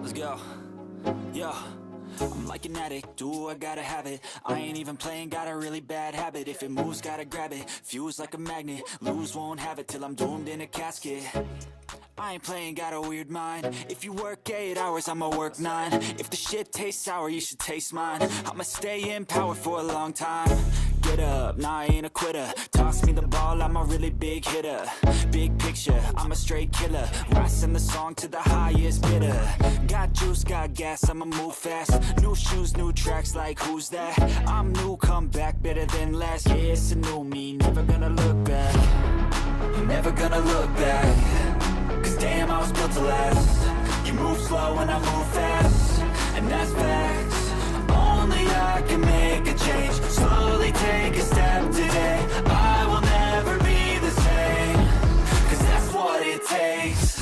Let's go. Yo, I'm like an addict, do I gotta have it. I ain't even playing, got a really bad habit. If it moves, gotta grab it, fuse like a magnet. Lose, won't have it till I'm doomed in a casket. I ain't playing, got a weird mind. If you work 8 hours, I'ma work 9. If the shit tastes sour, you should taste mine. I'ma stay in power for a long time. Get up, nah, I ain't a quitter. Toss me the ball, I'm a really big hitter. Big picture, I'm a straight killer. Rising the song to the highest bidder. Got juice, got gas, I'ma move fast. New shoes, new tracks, like who's that? I'm new, come back, better than last. Yeah, it's a new me, never gonna look back. Never gonna look back. Cause damn, I was built to last. You move slow and I move fast, and that's facts. Only I can make a change. Slowly take a step today. I will never be the same. Cause that's what it takes.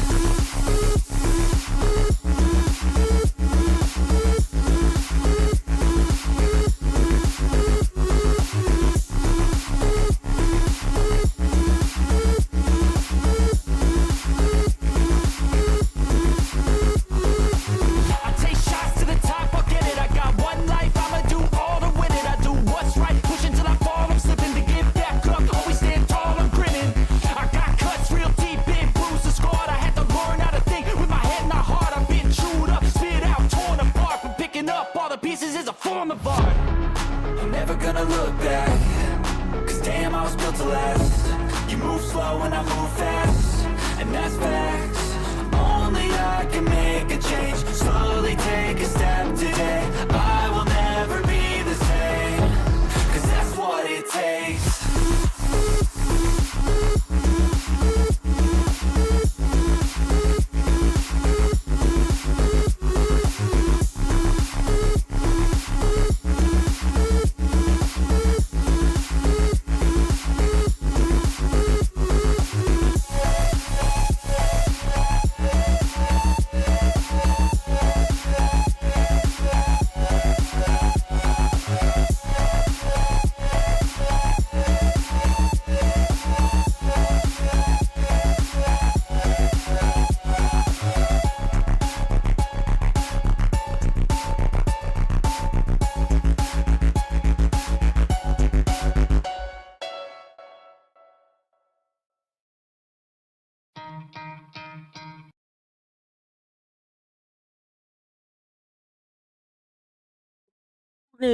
Never gonna look back. Cause damn, I was built to last. You move slow and I move fast, and that's facts. Only I can make a change. Slowly take a step today. I will never be the same. Cause that's what it takes.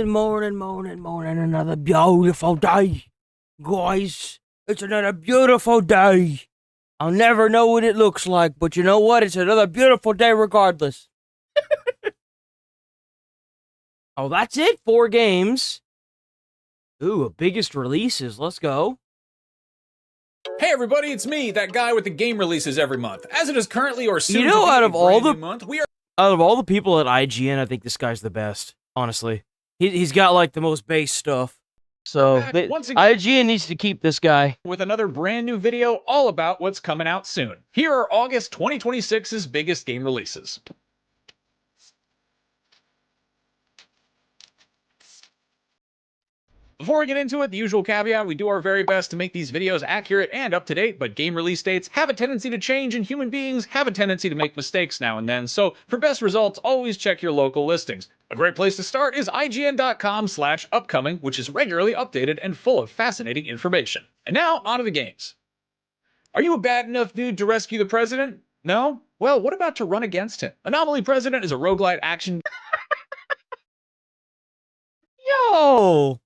Morning, another beautiful day. Guys, it's another beautiful day. I'll never know what it looks like, but you know what? It's another beautiful day regardless. Oh, that's it? 4 games. Ooh, biggest releases. Let's go. Hey everybody, it's me, that guy with the game releases every month. As it is currently or soon to be out of a all brand the new month, out of all the people at IGN, I think this guy's the best, honestly. He's got like the most base stuff. So once again, IGN needs to keep this guy. with another brand new video all about what's coming out soon. Here are August 2026's biggest game releases. Before we get into it, the usual caveat, we do our very best to make these videos accurate and up-to-date, but game release dates have a tendency to change and human beings have a tendency to make mistakes now and then, so for best results, always check your local listings. A great place to start is IGN.com/upcoming, which is regularly updated and full of fascinating information. And now, on to the games. Are you a bad enough dude to rescue the president? No? Well, what about to run against him? Anomaly President is a roguelite action Yo!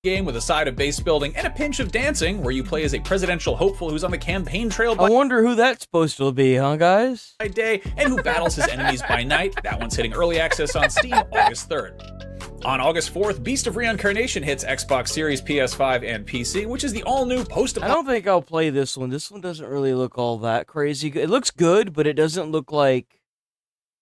game with a side of base building and a pinch of dancing, where you play as a presidential hopeful who's on the campaign trail I by wonder who that's supposed to be, huh, guys? day and who battles his enemies by night. That one's hitting early access on Steam August 3rd. On August 4th, Beast of Reincarnation hits Xbox Series, PS5, and PC, which is the all-new I don't think I'll play this one. This one doesn't really look all that crazy. It looks good, but it doesn't look like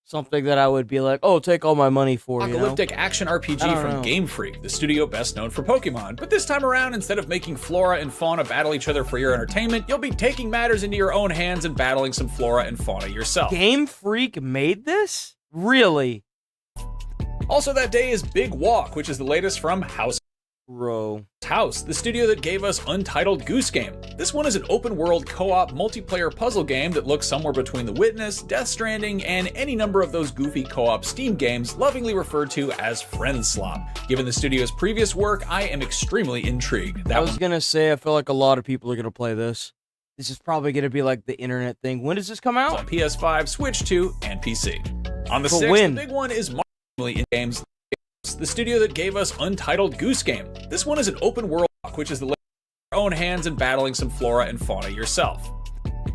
something that I would be like, oh, take all my money for, apocalyptic action RPG from Game Freak, the studio best known for Pokemon. But this time around, instead of making flora and fauna battle each other for your entertainment, you'll be taking matters into your own hands and battling some flora and fauna yourself. Game Freak made this? Really? Also that day is Big Walk, which is the latest from House. Bro. House, the studio that gave us Untitled Goose Game. This one is an open-world co-op multiplayer puzzle game that looks somewhere between The Witness, Death Stranding, and any number of those goofy co-op Steam games lovingly referred to as Friend Slop. Given the studio's previous work, I am extremely intrigued. I was gonna say, I feel like a lot of people are gonna play this. This is probably gonna be like the internet thing. When does this come out? On PS5, Switch 2, and PC. On the For 6th, when? the big one is marginally in games. The studio that gave us Untitled Goose Game. This one is an open world, which is the your own hands and battling some flora and fauna yourself.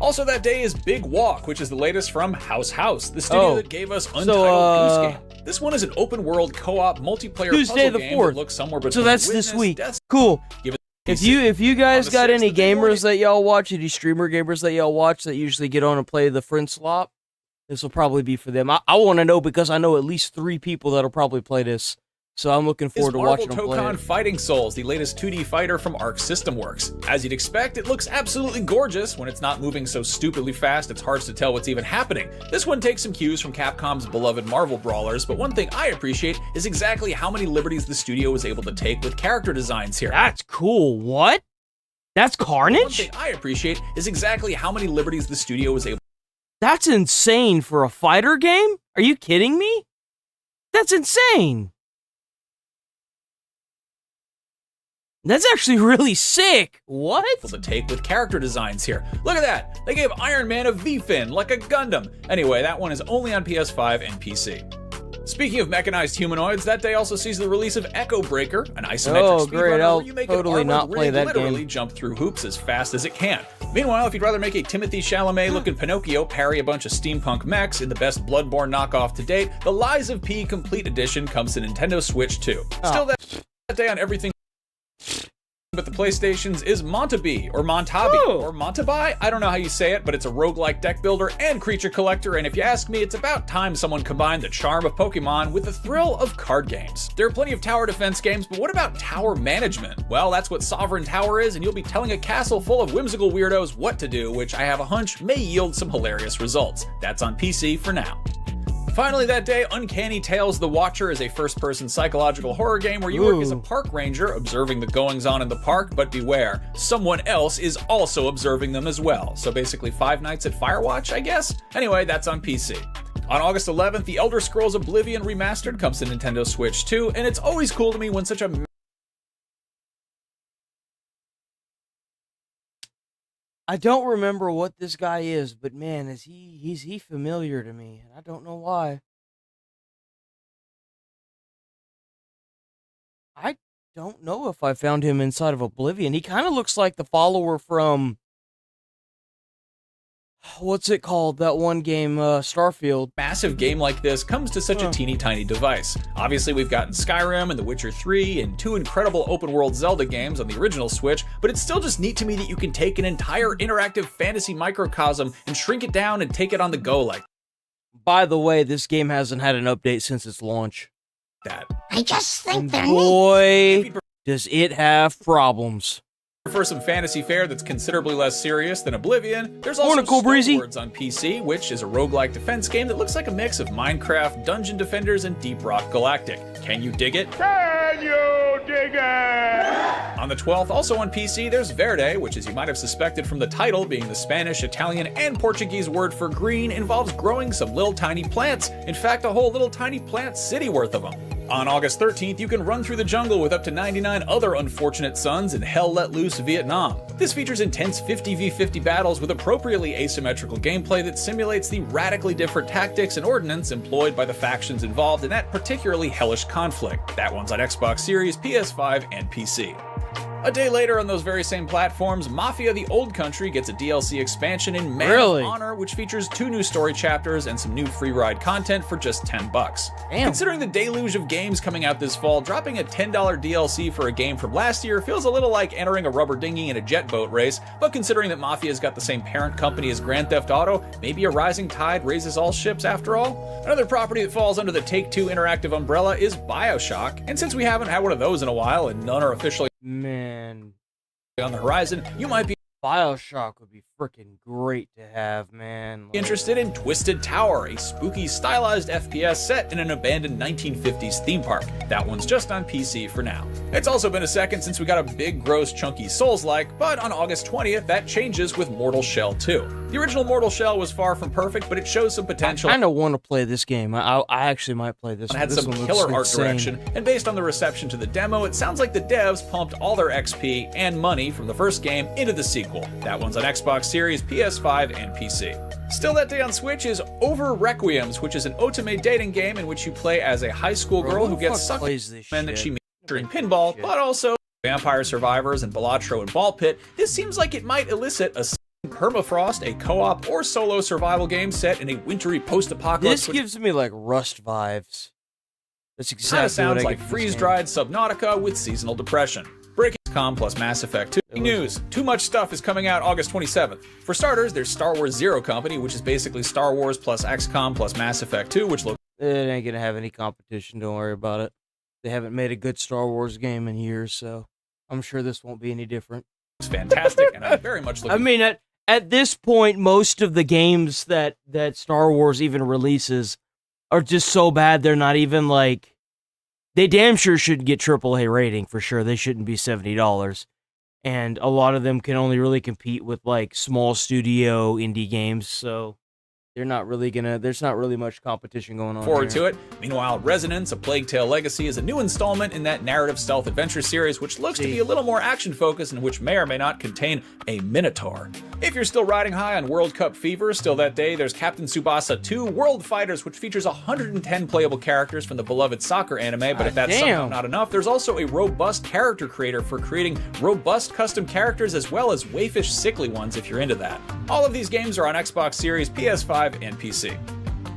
Also that day is Big Walk, which is the latest from House, the studio that gave us Untitled Goose Game. This one is an open world co-op multiplayer Tuesday puzzle the game 4th. that looks somewhere between So that's Witness, this week. Death, Cool. Give it If you guys On the got 6th, any the big one gamers is- that y'all watch, any streamer gamers that y'all watch that usually get on and play the Friend Slop, this will probably be for them. I want to know because I know at least 3 people that'll probably play this. So I'm looking forward to watching them play Marvel Tokon it. Fighting Souls, the latest 2D fighter from Arc System Works. As you'd expect, it looks absolutely gorgeous. When it's not moving so stupidly fast, it's hard to tell what's even happening. This one takes some cues from Capcom's beloved Marvel brawlers, but one thing I appreciate is exactly how many liberties the studio was able to take with character designs here. That's cool. What? That's One Carnage? thing I appreciate is exactly how many liberties the studio was able That's insane for a fighter game? Are you kidding me? That's insane. That's actually really sick. What? to take with character designs here. Look at that! They gave Iron Man a V-fin, like a Gundam. Anyway, that one is only on PS5 and PC. Speaking of mechanized humanoids, that day also sees the release of Echo Breaker, an isometric great. speedrunner I'll where you make totally an not armored play rig that literally game. jump through hoops as fast as it can. Meanwhile, if you'd rather make a Timothy Chalamet-looking Pinocchio parry a bunch of steampunk mechs in the best Bloodborne knockoff to date, the Lies of P Complete Edition comes to Nintendo Switch 2. Still that day on everything but the PlayStation's is Montabi, or Montabi, or Montabai. I don't know how you say it, but it's a roguelike deck builder and creature collector, and if you ask me, it's about time someone combined the charm of Pokemon with the thrill of card games. There are plenty of tower defense games, but what about tower management? Well, that's what Sovereign Tower is, and you'll be telling a castle full of whimsical weirdos what to do, which I have a hunch may yield some hilarious results. That's on PC for now. Finally that day, Uncanny Tales The Watcher is a first-person psychological horror game where you work as a park ranger observing the goings-on in the park, but beware, someone else is also observing them as well. So basically 5 Nights at Firewatch, I guess? Anyway, that's on PC. On August 11th, The Elder Scrolls Oblivion Remastered comes to Nintendo Switch 2, and it's always cool to me when such a I don't remember what this guy is, but man, is he familiar to me, and I don't know why. I don't know if I found him inside of Oblivion. He kind of looks like the follower from what's it called? That one game, Starfield. massive game like this comes to such a teeny tiny device. Obviously, we've gotten Skyrim and The Witcher 3 and 2 incredible open world Zelda games on the original Switch, but it's still just neat to me that you can take an entire interactive fantasy microcosm and shrink it down and take it on the go like By the way, this game hasn't had an update since its launch. that. I just think And they're boy, does it have problems. For some fantasy fare that's considerably less serious than Oblivion, there's also Morning, Cool Breezy. Stonewords on PC, which is a roguelike defense game that looks like a mix of Minecraft, Dungeon Defenders, and Deep Rock Galactic. Can you dig it? Can you dig it? On the 12th, also on PC, there's Verde, which, as you might have suspected from the title, being the Spanish, Italian, and Portuguese word for green, involves growing some little tiny plants. In fact, a whole little tiny plant city worth of them. On August 13th, you can run through the jungle with up to 99 other unfortunate sons in Hell Let Loose Vietnam. This features intense 50v50 battles with appropriately asymmetrical gameplay that simulates the radically different tactics and ordnance employed by the factions involved in that particularly hellish conflict. That one's on Xbox Series, PS5, and PC. A day later on those very same platforms, Mafia: The Old Country gets a DLC expansion in Man Really? of Honor, which features 2 new story chapters and some new free ride content for just $10. Damn. Considering the deluge of games coming out this fall, dropping a $10 DLC for a game from last year feels a little like entering a rubber dinghy in a jet boat race, but considering that Mafia's got the same parent company as Grand Theft Auto, maybe a rising tide raises all ships after all? Another property that falls under the Take-Two Interactive umbrella is BioShock, and since we haven't had one of those in a while and none are officially Man, on the horizon, you might be BioShock would be freaking great to have, man. Interested in Twisted Tower, a spooky, stylized FPS set in an abandoned 1950s theme park. That one's just on PC for now. It's also been a second since we got a big, gross, chunky Souls-like, but on August 20th, that changes with Mortal Shell 2. The original Mortal Shell was far from perfect, but it shows some potential. I kind of want to play this game. I actually might play this one. It had some killer art direction, and based on the reception to the demo, it sounds like the devs pumped all their XP and money from the first game into the sequel. That one's on Xbox Series, PS5, and PC. Still that day on Switch is Over Requiems, which is an otome dating game in which you play as a high school girl who gets sucked in men that she meets during pinball, but also Vampire Survivors and Balatro and Ball Pit. This seems like it might elicit a Permafrost, a co-op or solo survival game set in a wintry post-apocalypse. This gives me like Rust vibes. That's exactly what sounds I like freeze-dried Subnautica with seasonal depression. Breaking Com plus Mass Effect 2. News. Too much stuff is coming out August 27th. For starters, there's Star Wars Zero Company, which is basically Star Wars plus XCOM plus Mass Effect 2, which looks... It ain't gonna have any competition, don't worry about it. They haven't made a good Star Wars game in years, so I'm sure this won't be any different. It's fantastic, and I'm very much looking... I mean, at this point, most of the games that Star Wars even releases are just so bad they're not even like... They damn sure should get AAA rating for sure. They shouldn't be $70. And a lot of them can only really compete with like small studio indie games, so they're not really gonna. There's not really much competition going on. Forward to it. Meanwhile, Resonance: A Plague Tale Legacy is a new installment in that narrative stealth adventure series, which looks to be a little more action focused and which may or may not contain a Minotaur. If you're still riding high on World Cup fever, still that day, there's Captain Tsubasa 2 World Fighters, which features 110 playable characters from the beloved soccer anime, but if that's somehow not enough, there's also a robust character creator for creating robust custom characters as well as waifish sickly ones if you're into that. All of these games are on Xbox Series, PS5, and PC.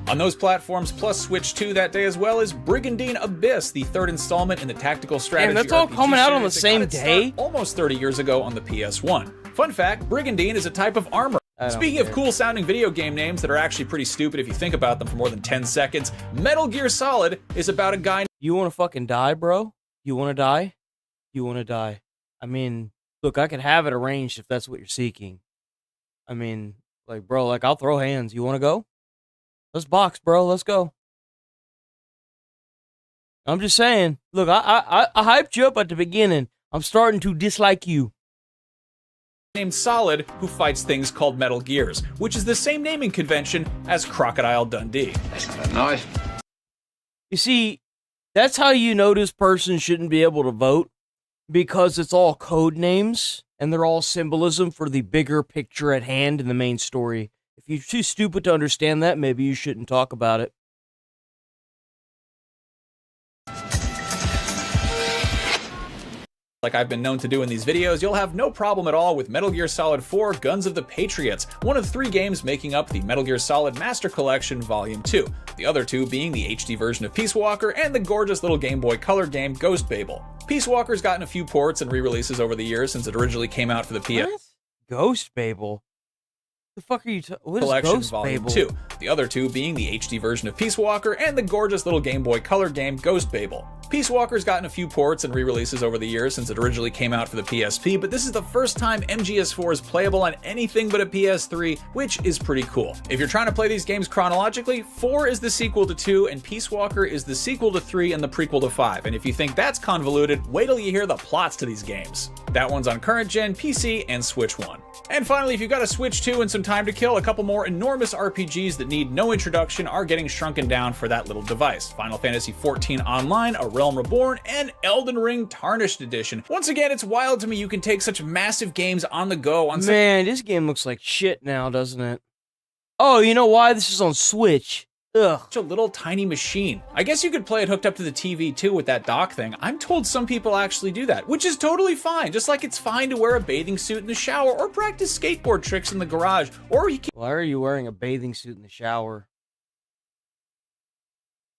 On those platforms, plus Switch 2 that day as well, is Brigandine Abyss, the third installment in the tactical strategy. Damn, that's all RPG coming out on the series same day? Almost 30 years ago on the PS1. Fun fact, Brigandine is a type of armor. Speaking of cool sounding video game names that are actually pretty stupid if you think about them for more than 10 seconds, Metal Gear Solid is about a guy... You wanna fucking die, bro? You wanna die? You wanna die. I mean, look, I could have it arranged if that's what you're seeking. I mean, like, bro, like, I'll throw hands. You wanna go? Let's box, bro. Let's go. I'm just saying. Look, I hyped you up at the beginning. I'm starting to dislike you. Named Solid, who fights things called Metal Gears, which is the same naming convention as Crocodile Dundee. That's kind of nice. You see, that's how you know this person shouldn't be able to vote, because it's all code names, and they're all symbolism for the bigger picture at hand in the main story. If you're too stupid to understand that, maybe you shouldn't talk about it. Like I've been known to do in these videos, you'll have no problem at all with Metal Gear Solid 4 Guns of the Patriots, one of 3 games making up the Metal Gear Solid Master Collection Volume 2, the other 2 being the HD version of Peace Walker and the gorgeous little Game Boy Color game Ghost Babel. Peace Walker's gotten a few ports and re-releases over the years since it originally came out for the PS. What? Ghost Babel? The fuck are you what is Collection Ghost Volume Babel? 2, the other 2 being the HD version of Peace Walker and the gorgeous little Game Boy Color game Ghost Babel. Peace Walker's gotten a few ports and re-releases over the years since it originally came out for the PSP, but this is the first time MGS4 is playable on anything but a PS3, which is pretty cool. If you're trying to play these games chronologically, 4 is the sequel to 2, and Peace Walker is the sequel to 3 and the prequel to 5, and if you think that's convoluted, wait till you hear the plots to these games. That one's on current gen, PC, and Switch 1. And finally, if you've got a Switch 2 and some time to kill, a couple more enormous RPGs that need no introduction are getting shrunken down for that little device. Final Fantasy XIV Online, A Realm Reborn, and Elden Ring Tarnished Edition. Once again, it's wild to me you can take such massive games on the go on Man, this game looks like shit now, doesn't it? Oh, you know why? This is on Switch. Ugh. Such a little tiny machine. I guess you could play it hooked up to the TV too with that dock thing. I'm told some people actually do that, which is totally fine. Just like it's fine to wear a bathing suit in the shower or practice skateboard tricks in the garage, or you Why are you wearing a bathing suit in the shower?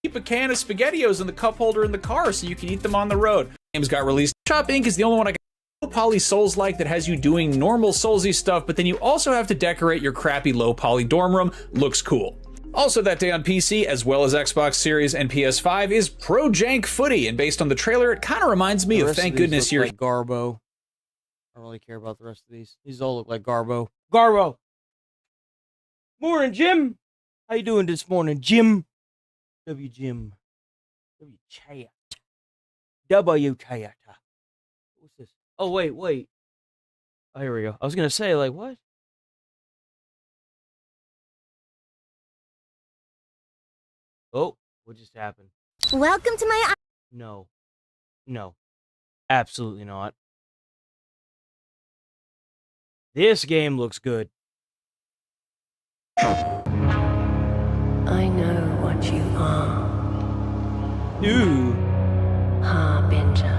keep a can of SpaghettiOs in the cup holder in the car so you can eat them on the road. Games got released. Shop Inc. is the only one I got. Low poly Souls-like that has you doing normal Soulsy stuff, but then you also have to decorate your crappy low poly dorm room. Looks cool. Also that day on PC, as well as Xbox Series and PS5, is Pro Jank Footy, and based on the trailer, it kind of reminds me of Thank Goodness You're like Garbo. I don't really care about the rest of these. These all look like Garbo. Garbo! Morning, Jim! How you doing this morning, Jim? Jim. Chat. Chat. What's this? Oh, wait. Oh, here we go. I was gonna say, like, what? Oh, what just happened? Welcome to my... No. Absolutely not. This game looks good. I know what you are, Ooh. Harbinger.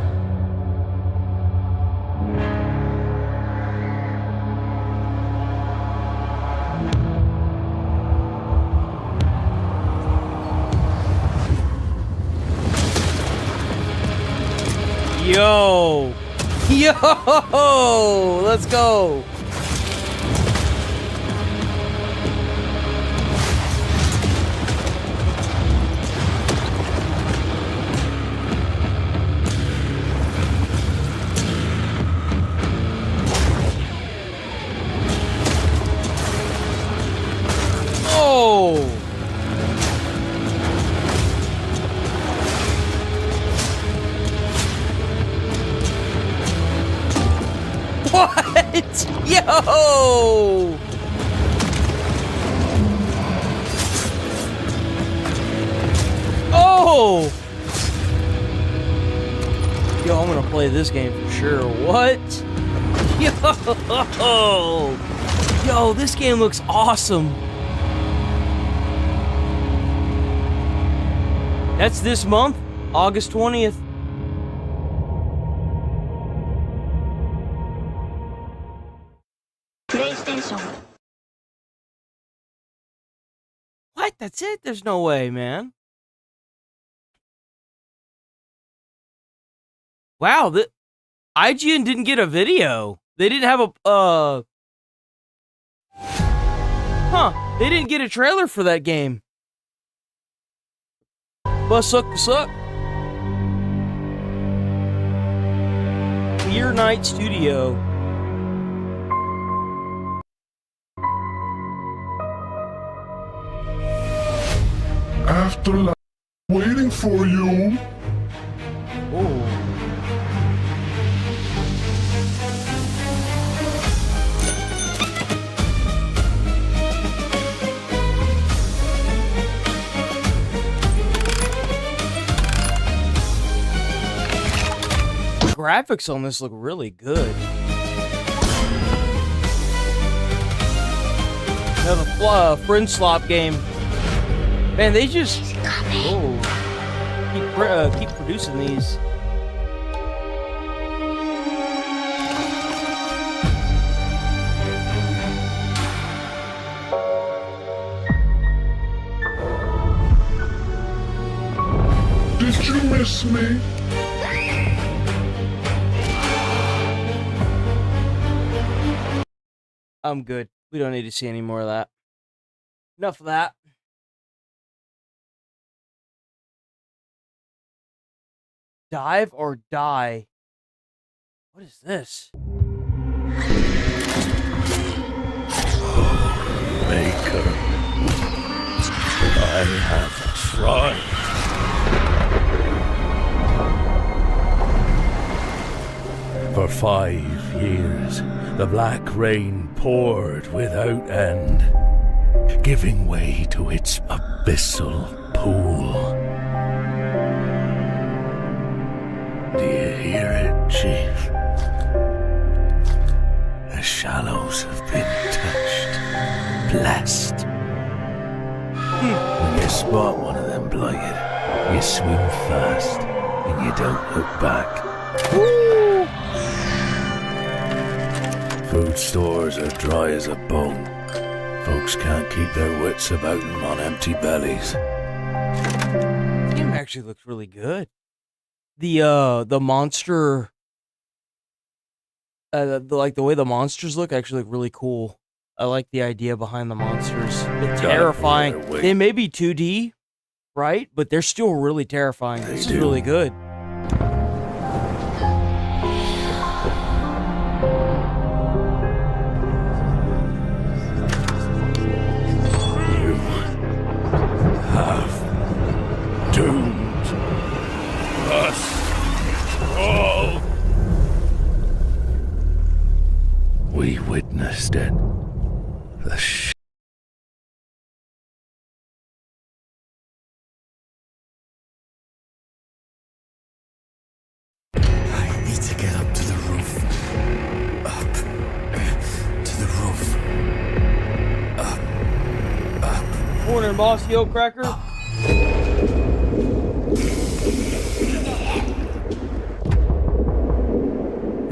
Yo! Let's go! Oh! What? Yo! Oh! Yo, I'm gonna play this game for sure. What? Yo! Yo, this game looks awesome. That's this month, August 20th. PlayStation. What? That's it? There's no way, man. Wow, the IGN didn't get a video. They didn't have a they didn't get a trailer for that game. But suck. Clear Night Studio. Afterlife, waiting for you. Oh. The graphics on this look really good. Another friend slop game. Man, they just keep producing these. Did you miss me? I'm good. We don't need to see any more of that. Enough of that. Dive or die? What is this? Maker, I have tried. For 5 years, the black rain poured without end, giving way to its abyssal pool. Do you hear it, Chief? The shallows have been touched, blessed. When you spot one of them blighted, you swim fast and you don't look back. Food stores are dry as a bone. Folks can't keep their wits about them on empty bellies. This game actually looks really good. The monster, like the way the monsters look actually look really cool. I like the idea behind the monsters. They're terrifying. They may be 2D, right? But they're still really terrifying. This is really good. dead. The sh... I need to get up to the roof. Up to the roof. Up. Morning, boss, yo cracker.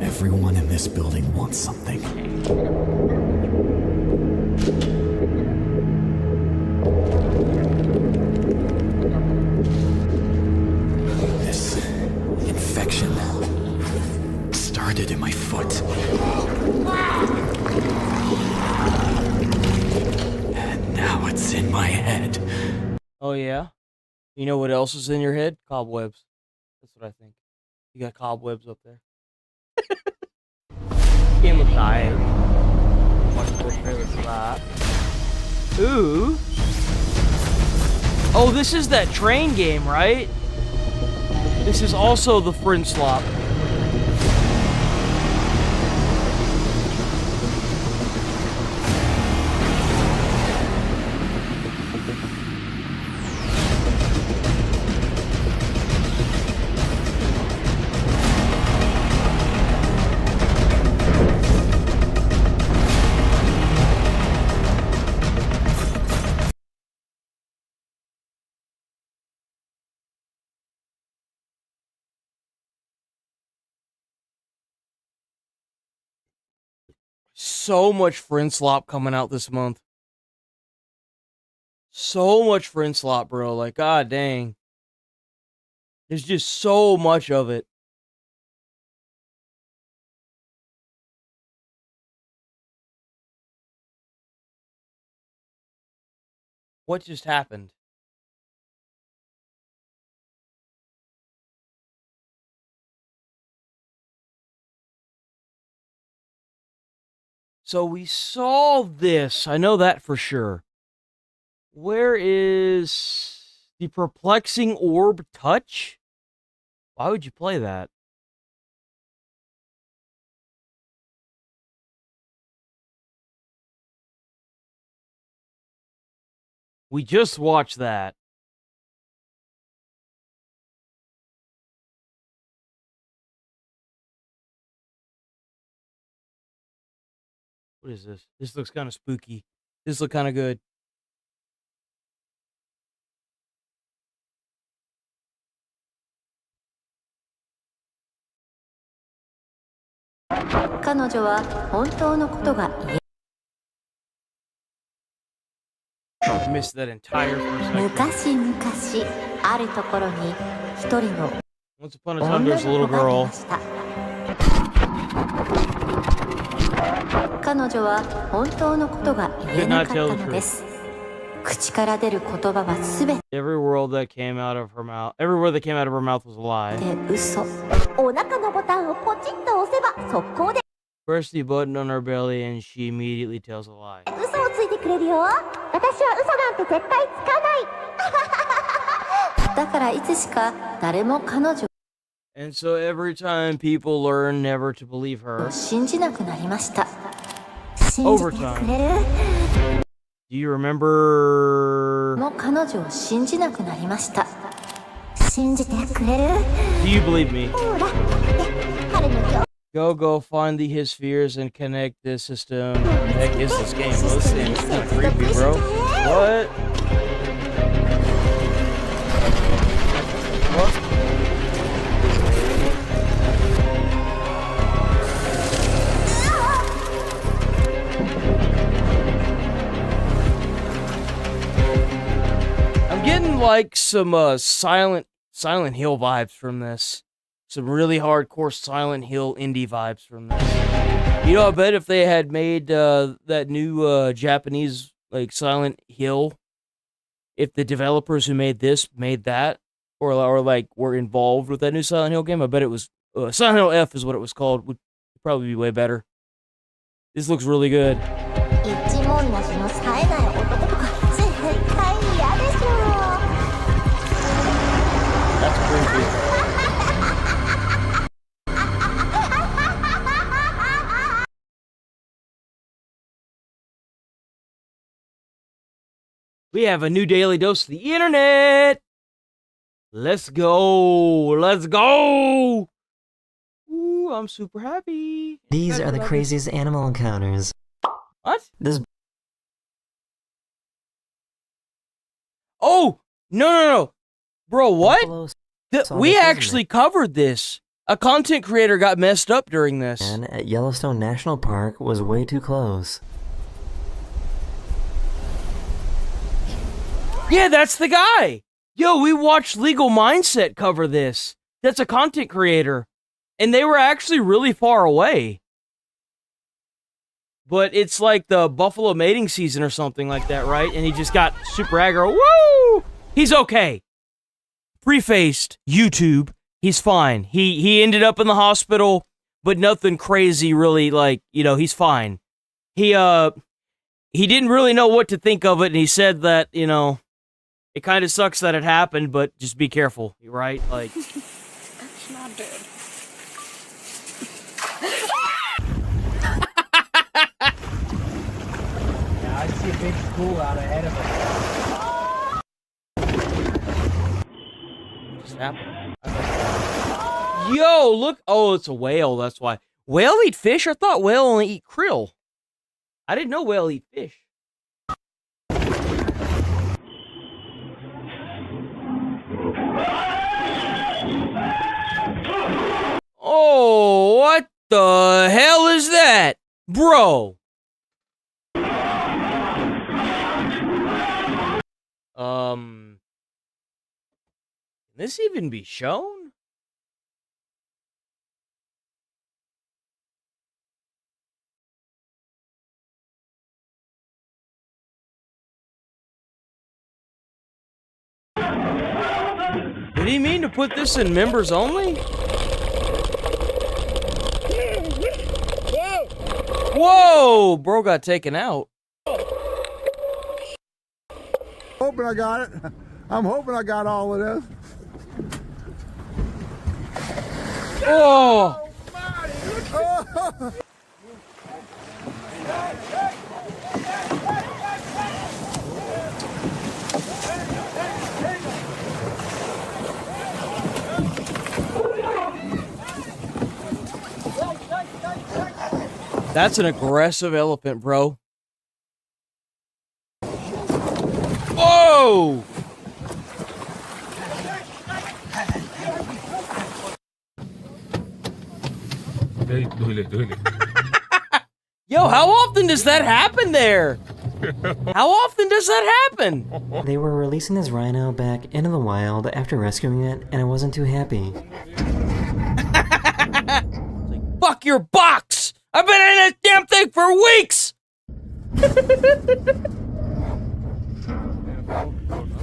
Everyone in this building wants something. This infection started in my foot. And now it's in my head. Oh, yeah? You know what else is in your head? Cobwebs. That's what I think. You got cobwebs up there. Game looks tired. Watch the trailer for that. Ooh. Oh, this is that train game, right? This is also the Friend Slop. So much Friend Slop coming out this month. So much Friend Slop, bro. Like, god dang. There's just so much of it. What just happened? So we saw this. I know that for sure. Where is the perplexing orb touch? Why would you play that? We just watched that. What is this? This looks kind of spooky. This looks kind of good. I missed that entire first section. Once upon a time, there was a little girl. Did not tell the truth. Every word that came out of her mouth, was a lie. Press the button on her belly and she immediately tells a lie. And so every time people learn never to believe her, over time. Do you remember? Do you believe me? Go find the his spheres and connect this system. What the heck is this game? Well, this thing is kind of creepy, bro. What? What? I'm getting like some Silent Hill vibes from this. Some really hardcore Silent Hill indie vibes from this. You know, I bet if they had made that new Japanese like Silent Hill, if the developers who made this made that, or like were involved with that new Silent Hill game, I bet it was Silent Hill F is what it was called. Would probably be way better. This looks really good. That's creepy. We have a new daily dose of the internet. Let's go. Let's go. Ooh, I'm super happy. These are the craziest animal encounters. What? This Oh, no. Bro, what? buffalo saw We the prisoner. actually covered this. A content creator got messed up during this. Man at Yellowstone National Park was way too close. Yeah, that's the guy. Yo, we watched Legal Mindset cover this. That's a content creator. And they were actually really far away. But it's like the buffalo mating season or something like that, right? And he just got super aggro. Woo! He's okay. Prefaced, YouTube, he's fine. He ended up in the hospital, but nothing crazy really, like, you know, he's fine. He didn't really know what to think of it, and he said that, you know, it kind of sucks that it happened, but just be careful, right? Like, It's not dead. yeah, I see a big school out ahead of us. What just happened? Yo, look! Oh, it's a whale. That's why. Whale eat fish? I thought whale only eat krill. I didn't know whale eat fish. Oh, what the hell is that? Bro. Can this even be shown? Did he mean to put this in members only? Whoa! Bro got taken out. Hoping I got it. I'm hoping I got all of this. Oh! That's an aggressive elephant, bro. Whoa! Yo, how often does that happen there? How often does that happen? They were releasing this rhino back into the wild after rescuing it, and I wasn't too happy. Fuck your box! I've been in this damn thing for weeks! Look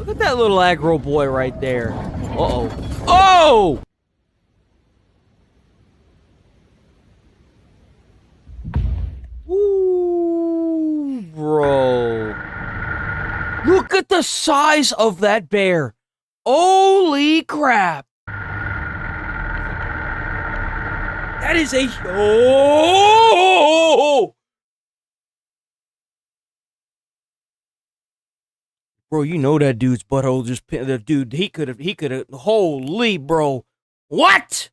at that little aggro boy right there. Uh-oh. Oh! Ooh, bro. Look at the size of that bear. Holy crap. That is a... Oh! Bro, you know that dude's butthole just... The dude, he could have... Holy, bro. What?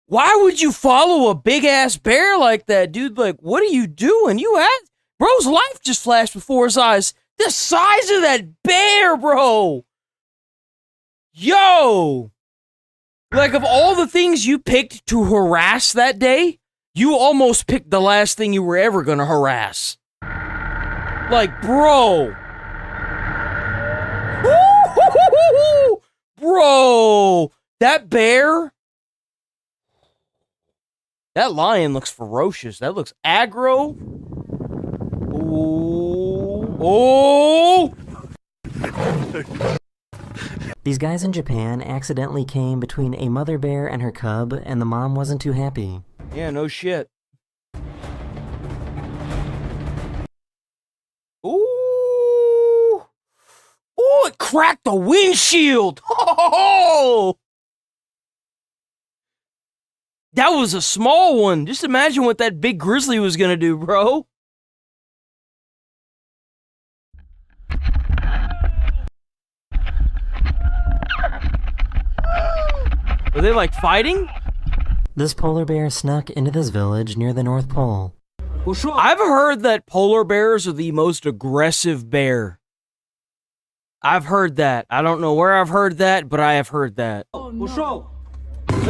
Why would you follow a big-ass bear like that, dude? Like, what are you doing? You had... Bro's life just flashed before his eyes. The size of that bear, bro! Yo! Like, of all the things you picked to harass that day, you almost picked the last thing you were ever gonna harass. Like, bro. Bro! That bear... That lion looks ferocious. That looks aggro. Oh! Oh! These guys in Japan accidentally came between a mother bear and her cub, and the mom wasn't too happy. Yeah, no shit. Ooh! Ooh, it cracked the windshield! Oh! That was a small one. Just imagine what that big grizzly was gonna do, bro. Are they like fighting? This polar bear snuck into this village near the North Pole. I've heard that polar bears are the most aggressive bear. I've heard that. I don't know where I've heard that, but I have heard that. Let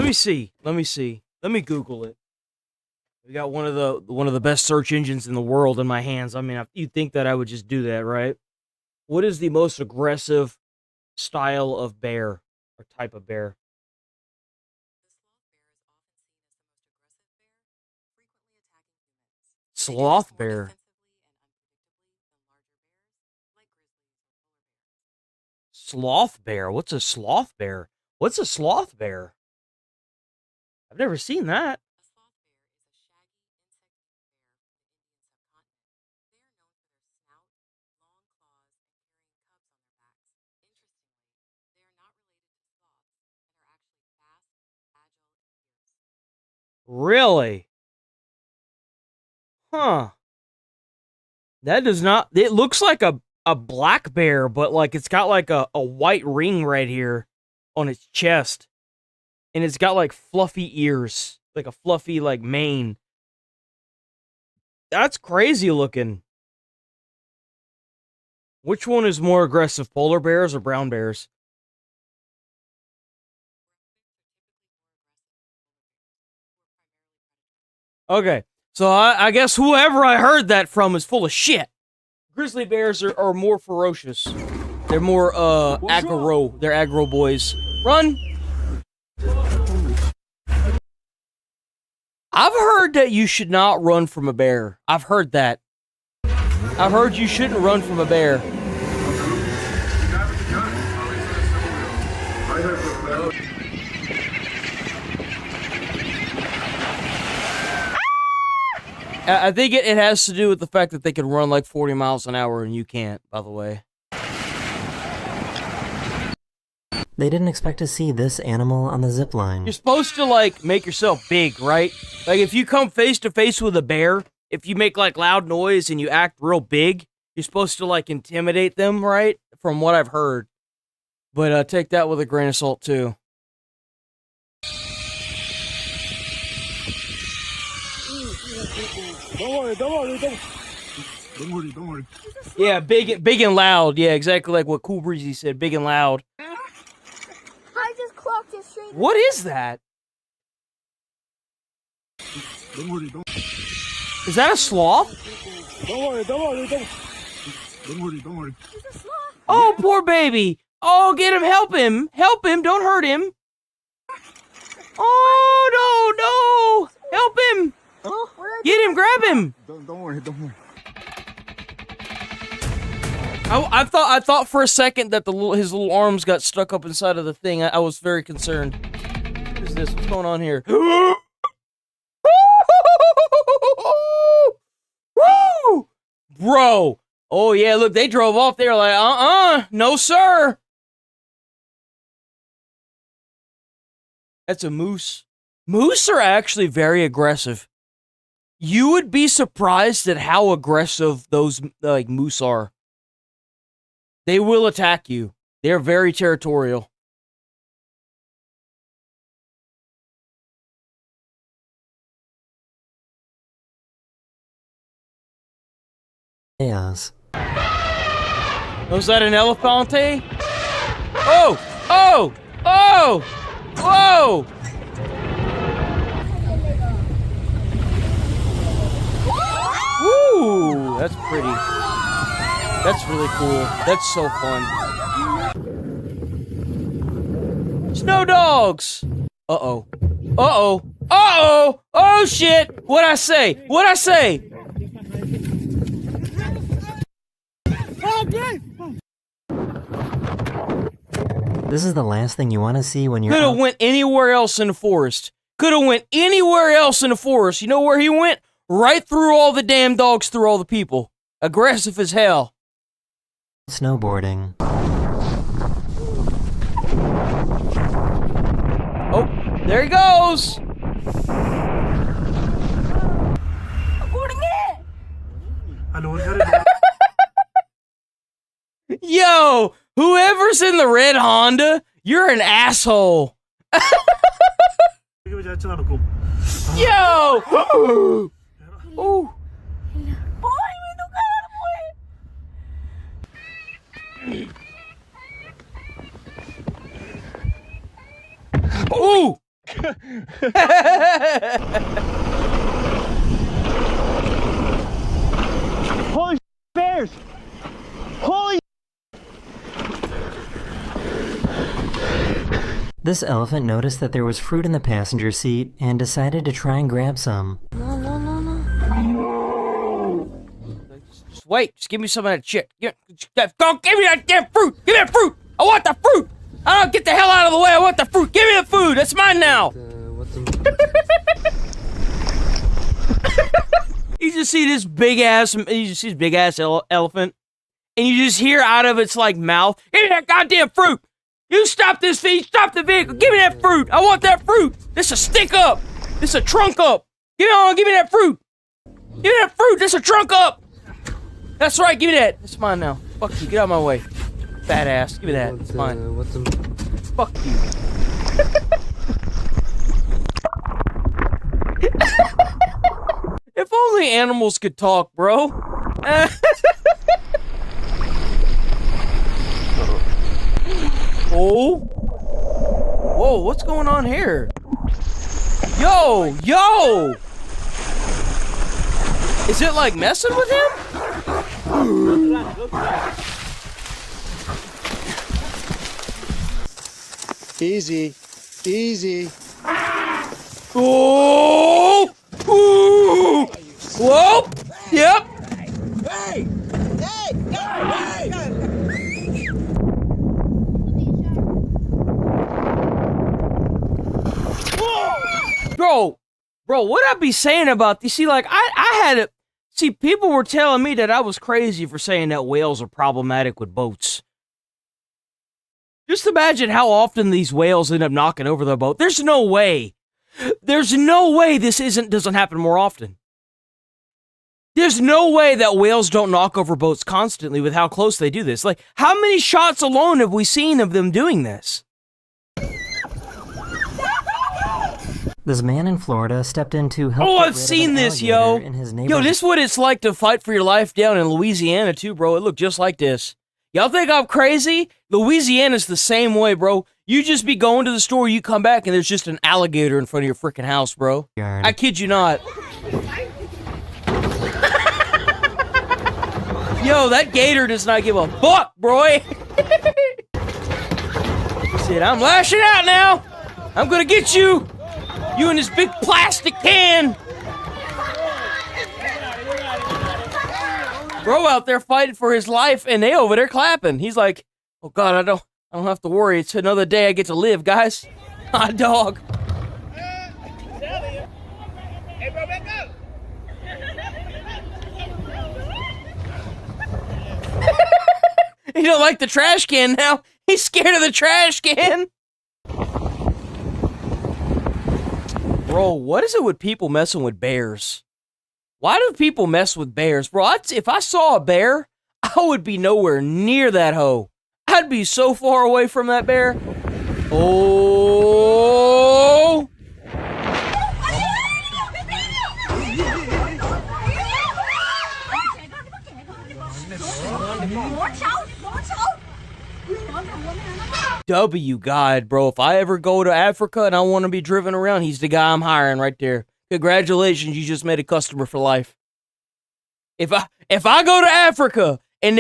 me see. Let me Google it. We got one of the best search engines in the world in my hands. I mean, you'd think that I would just do that, right? What is the most aggressive style of bear or type of bear? Sloth bear. Sloth bear? What's a sloth bear? What's a sloth bear? I've never seen that. Really? Huh. That does not... It looks like a black bear, but like it's got like a white ring right here on its chest. And it's got like fluffy ears. Like a fluffy like mane. That's crazy looking. Which one is more aggressive, polar bears or brown bears? Okay, so I guess whoever I heard that from is full of shit. Grizzly bears are more ferocious. They're more, aggro. They're aggro boys. Run! I've heard that you should not run from a bear. I've heard that. I've heard you shouldn't run from a bear. I think it has to do with the fact that they can run like 40 miles an hour and you can't, by the way. They didn't expect to see this animal on the zip line. You're supposed to, like, make yourself big, right? Like, if you come face to face with a bear, if you make, like, loud noise and you act real big, you're supposed to, like, intimidate them, right? From what I've heard. But take that with a grain of salt, too. Don't worry. Yeah, big and loud. Yeah, exactly like what Cool Breezy said. Big and loud. I just clocked it straight. What is that? Don't worry. Is that a sloth? Don't worry. Oh, poor baby. Oh, get him. Help him. Help him. Don't hurt him. Oh, no. Help him. Get him. Grab him. Don't worry. I thought for a second that his little arms got stuck up inside of the thing. I was very concerned. What is this? What's going on here? Woo! Bro. Oh, yeah, look, they drove off. They were like, no, sir. That's a moose. Moose are actually very aggressive. You would be surprised at how aggressive those, like, moose are. They will attack you. They're very territorial. Yes. Was that an elefante? Oh! Oh! Oh! Whoa! Woo! That's pretty. That's really cool. That's so fun. Snow dogs! Uh-oh. Uh-oh. Uh-oh! Oh, shit! What'd I say? What'd I say? This is the last thing you want to see when you're Could have went anywhere else in the forest. Could have went anywhere else in the forest. You know where he went? Right through all the damn dogs, through all the people. Aggressive as hell. Snowboarding. Oh, there he goes. Yo, whoever's in the red Honda, you're an asshole. Yo! Ooh. Ooh! Holy bears! Holy. This elephant noticed that there was fruit in the passenger seat and decided to try and grab some. Just wait. Just give me some of that shit. Go give me that damn fruit. Give me that fruit. I want the fruit. I don't get the hell out of the way. I want the fruit. Give me the food. That's mine now. You just see this big ass. You just see this big ass elephant, and you just hear out of its like mouth, "Give me that goddamn fruit. You stop this feed. Stop the vehicle. Give me that fruit. I want that fruit. This a stick up. This a trunk up. Give me that fruit. Give me that fruit. This a trunk up. That's right. Give me that. It's mine now. Fuck you. Get out of my way. Fat ass. Give me that. It's mine. Fuck you. If only animals could talk, bro. Oh. Whoa, what's going on here? Yo! Is it like messing with him? Easy. Oh! Ooh! Whoa! Yep! Hey! Bro, what I be saying about these? See, like, I had it. See, people were telling me that I was crazy for saying that whales are problematic with boats. Just imagine how often these whales end up knocking over their boat. There's no way this doesn't happen more often. There's no way that whales don't knock over boats constantly with how close they do this. Like, how many shots alone have we seen of them doing this? This man in Florida stepped in to help. Oh, get I've rid of seen an this, alligator yo. in his Yo, neighbor's- this is what it's like to fight for your life down in Louisiana, too, bro. It looked just like this. Y'all think I'm crazy? Louisiana's the same way, bro. You just be going to the store, you come back, and there's just an alligator in front of your freaking house, bro. Yard. I kid you not. Yo, that gator does not give a fuck, bro. Said, I'm lashing out now. I'm gonna get you. You in this big plastic can. Bro out there fighting for his life, and they over there clapping. He's like, oh God, I don't have to worry. It's another day I get to live, guys. Hot dog. Hey, bro, back up! He don't like the trash can now. He's scared of the trash can. Bro, what is it with people messing with bears? Why do people mess with bears? Bro, if I saw a bear, I would be nowhere near that hoe. I'd be so far away from that bear. Oh! W guide, bro. If I ever go to Africa and I want to be driven around, he's the guy I'm hiring right there. Congratulations, you just made a customer for life. If I go to Africa and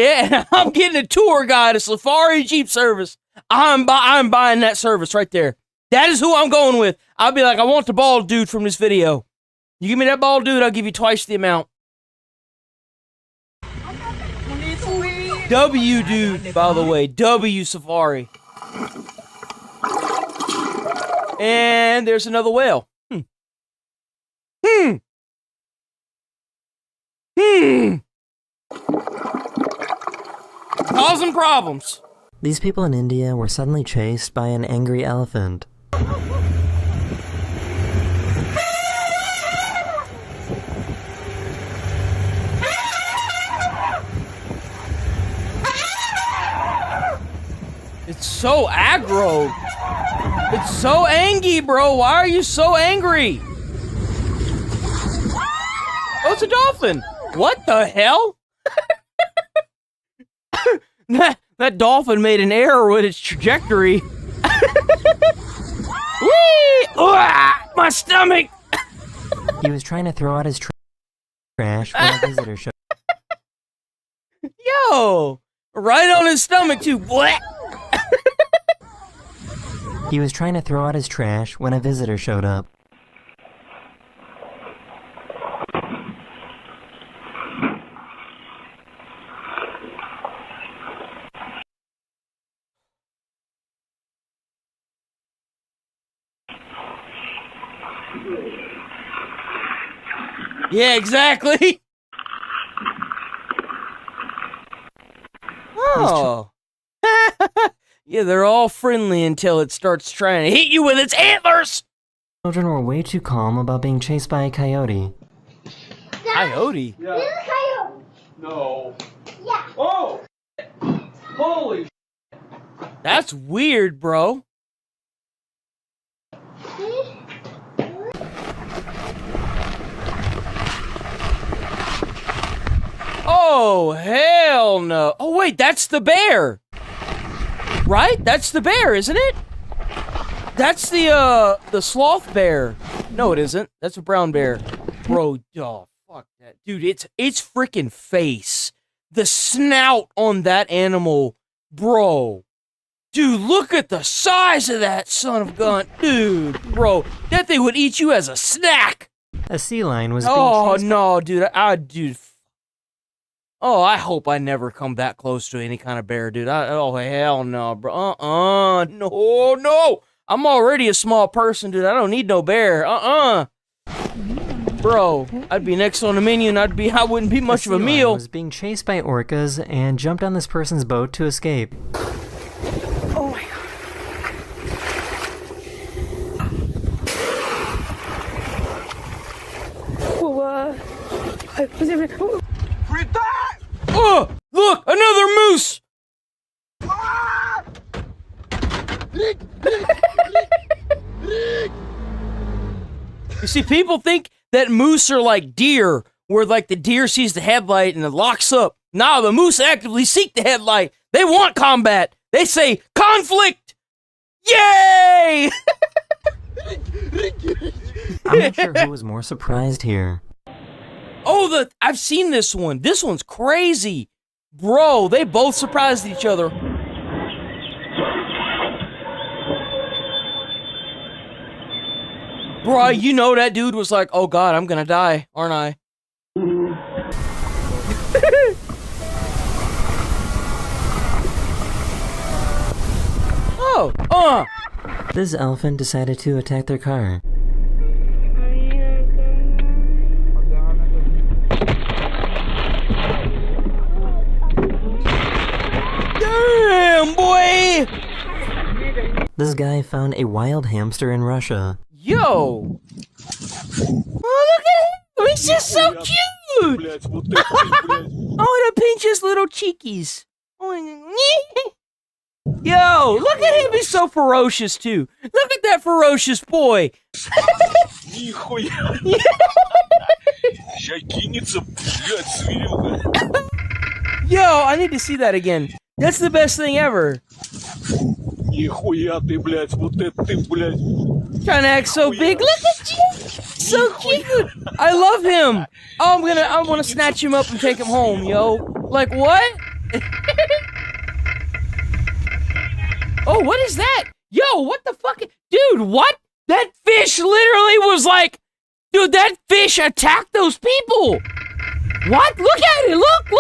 I'm getting a tour guide, a safari Jeep service, I'm buying that service right there. That is who I'm going with. I'll be like, I want the bald dude from this video. You give me that bald dude, I'll give you twice the amount. W dude, by the way. W Safari. And there's another whale. Causing problems. These people in India were suddenly chased by an angry elephant. It's so aggro. It's so angry, bro. Why are you so angry? Oh, it's a dolphin. What the hell? that dolphin made an error with its trajectory. Whee! My stomach! He was trying to throw out his trash when a visitor showed Yo! Right on his stomach, too. He was trying to throw out his trash when a visitor showed up. Yeah, exactly. Oh. Yeah, they're all friendly until it starts trying to hit you with its antlers. Children were way too calm about being chased by a coyote. Coyote? This is a coyote. No. Yeah. Oh! Holy That's weird, bro. Oh, hell no. Oh, wait, that's the bear. Right? That's the bear, isn't it? That's the sloth bear. No, it isn't. That's a brown bear. Bro, oh, fuck that. Dude, it's freaking face. The snout on that animal, bro. Dude, look at the size of that son of a gun. Dude, bro, that thing would eat you as a snack. A sea lion was being Oh, chased no, dude. Dude. Oh, I hope I never come that close to any kind of bear, dude. Oh, hell no, bro. No. I'm already a small person, dude. I don't need no bear. Bro, I'd be next on the menu and I wouldn't be much of a sea lion meal. was being chased by orcas and jumped on this person's boat to escape. Oh my god. Well, Oh, look, another moose. You see, people think that moose are like deer, where like the deer sees the headlight and it locks up. Nah, the moose actively seek the headlight. They want combat. They say, conflict! Yay! I'm not sure who was more surprised here. Oh, I've seen this one. This one's crazy. Bro, they both surprised each other. Bro, you know that dude was like, oh god, I'm gonna die, aren't I? Oh, This elephant decided to attack their car. damn, boy! This guy found a wild hamster in Russia. Yo! Oh, look at him! He's just so cute! I want to pinch his little cheekies. Yo, look at him! He's so ferocious, too. Look at that ferocious boy! Yo, I need to see that again. That's the best thing ever. Trying to act so big. Look at you! So cute! I love him! Oh, I want to snatch him up and take him home, yo. Like, what? Oh, what is that? Yo, what the fuck? Dude, what? That fish literally was like... Dude, that fish attacked those people! What? Look at it! Look!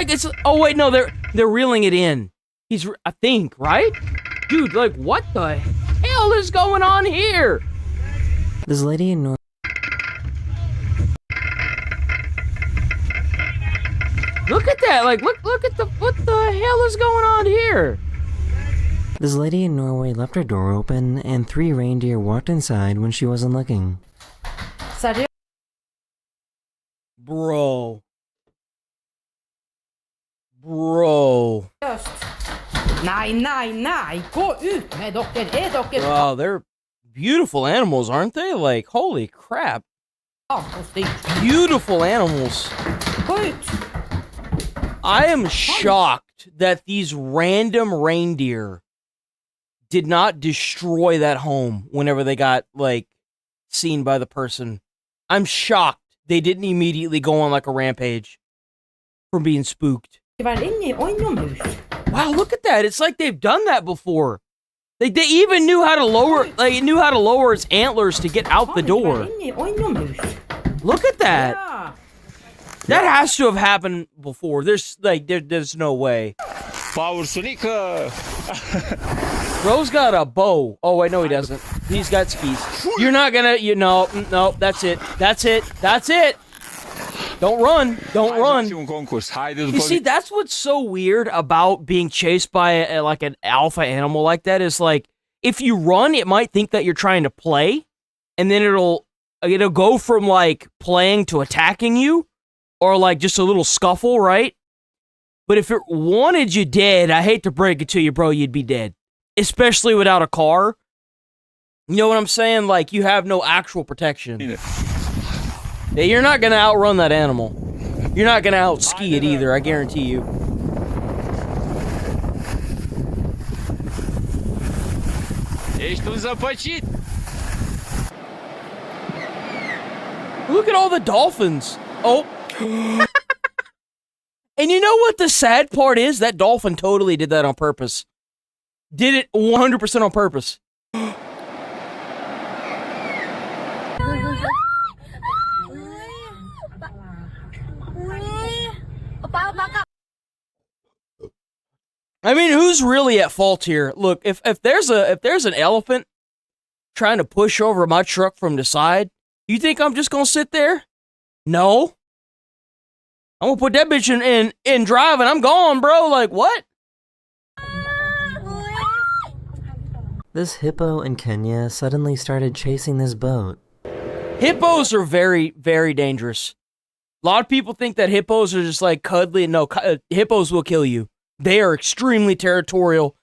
It's oh, wait, no, they're reeling it in. I think, right? Dude, like, what the hell is going on here? This lady in North Look at that! Like, look at what the hell is going on here? This lady in Norway left her door open, and 3 reindeer walked inside when she wasn't looking. Bro. Nej, nej, nej. Gå ut med dere. Er dere Wow, they're beautiful animals, aren't they? Like, holy crap. Beautiful animals. Gå ut. I am shocked that these random reindeer did not destroy that home whenever they got, like, seen by the person. I'm shocked they didn't immediately go on, like, a rampage from being spooked. Wow, look at that. It's like they've done that before. They even knew how to lower its antlers to get out the door. Look at that. That has to have happened before. There's no way. Power Sonica. Bro's got a bow. Oh wait, no he doesn't. He's got skis. You're not gonna, no, that's it. That's it. Don't run. Don't run. You see, that's what's so weird about being chased by like an alpha animal like that is like, if you run, it might think that you're trying to play, and then it'll go from like playing to attacking you, or like just a little scuffle, right? But if it wanted you dead, I hate to break it to you, bro, you'd be dead. Especially without a car. You know what I'm saying? Like, you have no actual protection. Yeah, you're not gonna outrun that animal. You're not gonna outski it either, I guarantee you. Look at all the dolphins. Oh. And you know what the sad part is? That dolphin totally did that on purpose. Did it 100% on purpose. I mean, who's really at fault here? Look, if there's an elephant trying to push over my truck from the side, you think I'm just gonna sit there? No. I'm gonna put that bitch in drive and I'm gone, bro. Like, what? This hippo in Kenya suddenly started chasing this boat. Hippos are very, very dangerous. A lot of people think that hippos are just like cuddly. No, hippos will kill you. They are extremely territorial.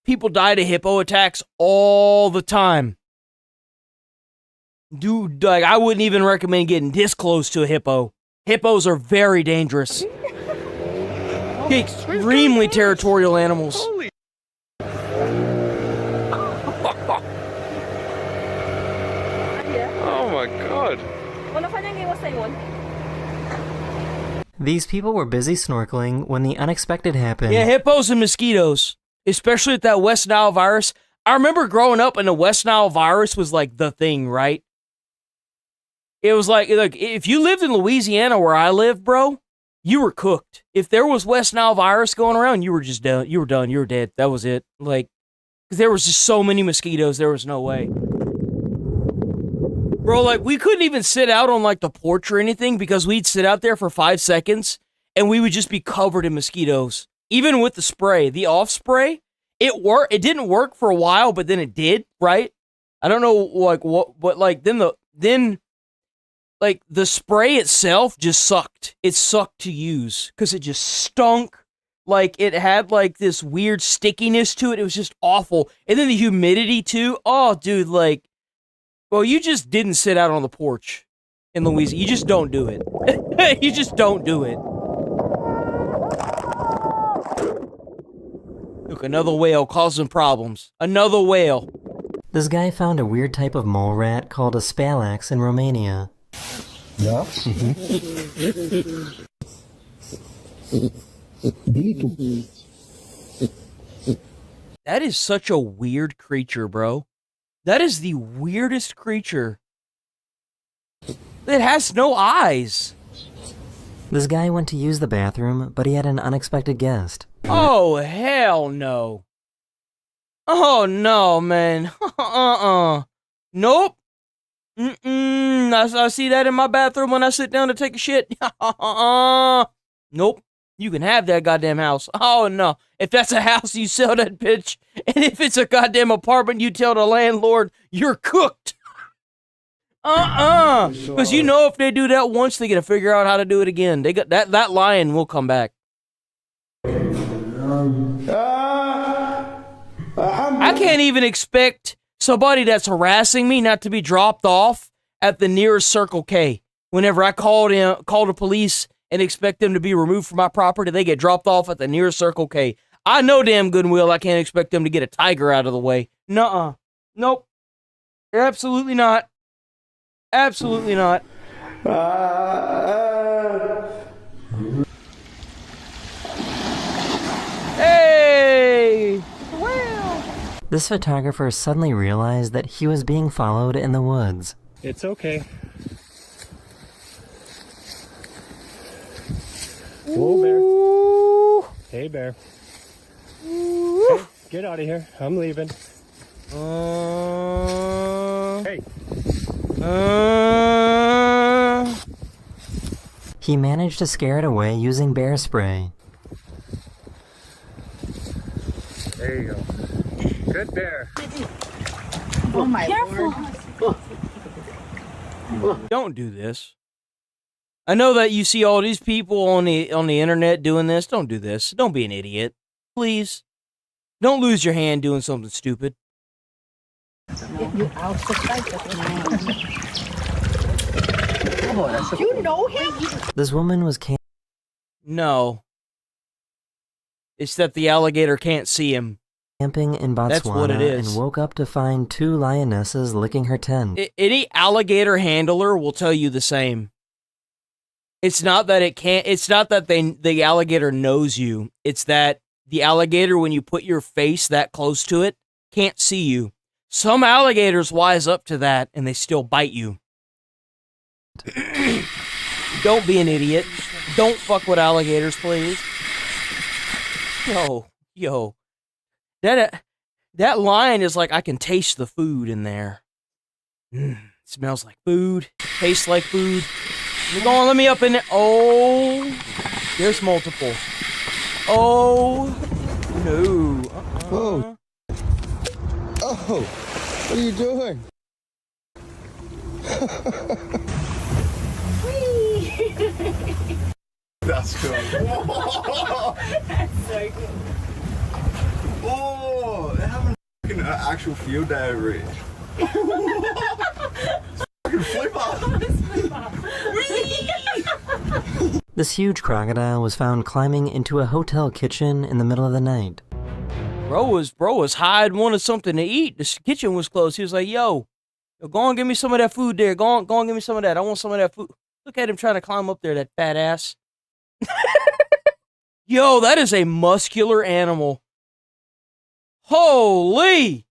People die to hippo attacks all the time. Dude, like, I wouldn't even recommend getting this close to a hippo. Hippos are very dangerous. Extremely territorial animals. Oh my god. These people were busy snorkeling when the unexpected happened. Yeah, hippos and mosquitoes. Especially with that West Nile virus. I remember growing up and the West Nile virus was like the thing, right? It was like, if you lived in Louisiana where I live, bro, you were cooked. If there was West Nile virus going around, you were just done. You were done. You were dead. That was it. Like, because there was just so many mosquitoes, there was no way. Bro, like, we couldn't even sit out on, like, the porch or anything because we'd sit out there for 5 seconds and we would just be covered in mosquitoes. Even with the spray, the off spray, it didn't work for a while, but then it did, right? I don't know, like, what, but, like, then the spray itself just sucked. It sucked to use because it just stunk. Like, it had, like, this weird stickiness to it. It was just awful. And then the humidity, too. Oh, dude, like, well, you just didn't sit out on the porch in Louisiana. You just don't do it. You just don't do it. Look, another whale causing problems. Another whale. This guy found a weird type of mole rat called a spalax in Romania. Yeah? That is such a weird creature, bro. That is the weirdest creature. It has no eyes. This guy went to use the bathroom, but he had an unexpected guest. Oh, hell no. Oh, no, man. Nope. I see that in my bathroom when I sit down to take a shit. Nope. You can have that goddamn house. Oh, no. If that's a house, you sell that bitch. And if it's a goddamn apartment, you tell the landlord, you're cooked. Because you know if they do that once, they gotta figure out how to do it again. They got that lion will come back. can't even expect somebody that's harassing me not to be dropped off at the nearest Circle K. Whenever I call the police and expect them to be removed from my property, they get dropped off at the nearest Circle K. I know damn good and well I can't expect them to get a tiger out of the way. Nuh-uh. Nope. Absolutely not. Absolutely not. Hey! This photographer suddenly realized that he was being followed in the woods. It's okay. Whoa, bear. Hey, bear. Hey, get out of here. I'm leaving. Hey. He managed to scare it away using bear spray. There you go. Good bear. Oh my Lord. Don't do this. I know that you see all these people on the internet doing this. Don't do this. Don't be an idiot. Please. Don't lose your hand doing something stupid. You know him? This woman was No. It's that the alligator can't see him. camping in Botswana. That's what it is. And woke up to find 2 lionesses licking her tent. Any alligator handler will tell you the same. It's not that it can't. It's not that the alligator knows you. It's that the alligator, when you put your face that close to it, can't see you. Some alligators wise up to that, and they still bite you. Don't be an idiot. Don't fuck with alligators, please. Yo. That line is like, I can taste the food in there. Smells like food. Tastes like food. You're going to let me up in there. Oh, there's multiple. Oh, no. Whoa. Oh, what are you doing? That's cool. That's so cool. Oh, they're having an actual field day over here. Flip off. This huge crocodile was found climbing into a hotel kitchen in the middle of the night. Bro was high and wanted something to eat. The kitchen was closed. He was like, yo, go on, give me some of that food there. Go on, give me some of that. I want some of that food. Look at him trying to climb up there, that fat ass. Yo, that is a muscular animal. Holy!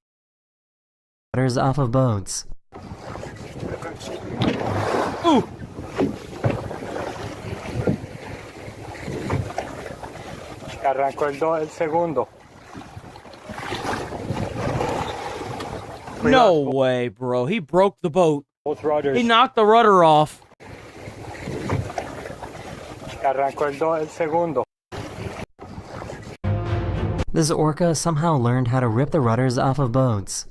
Waters off of boats. Ooh. Arrancó el segundo. No way, bro. He broke the boat. Both rudders. He knocked the rudder off. Arrancó el segundo. This orca somehow learned how to rip the rudders off of boats.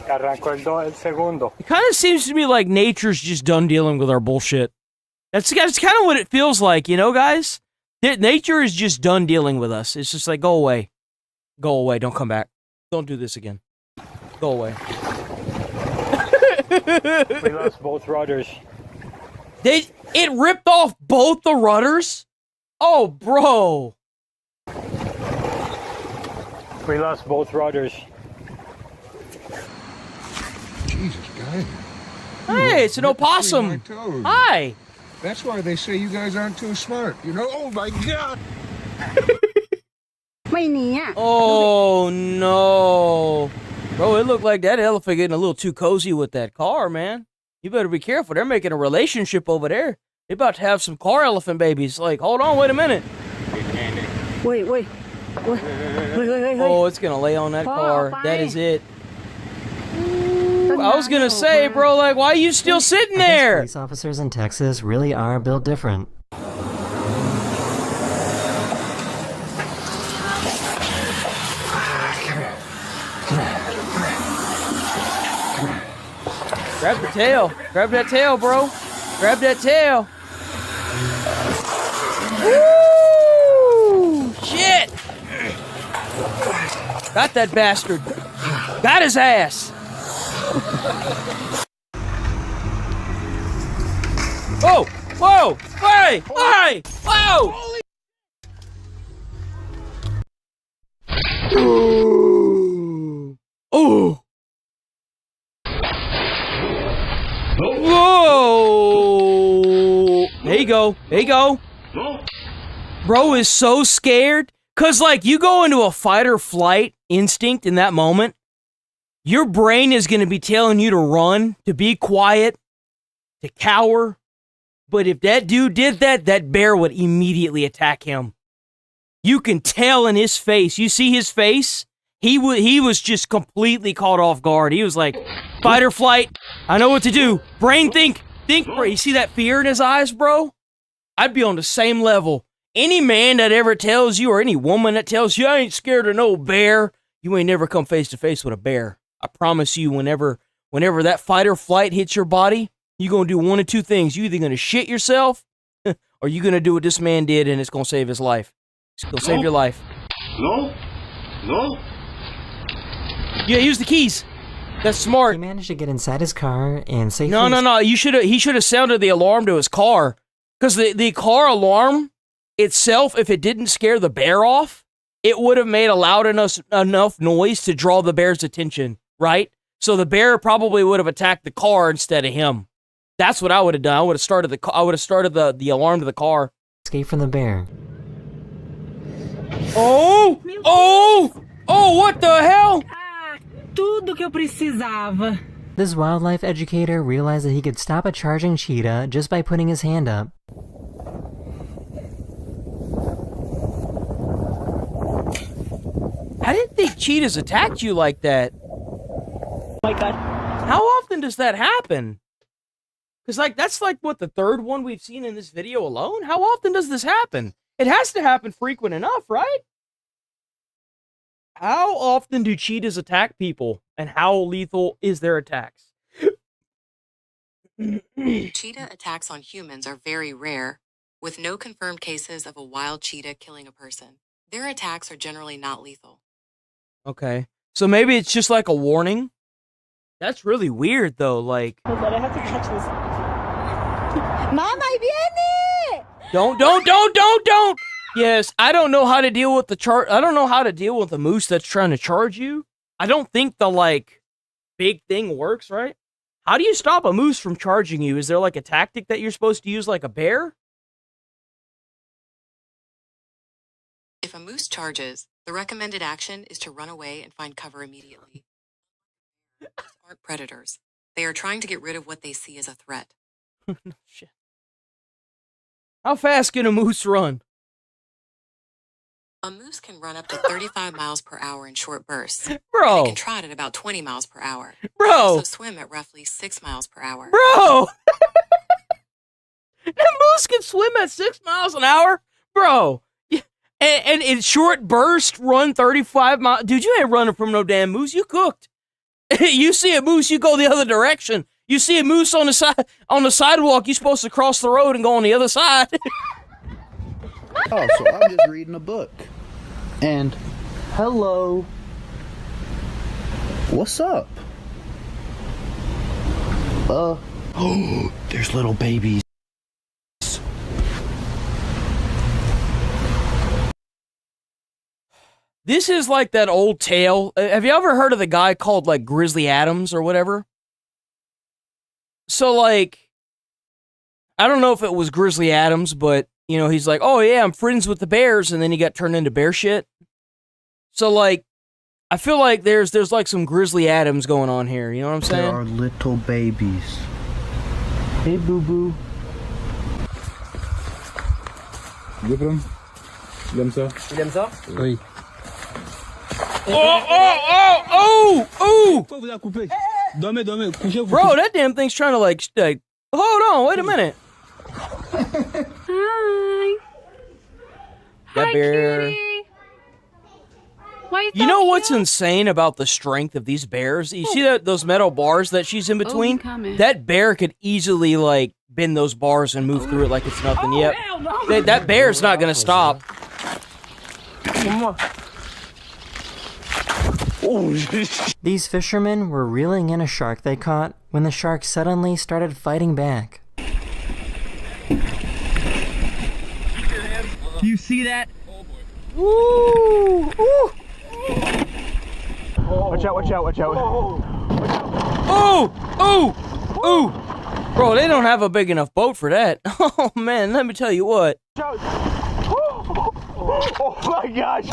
Arrancó el segundo. It kind of seems to me like nature's just done dealing with our bullshit. That's kind of what it feels like, you know, guys? Nature is just done dealing with us. It's just like, go away. Go away. Don't come back. Don't do this again. Go away. We lost both rudders. It ripped off both the rudders? Oh, bro. We lost both rudders. Jesus, guys. Hey, it's an opossum. Hi. That's why they say you guys aren't too smart. You know? Oh my God. Oh, no. Bro, it looked like that elephant getting a little too cozy with that car, man. You better be careful. They're making a relationship over there. They're about to have some car elephant babies. Like, hold on, wait a minute. Wait. Oh, it's going to lay on that car. That is it. I was going to say, bro, like, why are you still sitting there? Police officers in Texas really are built different. Grab the tail. Grab that tail, bro. Grab that tail. Woo! Shit! Got that bastard. Got his ass. Whoa! Whoa! Hey! Hey! Whoa! Oh! Whoa! There you go. There you go. Bro is so scared. Cause like you go into a fight or flight instinct in that moment, your brain is gonna be telling you to run, to be quiet, to cower. But if that dude did that, that bear would immediately attack him. You can tell in his face. You see his face? He was just completely caught off guard. He was like, fight or flight. I know what to do. Brain think, bro. You see that fear in his eyes, bro? I'd be on the same level. Any man that ever tells you, or any woman that tells you, I ain't scared of no bear, you ain't never come face to face with a bear. I promise you, whenever that fight or flight hits your body, you're going to do one of two things. You're either going to shit yourself, or you're going to do what this man did, and it's going to save his life. It's going to save your life. No. Yeah, use the keys. That's smart. He managed to get inside his car and safely... No. He should have sounded the alarm to his car. Because the car alarm itself, if it didn't scare the bear off, it would have made a loud enough noise to draw the bear's attention, right? So the bear probably would have attacked the car instead of him. That's what I would have done. I would have started the alarm to the car. Escape from the bear. Oh, what the hell? Tudo que eu precisava. This wildlife educator realized that he could stop a charging cheetah just by putting his hand up. I didn't think cheetahs attacked you like that. Oh my god. How often does that happen? Because, like, that's like, what, the third one we've seen in this video alone? How often does this happen? It has to happen frequent enough, right? How often do cheetahs attack people? And how lethal is their attacks? Cheetah attacks on humans are very rare, with no confirmed cases of a wild cheetah killing a person. Their attacks are generally not lethal. Okay. So maybe it's just like a warning? That's really weird, though, like... Oh god, I have to catch this. Mama, viene! Don't! Yes, I don't know how to deal with I don't know how to deal with a moose that's trying to charge you. I don't think the, like, big thing works, right? How do you stop a moose from charging you? Is there, like, a tactic that you're supposed to use like a bear? If a moose charges, the recommended action is to run away and find cover immediately. Moose aren't predators. They are trying to get rid of what they see as a threat. Shit. How fast can a moose run? A moose can run up to 35 miles per hour in short bursts. Bro. And it can trot at about 20 miles per hour. Bro. They also swim at roughly 6 miles per hour. Bro! That moose can swim at 6 miles an hour? Bro. And in short burst, run 35 miles. Dude, you ain't running from no damn moose. You cooked. You see a moose, you go the other direction. You see a moose on the sidewalk, you're supposed to cross the road and go on the other side. Oh, so I'm just reading a book. And hello. What's up? Oh, there's little babies. This is like that old tale. Have you ever heard of the guy called, like, Grizzly Adams or whatever? So, like, I don't know if it was Grizzly Adams, but, you know, he's like, oh, yeah, I'm friends with the bears, and then he got turned into bear shit. So, like, I feel like there's like, some Grizzly Adams going on here, you know what I'm saying? There are little babies. Hey, boo-boo. Give him. Il aime ça. Il aime ça? Oui. Oh! Pourquoi vous avez coupé? Dormez, couchez-vous. Bro, that damn thing's trying to, like, hold on, wait a minute. Hi. That Hi, bear. Kitty. Why You know what's insane about the strength of these bears? You see those metal bars that she's in between? coming. That bear could easily, like, bend those bars and move through it like it's nothing. Yep. Hell no! that bear's not gonna stop. These fishermen were reeling in a shark they caught when the shark suddenly started fighting back. Do you see that? Ooh! Ooh! Watch out, watch out, watch out. Oh! Oh! Oh! Bro, they don't have a big enough boat for that. Oh man, let me tell you what. Oh my gosh!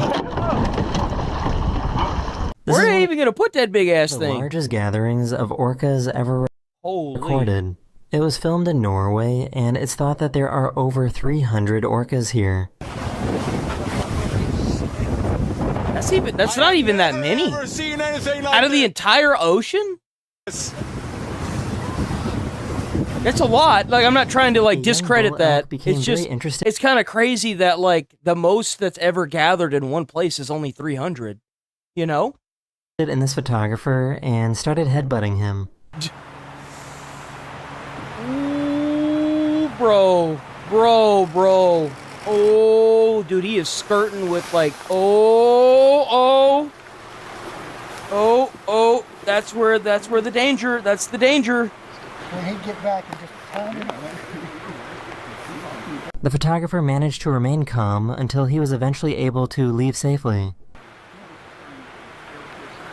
Where are they even gonna put that big ass The thing? largest gatherings of orcas ever recorded. It was filmed in Norway, and it's thought that there are over 300 orcas here. That's not even that many. Out of the entire ocean? That's a lot. Like, I'm not trying to like discredit that. It's just it's kind of crazy that like the most that's ever gathered in one place is only 300. You know? In this photographer and started headbutting him. Ooh, bro. Oh, dude, he is skirting with like, oh. That's where the danger. That's the danger. When he get back and just pound him. The photographer managed to remain calm until he was eventually able to leave safely.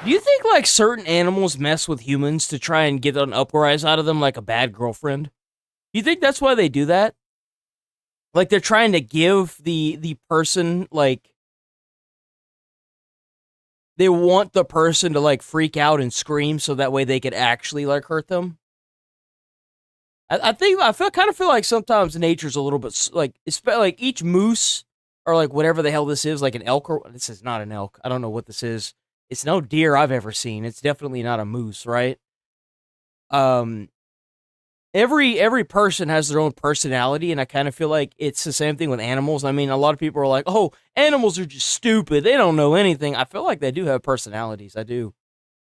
Do you think like certain animals mess with humans to try and get an uprise out of them, like a bad girlfriend? Do you think that's why they do that? Like they're trying to give the person like they want the person to like freak out and scream so that way they could actually like hurt them. I kind of feel like sometimes nature's a little bit like each moose or like whatever the hell this is, like an elk or this is not an elk. I don't know what this is. It's no deer I've ever seen. It's definitely not a moose, right? Every person has their own personality, and I kind of feel like it's the same thing with animals. I mean, a lot of people are like, "Oh, animals are just stupid. They don't know anything." I feel like they do have personalities. I do,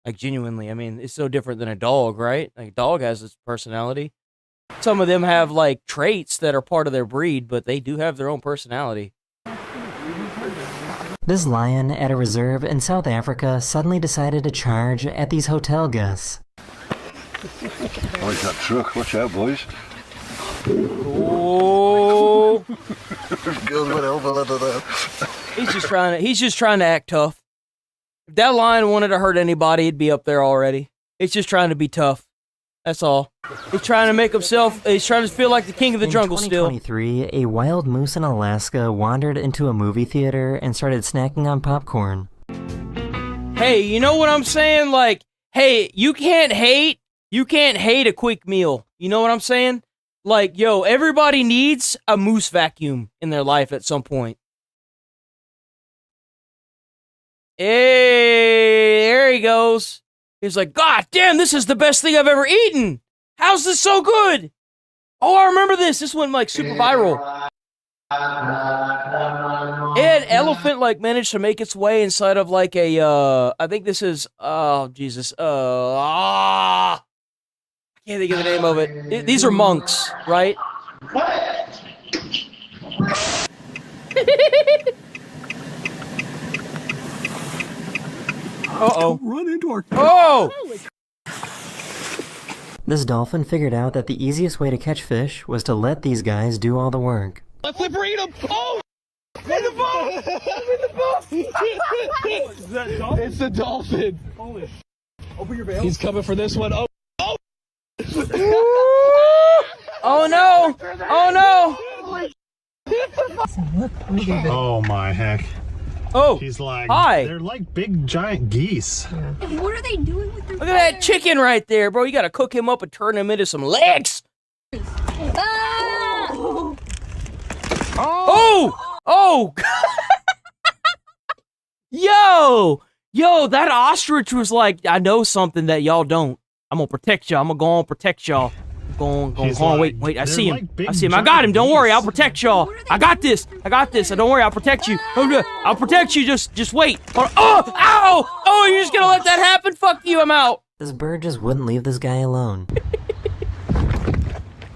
like genuinely. I mean, it's so different than a dog, right? Like a dog has its personality. Some of them have like traits that are part of their breed, but they do have their own personality. This lion at a reserve in South Africa suddenly decided to charge at these hotel guests. Like that truck, watch out, boys. Oh! Girls went over there. He's just trying to act tough. If that lion wanted to hurt anybody, he'd be up there already. He's just trying to be tough. That's all. He's trying to make himself, he's trying to feel like the king of the jungle still. In 2023, a wild moose in Alaska wandered into a movie theater and started snacking on popcorn. Hey, you know what I'm saying? Like, hey, you can't hate a quick meal. You know what I'm saying? Like, yo, everybody needs a moose vacuum in their life at some point. Hey, there he goes. He's like, God damn, this is the best thing I've ever eaten. How's this so good? Oh, I remember this. This went like super viral. And elephant like managed to make its way inside of like a I think this is oh Jesus. I can't think of the name of it. These are monks, right? Uh-oh. Run into our... Oh! This dolphin figured out that the easiest way to catch fish was to let these guys do all the work. Let's flipper eat him! Oh! In the boat! In the boat! Is that dolphin? It's the dolphin! Holy sh... Open your veil. He's coming for this one. Oh! Oh! Oh no! Oh no! Oh my heck. Oh, he's like, hi. They're like big giant geese. What are they doing with their Look at that chicken right there, bro. You gotta cook him up and turn him into some legs. Ah! Oh! Oh! Yo, that ostrich was like, I know something that y'all don't. I'm gonna protect y'all. I'm gonna go on protect y'all. Go on. Wait. I see him. I got him. Don't worry. I'll protect y'all. I got this. Don't worry. I'll protect you. I'll protect you. Just wait. Oh! Ow! Oh, you're just gonna let that happen? Fuck you. I'm out. This bird just wouldn't leave this guy alone.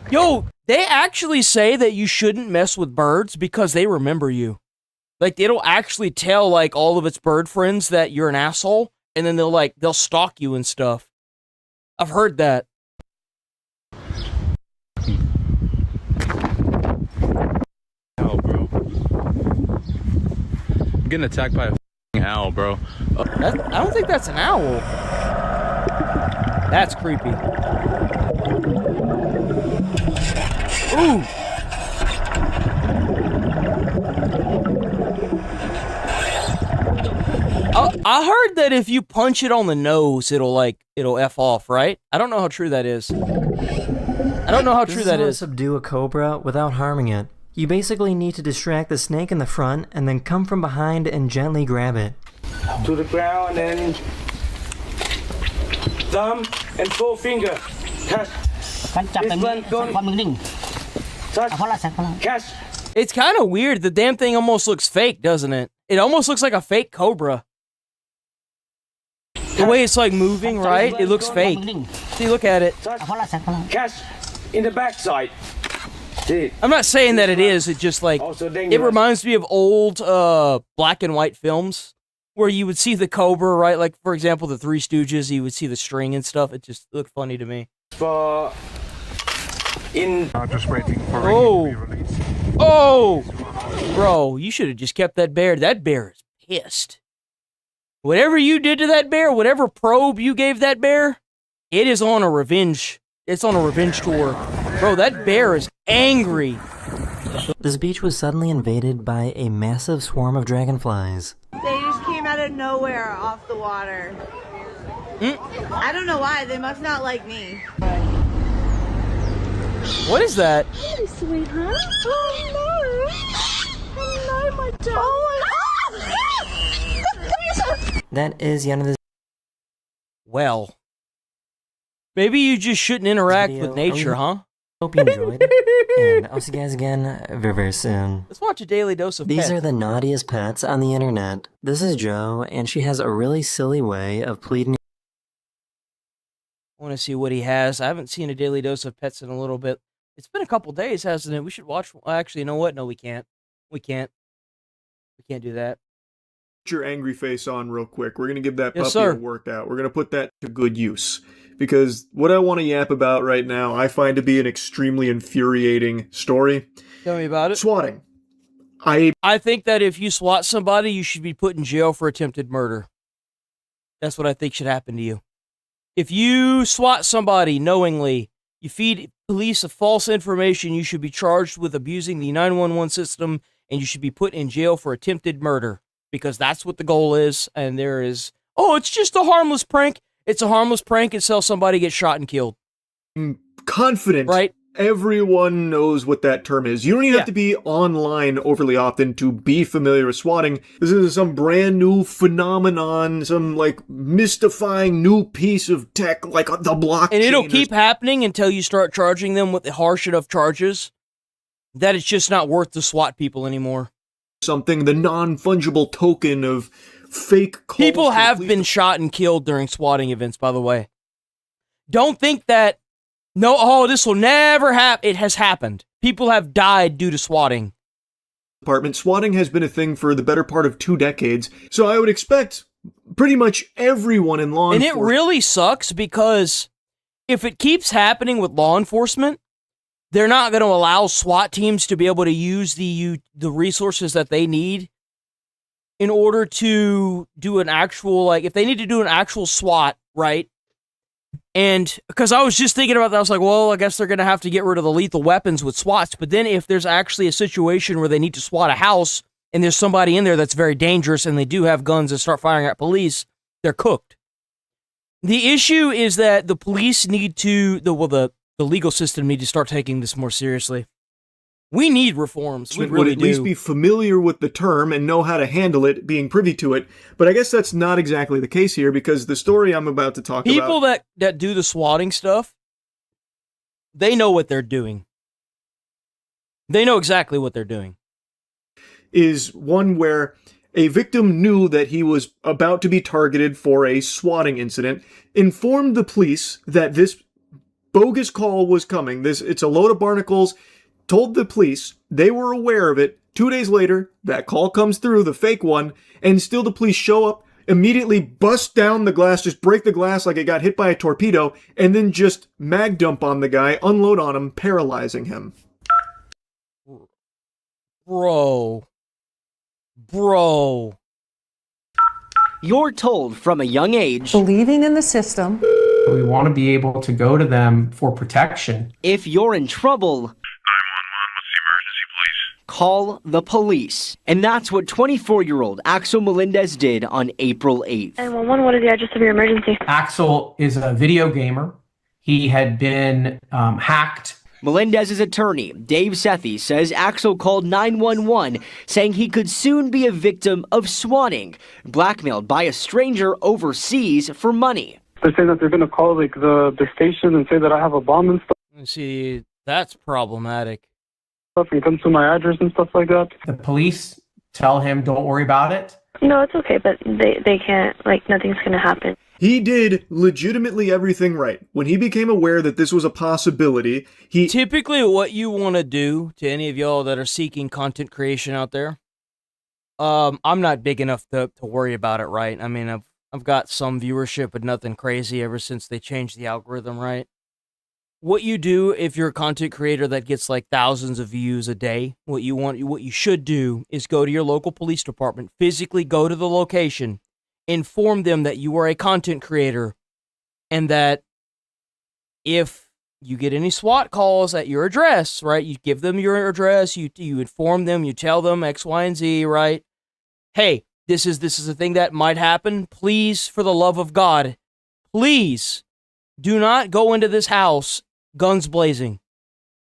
Yo, They actually say that you shouldn't mess with birds because they remember you. Like, it'll actually tell, like, all of its bird friends that you're an asshole, and then they'll stalk you and stuff. I've heard that. Owl, bro. I'm getting attacked by a f***ing owl, bro. I don't think that's an owl. That's creepy. Ooh! I heard that if you punch it on the nose, it'll F off, right? I don't know how true that is. I don't know how true that is. To subdue a cobra without harming it. You basically need to distract the snake in the front and then come from behind and gently grab it. To the ground and thumb and forefinger. Touch. Catch. It's kind of weird. The damn thing almost looks fake, doesn't it? It almost looks like a fake cobra. The way it's like moving, right? It looks fake. See, look at it. Catch in the backside. I'm not saying that it is. It just like it reminds me of old black and white films where you would see the cobra, right? Like for example, the Three Stooges. You would see the string and stuff. It just looked funny to me. For just waiting for oh, to be released. Oh, bro, you should have just kept that bear. That bear is pissed. Whatever you did to that bear, whatever probe you gave that bear, it is on a revenge. It's on a revenge tour. Bro, that bear is angry. This beach was suddenly invaded by a massive swarm of dragonflies. They just came out of nowhere off the water. I don't know why. They must not like me. What is that? Hey, sweetheart. Oh, no. Hello, my darling. Oh, That is the end of this. Well, maybe you just shouldn't interact with nature, huh? Hope you enjoyed. And I'll see you guys again very, very soon. Let's watch a daily dose of These pets. are the naughtiest pets on the internet. This is Jo, and she has a really silly way of pleading. I want to see what he has. I haven't seen a daily dose of pets in a little bit. It's been a couple days, hasn't it? We should watch. Actually, you know what? No, we can't. We can't. We can't do that. Put your angry face on real quick. We're going to give that Yes, puppy sir. a workout. We're going to put that to good use. Because what I want to yap about right now, I find to be an extremely infuriating story. Tell me about it. Swatting. I think that if you SWAT somebody, you should be put in jail for attempted murder. That's what I think should happen to you. If you SWAT somebody knowingly, you feed police a false information, you should be charged with abusing the 911 system, and you should be put in jail for attempted murder. Because that's what the goal is, and there is... Oh, it's just a harmless prank. It's a harmless prank until somebody gets shot and killed. I'm confident right? Everyone knows what that term is. You don't even have to be online overly often to be familiar with swatting. This is some brand new phenomenon, some like mystifying new piece of tech, like the blockchain. And it'll keep happening until you start charging them with the harsh enough charges that it's just not worth to SWAT people anymore. Something, the non-fungible token of fake calls. People have been shot and killed during swatting events, by the way. Don't think that, no, oh, this will never happen. It has happened. People have died due to swatting. Department. Swatting has been a thing for the better part of 2 decades, so I would expect pretty much everyone in law enforcement. And it really sucks because if it keeps happening with law enforcement, they're not going to allow SWAT teams to be able to use the resources that they need in order to do an actual, like, if they need to do an actual SWAT, right? And because I was just thinking about that, I was like, well, I guess they're going to have to get rid of the lethal weapons with SWATs. But then if there's actually a situation where they need to SWAT a house and there's somebody in there that's very dangerous and they do have guns and start firing at police, they're cooked. The issue is that the police need to, the legal system need to start taking this more seriously. We need reforms. We really would at least be familiar with the term and know how to handle it, being privy to it. But I guess that's not exactly the case here, because the story I'm about to talk about... People that do the swatting stuff, they know what they're doing. They know exactly what they're doing. Is one where a victim knew that he was about to be targeted for a swatting incident, informed the police that this bogus call was coming. It's a load of barnacles. Told the police. They were aware of it. 2 days later, that call comes through, the fake one, and still the police show up, immediately bust down the glass, just break the glass like it got hit by a torpedo, and then just mag dump on the guy, unload on him, paralyzing him. Bro. You're told from a young age, believing in the system. We want to be able to go to them for protection. if you're in trouble, call the police. And that's what 24-year-old Axel Melendez did on April 8th. 911, what is the address of your emergency? Axel is a video gamer. He had been hacked. Melendez's attorney, Dave Sethi, says Axel called 911 saying he could soon be a victim of swatting, blackmailed by a stranger overseas for money. They're saying that they're going to call like the station and say that I have a bomb and stuff. See, that's problematic. And come to my address and stuff like that. The police tell him, don't worry about it. No, it's okay, but they can't, like, nothing's going to happen. He did legitimately everything right. When he became aware that this was a possibility, he... Typically what you want to do, to any of y'all that are seeking content creation out there, I'm not big enough to worry about it, right? I mean, I've got some viewership, but nothing crazy ever since they changed the algorithm, right? What you do if you're a content creator that gets like thousands of views a day, what you should do is go to your local police department, physically go to the location, inform them that you are a content creator, and that if you get any SWAT calls at your address, right, you give them your address, you inform them, you tell them X, Y, and Z, right? Hey, this is a thing that might happen. Please, for the love of God, please do not go into this house guns blazing.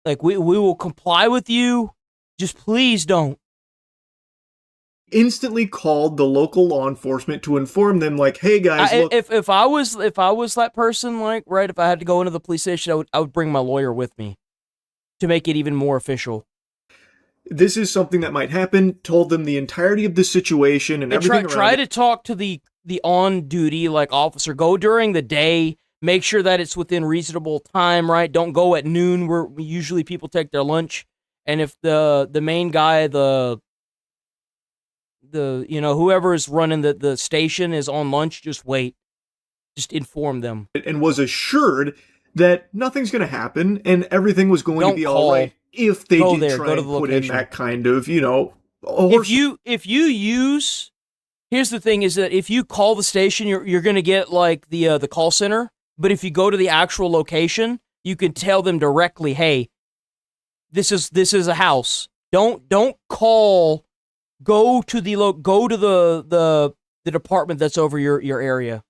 Like, we will comply with you. Just please don't. Instantly called the local law enforcement to inform them, like, hey guys, look. If I was that person, like, right, if I had to go into the police station, I would bring my lawyer with me to make it even more official. This is something that might happen. Told them the entirety of the situation and everything around Try it. to talk to the on-duty, like, officer. Go during the day. Make sure that it's within reasonable time, right? Don't go at noon where usually people take their lunch. And if the main guy, the whoever is running the station is on lunch, just wait. Just inform them. And was assured that nothing's going to happen and everything was going to be all right if they did try and put in that kind of, If you use, here's the thing is that if you call the station, you're going to get like the call center. But if you go to the actual location, you can tell them directly, hey, this is a house. Don't call. Go to the department that's over your area.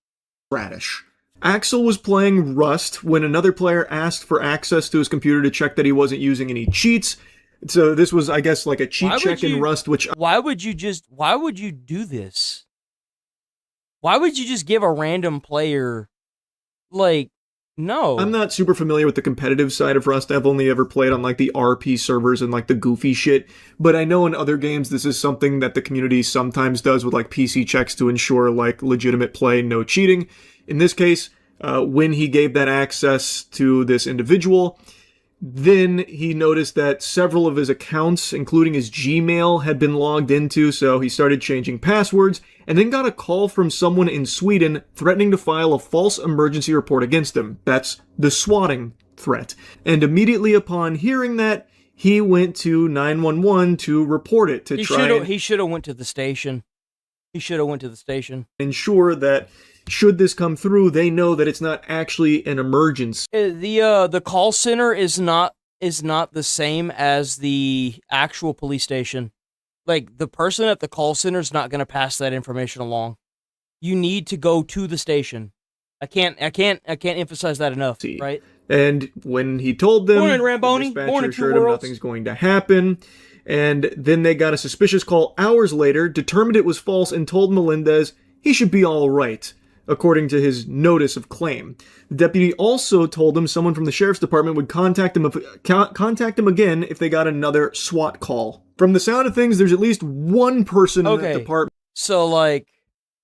Radish. Axel was playing Rust when another player asked for access to his computer to check that he wasn't using any cheats. So this was, I guess, like a cheat check in Rust, which... Why would you do this? Why would you just give a random player, like, no. I'm not super familiar with the competitive side of Rust. I've only ever played on, like, the RP servers and, like, the goofy shit. But I know in other games this is something that the community sometimes does with, like, PC checks to ensure, like, legitimate play, no cheating. In this case, when he gave that access to this individual, then he noticed that several of his accounts, including his Gmail, had been logged into, so he started changing passwords, and then got a call from someone in Sweden threatening to file a false emergency report against him. That's the swatting threat. And immediately upon hearing that, he went to 911 to report it, He should have went to the station. He should have went to the station. Ensure that should this come through, they know that it's not actually an emergency. The call center is not the same as the actual police station. Like, the person at the call center is not going to pass that information along. You need to go to the station. I can't emphasize that enough, right? And when he told them, Morning, Ramboni. the Morning, dispatcher assured him nothing's going to happen. And then they got a suspicious call hours later, determined it was false, and told Melendez he should be all right, according to his notice of claim. The deputy also told him someone from the sheriff's department would contact him again if they got another SWAT call. From the sound of things, there's at least one person in that department. So, like,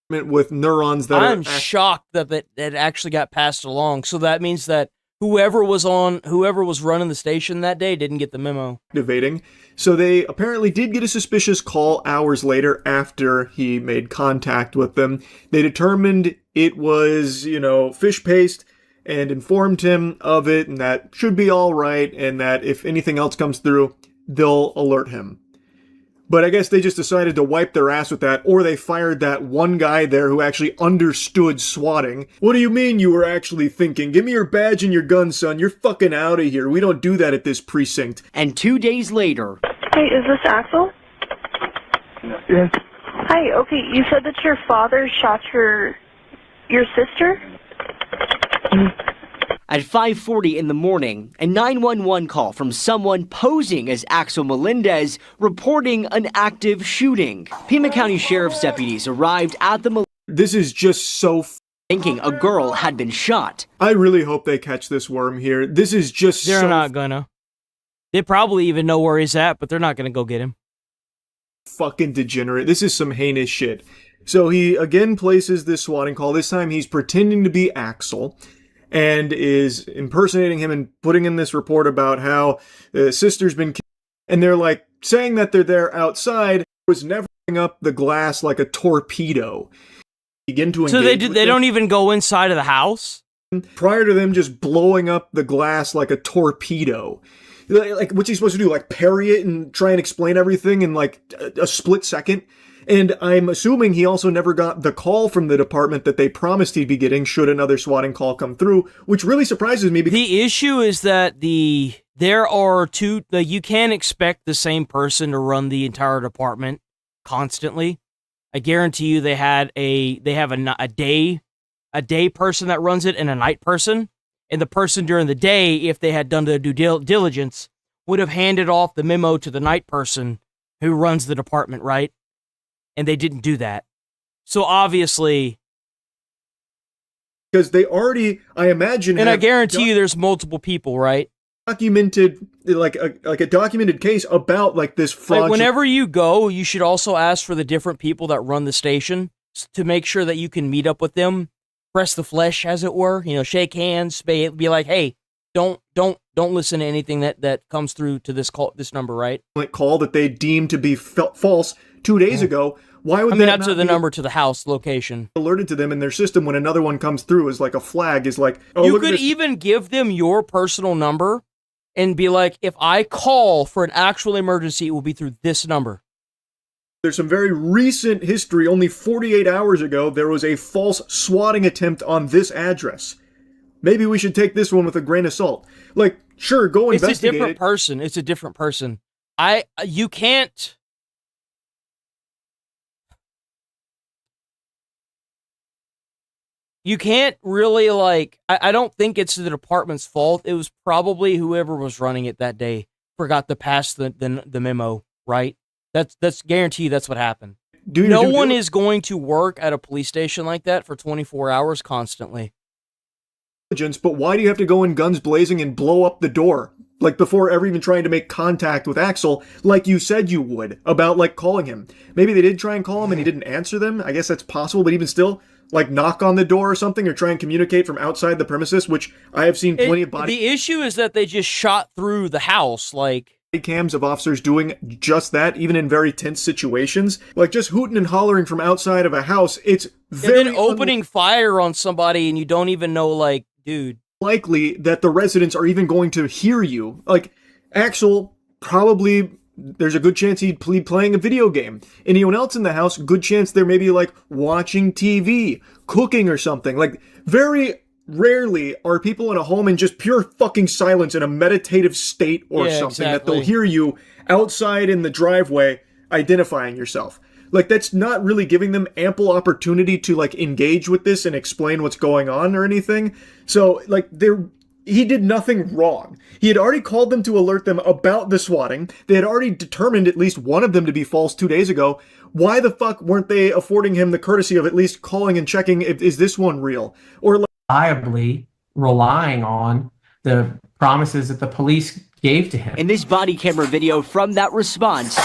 with neurons that I'm shocked that actually got passed along. So that means that whoever was running the station that day didn't get the memo. Activating. So they apparently did get a suspicious call hours later after he made contact with them. They determined it was, fish paste and informed him of it and that should be all right and that if anything else comes through, they'll alert him. But I guess they just decided to wipe their ass with that, or they fired that one guy there who actually understood swatting. What do you mean you were actually thinking? Give me your badge and your gun, son. You're fucking out of here. We don't do that at this precinct. And 2 days later... Hey, is this Axel? Yes. Hi, okay, you said that your father shot your sister? At 5:40 in the morning, a 911 call from someone posing as Axel Melendez reporting an active shooting. Pima County Sheriff's deputies arrived at the... This is just so... thinking a girl had been shot. I really hope they catch this worm here. This is just They're not gonna. They probably even know where he's at, but they're not gonna go get him. Fucking degenerate. This is some heinous shit. So he again places this swatting call. This time he's pretending to be Axel and is impersonating him and putting in this report about how the sister's been killed. And they're like saying that they're there outside, was never up the glass like a torpedo. Begin to engage. So they don't even go inside of the house? Prior to them just blowing up the glass like a torpedo. Like, what's he supposed to do? Like, parry it and try and explain everything in, like, a split second? And I'm assuming he also never got the call from the department that they promised he'd be getting should another swatting call come through, which really surprises me. Because the issue is that there are two... you can't expect the same person to run the entire department constantly. I guarantee you they have a day person that runs it and a night person. And the person during the day, if they had done the due diligence, would have handed off the memo to the night person who runs the department, right? And they didn't do that. So obviously... because they already, I imagine... And I guarantee you there's multiple people, right? Documented, like a documented case about, like, this fraud. Like, whenever you go, you should also ask for the different people that run the station to make sure that you can meet up with them. Press the flesh, as it were, shake hands, be like, hey, don't listen to anything that comes through to this call, this number, right? Call that they deemed to be false 2 days ago. Why would that not to the number to the house location alerted to them in their system when another one comes through is like a flag is like, oh, you could even give them your personal number and be like, if I call for an actual emergency, it will be through this number. There's some very recent history. Only 48 hours ago, there was a false swatting attempt on this address. Maybe we should take this one with a grain of salt. Like, sure, go investigate it. It's a different person. It's a different person. You can't... You can't really, like... I don't think it's the department's fault. It was probably whoever was running it that day forgot to pass the memo, right? That's guaranteed that's what happened. No one is going to work at a police station like that for 24 hours constantly. But why do you have to go in guns blazing and blow up the door? Like, before ever even trying to make contact with Axel, like you said you would, about, like, calling him. Maybe they did try and call him and he didn't answer them. I guess that's possible, but even still, like, knock on the door or something or try and communicate from outside the premises, which I have seen plenty of body... The issue is that they just shot through the house, like... cams of officers doing just that, even in very tense situations. Like, just hooting and hollering from outside of a house, it's very... And then opening fire on somebody and you don't even know, like, dude... likely that the residents are even going to hear you. Like, Axel, probably, there's a good chance he'd be playing a video game. Anyone else in the house, good chance they're maybe, like, watching TV, cooking or something. Like, very... rarely are people in a home in just pure fucking silence in a meditative state or something that they'll hear you outside in the driveway identifying yourself. Like, that's not really giving them ample opportunity to, like, engage with this and explain what's going on or anything. So, like, he did nothing wrong. He had already called them to alert them about the swatting. They had already determined at least one of them to be false 2 days ago. Why the fuck weren't they affording him the courtesy of at least calling and checking, is this one real? Or, like, reliably relying on the promises that the police gave to him. In this body camera video from that response,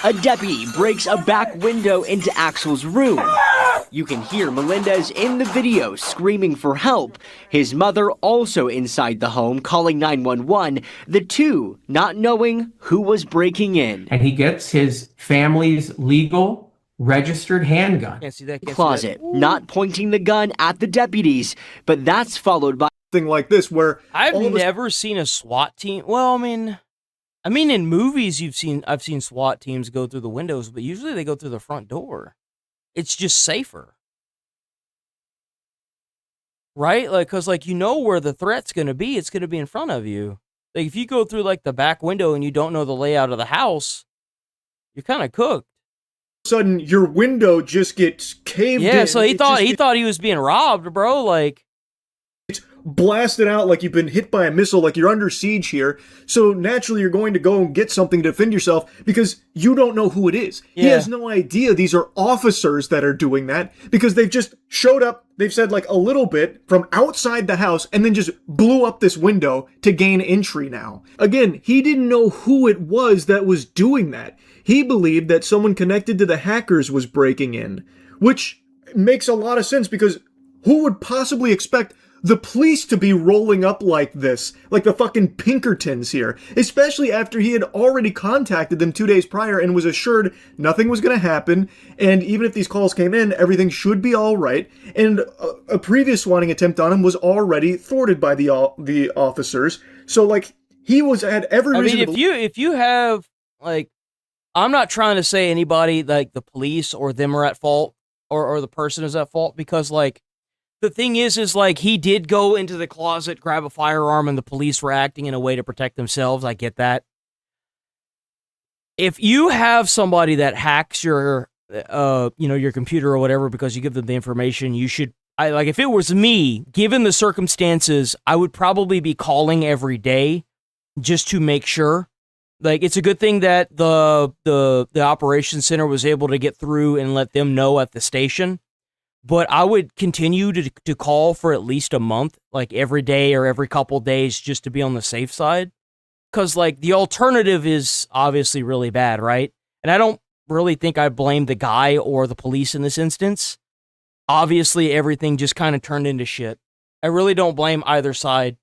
a deputy breaks a back window into Axel's room. You can hear Melendez in the video screaming for help. His mother also inside the home calling 911, the two not knowing who was breaking in. And he gets his family's legal registered handgun. Can't see that. Can't Closet, see that. not pointing the gun at the deputies, but that's followed by thing like this where I've never seen a SWAT team. Well, I mean, in movies I've seen SWAT teams go through the windows, but usually they go through the front door. It's just safer. Right? Like, cause like, you know where the threat's going to be. It's going to be in front of you. Like if you go through like the back window and you don't know the layout of the house, you're kind of cooked. Sudden your window just gets caved in. Yeah, so he thought he was being robbed, bro. Like, it's blasted out like you've been hit by a missile, like you're under siege here. So naturally you're going to go and get something to defend yourself because you don't know who it is. Yeah. He has no idea these are officers that are doing that because they've just showed up, they've said like a little bit from outside the house and then just blew up this window to gain entry now. Again, he didn't know who it was that was doing that. He believed that someone connected to the hackers was breaking in, which makes a lot of sense because who would possibly expect the police to be rolling up like this, like the fucking Pinkertons here, especially after he had already contacted them 2 days prior and was assured nothing was going to happen, and even if these calls came in, everything should be all right, and a previous swatting attempt on him was already thwarted by the officers, so like he had every reason to if you have like, I'm not trying to say anybody like the police or them are at fault or the person is at fault because like the thing is like he did go into the closet, grab a firearm, and the police were acting in a way to protect themselves. I get that. If you have somebody that hacks your your computer or whatever because you give them the information, you should. If it was me, given the circumstances, I would probably be calling every day just to make sure. Like, it's a good thing that the operations center was able to get through and let them know at the station. But I would continue to call for at least a month, like every day or every couple days, just to be on the safe side. Because, like, the alternative is obviously really bad, right? And I don't really think I blame the guy or the police in this instance. Obviously, everything just kind of turned into shit. I really don't blame either side.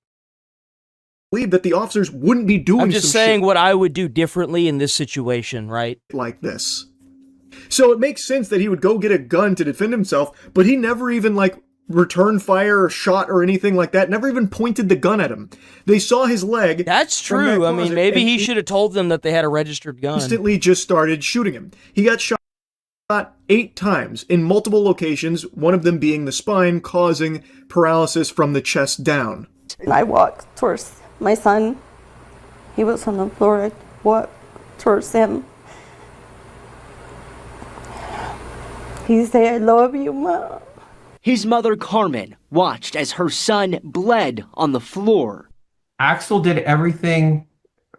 Believe that the officers wouldn't be doing I'm just saying what I would do differently in this situation, right? Like this. So it makes sense that he would go get a gun to defend himself, but he never even like returned fire or shot or anything like that, never even pointed the gun at him. They saw his leg. That's true. I mean, maybe he should have told them that they had a registered gun. Instantly just started shooting him. He got shot 8 times in multiple locations, one of them being the spine, causing paralysis from the chest down. I walked towards my son. He was on the floor. I walked towards him. He said, "I love you, Mom." His mother, Carmen, watched as her son bled on the floor. Axel did everything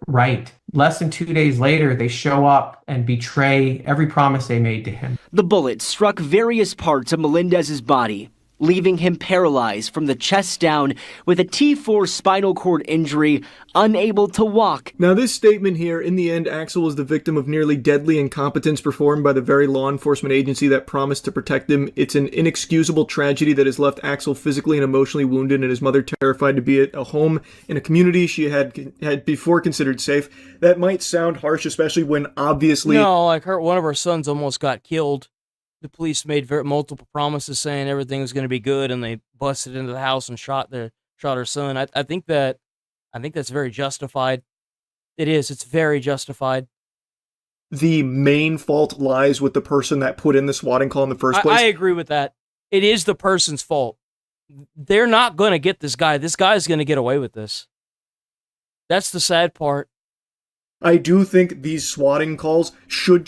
right. Less than 2 days later, they show up and betray every promise they made to him. The bullet struck various parts of Melendez's body, leaving him paralyzed from the chest down with a T4 spinal cord injury, unable to walk. Now this statement here, in the end, Axel was the victim of nearly deadly incompetence performed by the very law enforcement agency that promised to protect him. It's an inexcusable tragedy that has left Axel physically and emotionally wounded and his mother terrified to be at a home in a community she had before considered safe. That might sound harsh, especially when obviously... No, like one of her sons almost got killed. The police made multiple promises saying everything was going to be good, and they busted into the house and shot her son. I think that's very justified. It is. It's very justified. The main fault lies with the person that put in the swatting call in the first place. I agree with that. It is the person's fault. They're not going to get this guy. This guy's going to get away with this. That's the sad part. I do think these swatting calls should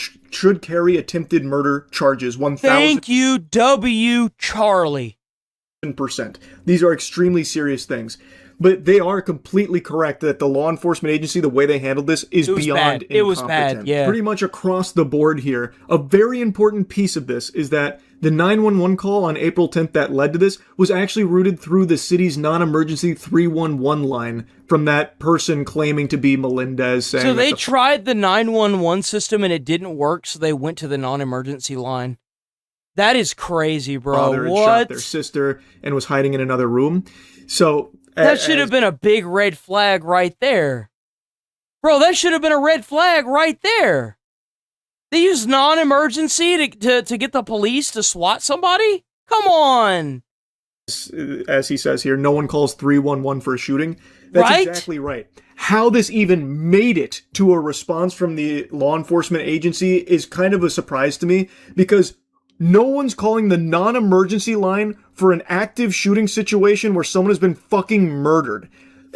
carry attempted murder charges. 1,000%. Thank you, W. Charlie. These are extremely serious things. But they are completely correct that the law enforcement agency, the way they handled this, is beyond incompetent. It was bad, yeah. Pretty much across the board here. A very important piece of this is that the 911 call on April 10th that led to this was actually routed through the city's non-emergency 311 line from that person claiming to be Melendez. Saying so they tried the 911 system and it didn't work, so they went to the non-emergency line. That is crazy, bro. Father had shot their sister and was hiding in another room. So that should have been a big red flag right there. Bro, that should have been a red flag right there. They use non-emergency to get the police to SWAT somebody? Come on. As he says here, no one calls 311 for a shooting. That's right? Exactly right. How this even made it to a response from the law enforcement agency is kind of a surprise to me, because no one's calling the non-emergency line for an active shooting situation where someone has been fucking murdered.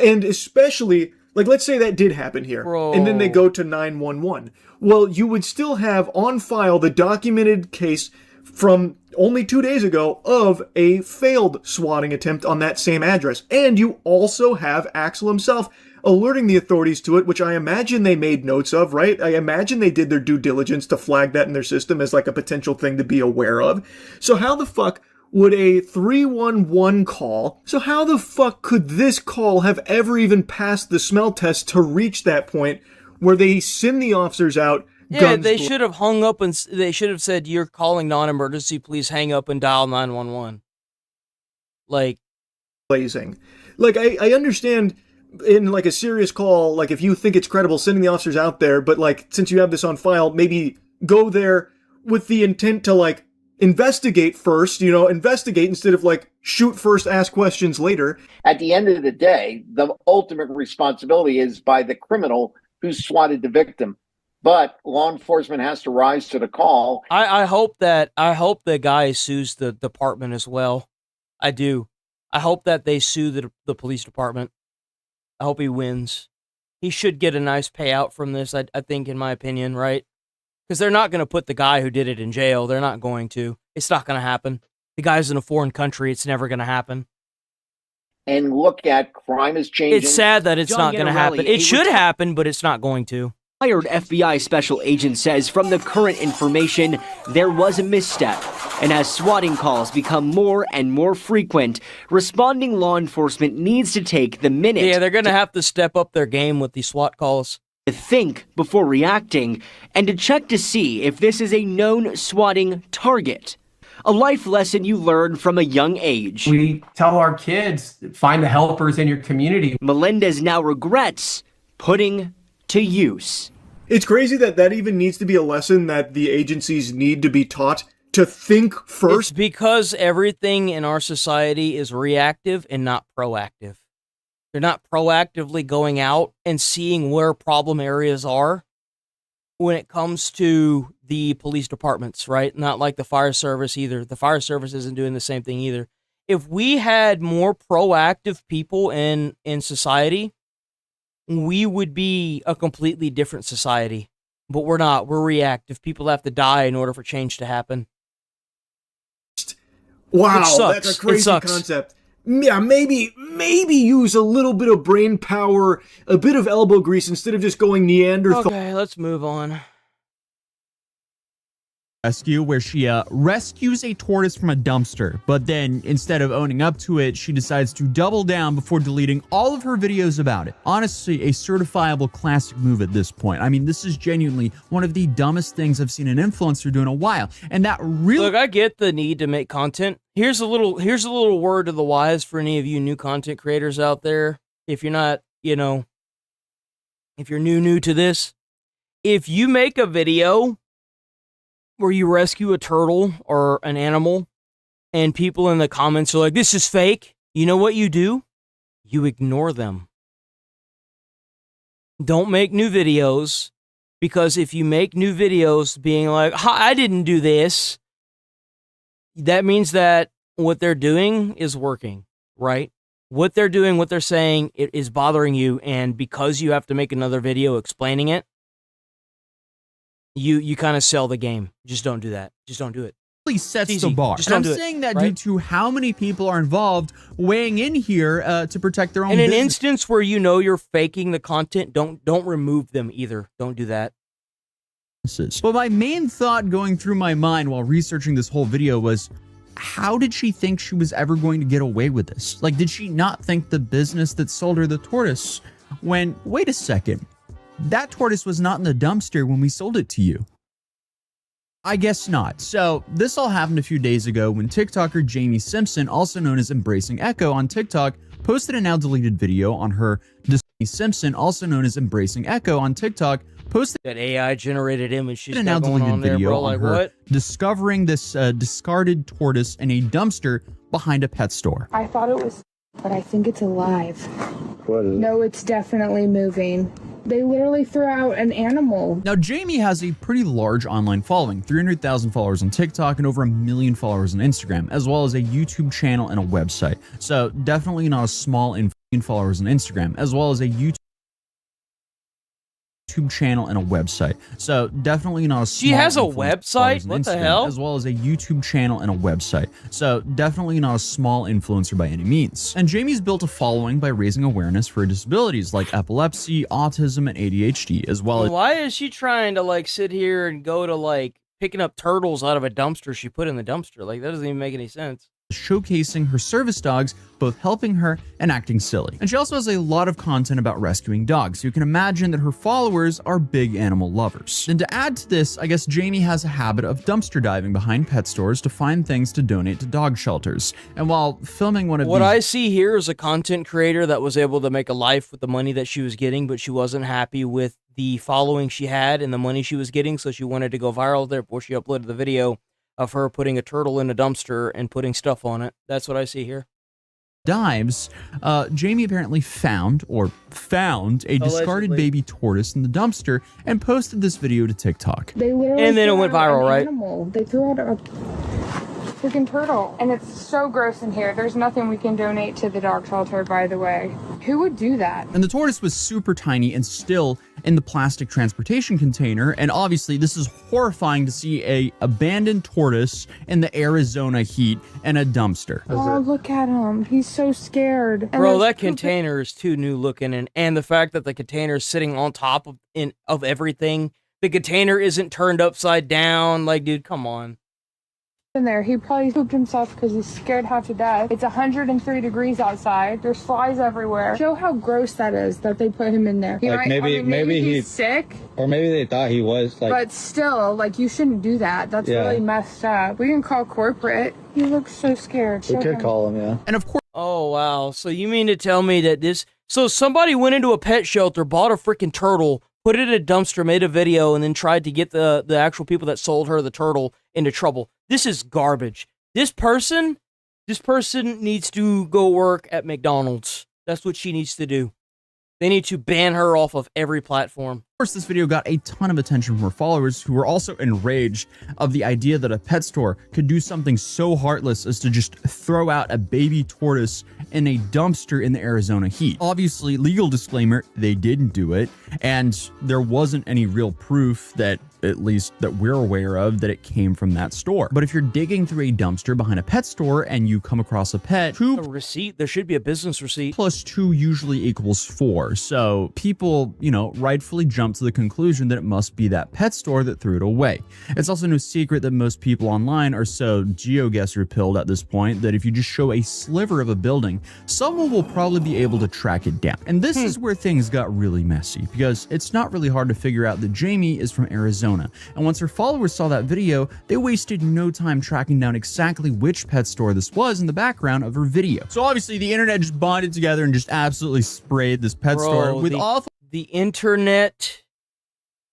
And especially, like, let's say that did happen here, and then they go to 911. Well, you would still have on file the documented case from only 2 days ago of a failed swatting attempt on that same address. And you also have Axel himself alerting the authorities to it, which I imagine they made notes of, right? I imagine they did their due diligence to flag that in their system as like a potential thing to be aware of. So how the fuck would a 311 call, so how the fuck could this call have ever even passed the smell test to reach that point where they send the officers out? Yeah, they should have hung up and they should have said, "You're calling non-emergency, please hang up and dial 911." Like, blazing. Like, I understand in like a serious call, like if you think it's credible sending the officers out there, but like since you have this on file, maybe go there with the intent to like investigate first, you know, investigate instead of like shoot first, ask questions later. At the end of the day, the ultimate responsibility is by the criminal who swatted the victim. But law enforcement has to rise to the call. I hope the guy sues the department as well. I do. I hope that they sue the police department. I hope he wins. He should get a nice payout from this, I think, in my opinion, right? Because they're not going to put the guy who did it in jail. They're not going to. It's not going to happen. The guy's in a foreign country. It's never going to happen. And look at crime is changing. It's sad that it's not going to happen. It should happen, but it's not going to. Hired FBI special agent says from the current information, there was a misstep. And as swatting calls become more and more frequent, responding law enforcement needs to take the minute. Yeah, they're going to have to step up their game with these SWAT calls. To think before reacting and to check to see if this is a known swatting target. A life lesson you learn from a young age. We tell our kids, find the helpers in your community. Melendez now regrets putting to use. It's crazy that even needs to be a lesson that the agencies need to be taught to think first. It's because everything in our society is reactive and not proactive. They're not proactively going out and seeing where problem areas are when it comes to the police departments, right? Not like the fire service either. The fire service isn't doing the same thing either. If we had more proactive people in society, we would be a completely different society. But we're not. We're reactive. People have to die in order for change to happen. Wow, that's a crazy concept. Yeah, maybe use a little bit of brain power, a bit of elbow grease instead of just going Neanderthal. Okay, let's move on. Rescue where she rescues a tortoise from a dumpster, but then instead of owning up to it, she decides to double down before deleting all of her videos about it. Honestly, a certifiable classic move at this point. I mean, this is genuinely one of the dumbest things I've seen an influencer do in a while, and that really— Look, I get the need to make content. Here's a little word to the wise for any of you new content creators out there. If you're not, if you're new to this, if you make a video where you rescue a turtle or an animal and people in the comments are like, this is fake, you know what you do? You ignore them. Don't make new videos, because if you make new videos being like, I didn't do this, that means that what they're doing is working, right? What they're doing, what they're saying, it is bothering you, and because you have to make another video explaining it, you kind of sell the game. Just don't do that. Just don't do it. Really sets the bar. Just don't do it, saying that right? due to how many people are involved weighing in here to protect their own In an business. instance where you know you're faking the content, don't remove them either. Don't do that. But my main thought going through my mind while researching this whole video was, how did she think she was ever going to get away with this? Like, did she not think the business that sold her the tortoise when, wait a second, that tortoise was not in the dumpster when we sold it to you? I guess not. So this all happened a few days ago when TikToker Jamie Simpson, also known as Embracing Echo on TikTok, posted a now deleted video on her Simpson, also known as Embracing Echo on TikTok, posted that AI generated image she's a now got going deleted on there, video bro. on Like her what? discovering this discarded tortoise in a dumpster behind a pet store. I thought it was, but I think it's alive. What is it? No, it's definitely moving. They literally threw out an animal. Now, Jamie has a pretty large online following, 300,000 followers on TikTok and over 1 million followers on Instagram, as well as a YouTube channel and a website. So definitely not a small followers on Instagram, as well as a YouTube channel and a website. So definitely not a small. She has a website? What the hell? As well as a YouTube channel and a website. So definitely not a small influencer by any means. And Jamie's built a following by raising awareness for disabilities like epilepsy, autism, and ADHD, as well as. Why is she trying to like sit here and go to like picking up turtles out of a dumpster she put in the dumpster? Like that doesn't even make any sense. Showcasing her service dogs, both helping her and acting silly. And she also has a lot of content about rescuing dogs, so you can imagine that her followers are big animal lovers. And to add to this, I guess Jamie has a habit of dumpster diving behind pet stores to find things to donate to dog shelters. And while filming one of what I see here is a content creator that was able to make a life with the money that she was getting, but she wasn't happy with the following she had and the money she was getting, so she wanted to go viral. Therefore, she uploaded the video of her putting a turtle in a dumpster and putting stuff on it. That's what I see here. Dives, Jamie apparently found a discarded baby tortoise in the dumpster and posted this video to TikTok. They literally and then it went viral, right? Animal. They threw out a freaking turtle. And it's so gross in here. There's nothing we can donate to the dog shelter, by the way. Who would do that? And the tortoise was super tiny and still in the plastic transportation container. And obviously this is horrifying to see a abandoned tortoise in the Arizona heat in a dumpster. Oh, look at him. He's so scared. And bro, that container is too new looking, and the fact that the container is sitting on top of everything. The container isn't turned upside down. Like, dude, come on. In there, he probably pooped himself because he's scared half to death. It's 103 degrees outside. There's flies everywhere. Show how gross that is that they put him in there. Like maybe he's sick, or maybe they thought he was like. But still, like you shouldn't do that. That's really messed up. We can call corporate. He looks so scared. We could call him, yeah. And of course. Oh wow! So you mean to tell me that this? So somebody went into a pet shelter, bought a freaking turtle, put it in a dumpster, made a video, and then tried to get the actual people that sold her the turtle into trouble. This is garbage. This person needs to go work at McDonald's. That's what she needs to do. They need to ban her off of every platform. Of course, this video got a ton of attention from her followers, who were also enraged of the idea that a pet store could do something so heartless as to just throw out a baby tortoise in a dumpster in the Arizona heat. Obviously, legal disclaimer, they didn't do it, and there wasn't any real proof that, at least that we're aware of, that it came from that store. But if you're digging through a dumpster behind a pet store and you come across a pet, a receipt, there should be a business receipt. Plus 2 usually equals 4. So people, rightfully jump to the conclusion that it must be that pet store that threw it away. It's also no secret that most people online are so geoguessr-pilled at this point that if you just show a sliver of a building, someone will probably be able to track it down. And this is where things got really messy, because it's not really hard to figure out that Jamie is from Arizona. And once her followers saw that video, they wasted no time tracking down exactly which pet store this was in the background of her video. So obviously the internet just bonded together and just absolutely sprayed this pet store with awful. The internet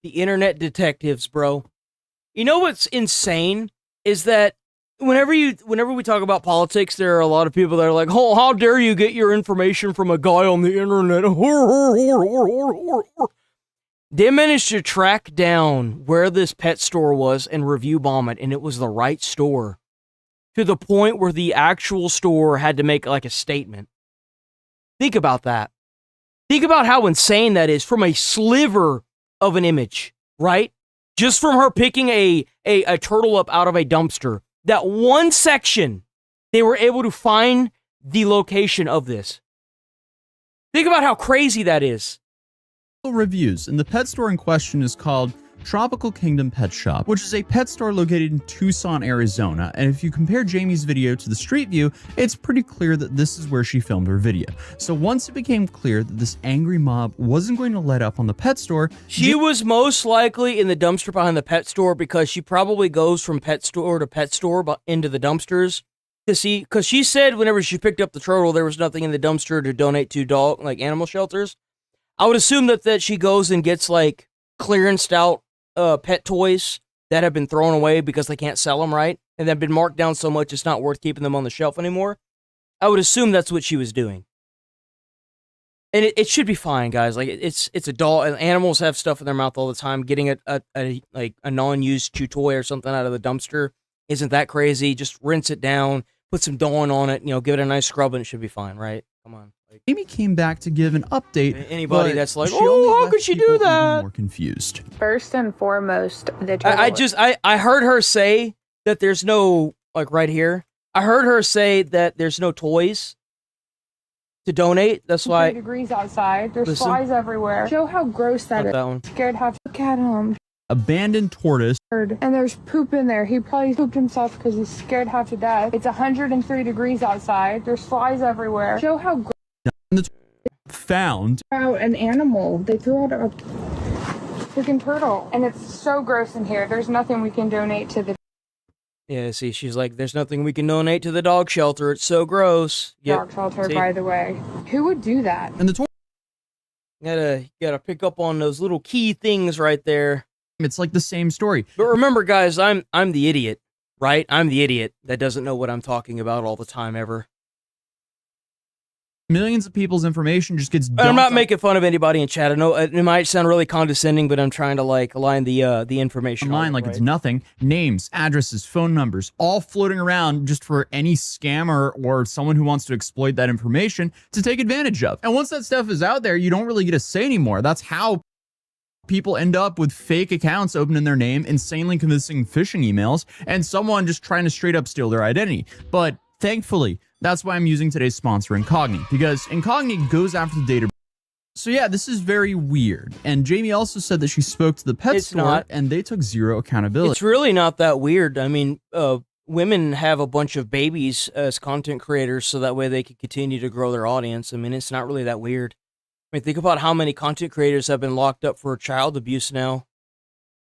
detectives, bro. You know what's insane is that whenever we talk about politics, there are a lot of people that are like, "Oh, how dare you get your information from a guy on the internet?" They managed to track down where this pet store was and review bomb it, and it was the right store, to the point where the actual store had to make like a statement. Think about that. Think about how insane that is from a sliver of an image, right? Just from her picking a turtle up out of a dumpster. That one section, they were able to find the location of this. Think about how crazy that is. Reviews, and the pet store in question is called Tropical Kingdom Pet Shop, which is a pet store located in Tucson, Arizona. And if you compare Jamie's video to the street view, it's pretty clear that this is where she filmed her video. So once it became clear that this angry mob wasn't going to let up on the pet store, she was most likely in the dumpster behind the pet store because she probably goes from pet store to pet store into the dumpsters to see, because she said whenever she picked up the turtle, there was nothing in the dumpster to donate to animal shelters. I would assume that she goes and gets like clearanced out pet toys that have been thrown away because they can't sell them right, and they've been marked down so much it's not worth keeping them on the shelf anymore. I would assume that's what she was doing. And it should be fine, guys. Like, it's a doll, and animals have stuff in their mouth all the time. Getting a non-used chew toy or something out of the dumpster isn't that crazy. Just rinse it down, put some Dawn on it, give it a nice scrub, and it should be fine, right? Come on. Amy came back to give an update. Anybody that's like, oh, how could she do that? More confused. First and foremost, the turtle. I heard her say that there's no, like right here, I heard her say that there's no toys to donate. That's why. 3 degrees outside. There's flies everywhere. Show how gross that is. That one. Scared half. Look at him. Abandoned tortoise. And there's poop in there. He probably pooped himself because he's scared half to death. It's 103 degrees outside. There's flies everywhere. Show how gross. Found out an animal. They threw out a freaking turtle. And it's so gross in here. There's nothing we can donate to the Yeah, see, she's like, there's nothing we can donate to the dog shelter. It's so gross. dog shelter, by the way. Who would do that? And the gotta pick up on those little key things right there. It's like the same story. But remember, guys, I'm the idiot, right? I'm the idiot that doesn't know what I'm talking about all the time ever. Millions of people's information just gets dumped. I'm not making fun of anybody in chat. I know it might sound really condescending, but I'm trying to like align the information online like it's nothing. Names, addresses, phone numbers, all floating around just for any scammer or someone who wants to exploit that information to take advantage of. And once that stuff is out there, you don't really get a say anymore. That's how people end up with fake accounts open in their name, insanely convincing phishing emails, and someone just trying to straight up steal their identity. But thankfully, that's why I'm using today's sponsor, Incogni, because Incogni goes after the data. So yeah, this is very weird. And Jamie also said that she spoke to the pet store and they took zero accountability. It's really not that weird. I mean, women have a bunch of babies as content creators so that way they can continue to grow their audience. I mean, it's not really that weird. I mean, think about how many content creators have been locked up for child abuse now.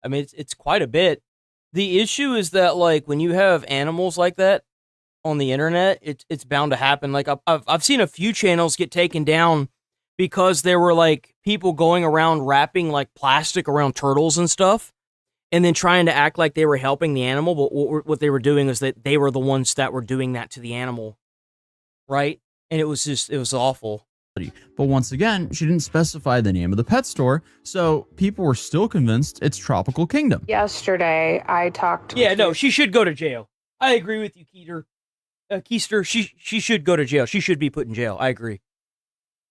I mean, it's quite a bit. The issue is that, like, when you have animals like that on the internet, it's bound to happen. Like, I've seen a few channels get taken down because there were, like, people going around wrapping, like, plastic around turtles and stuff, and then trying to act like they were helping the animal, but what they were doing is that they were the ones that were doing that to the animal, right? And it was awful. But once again, she didn't specify the name of the pet store, so people were still convinced it's Tropical Kingdom. Yesterday, I talked to... Yeah, no, she should go to jail. I agree with you, Keister. She should go to jail. She should be put in jail. I agree.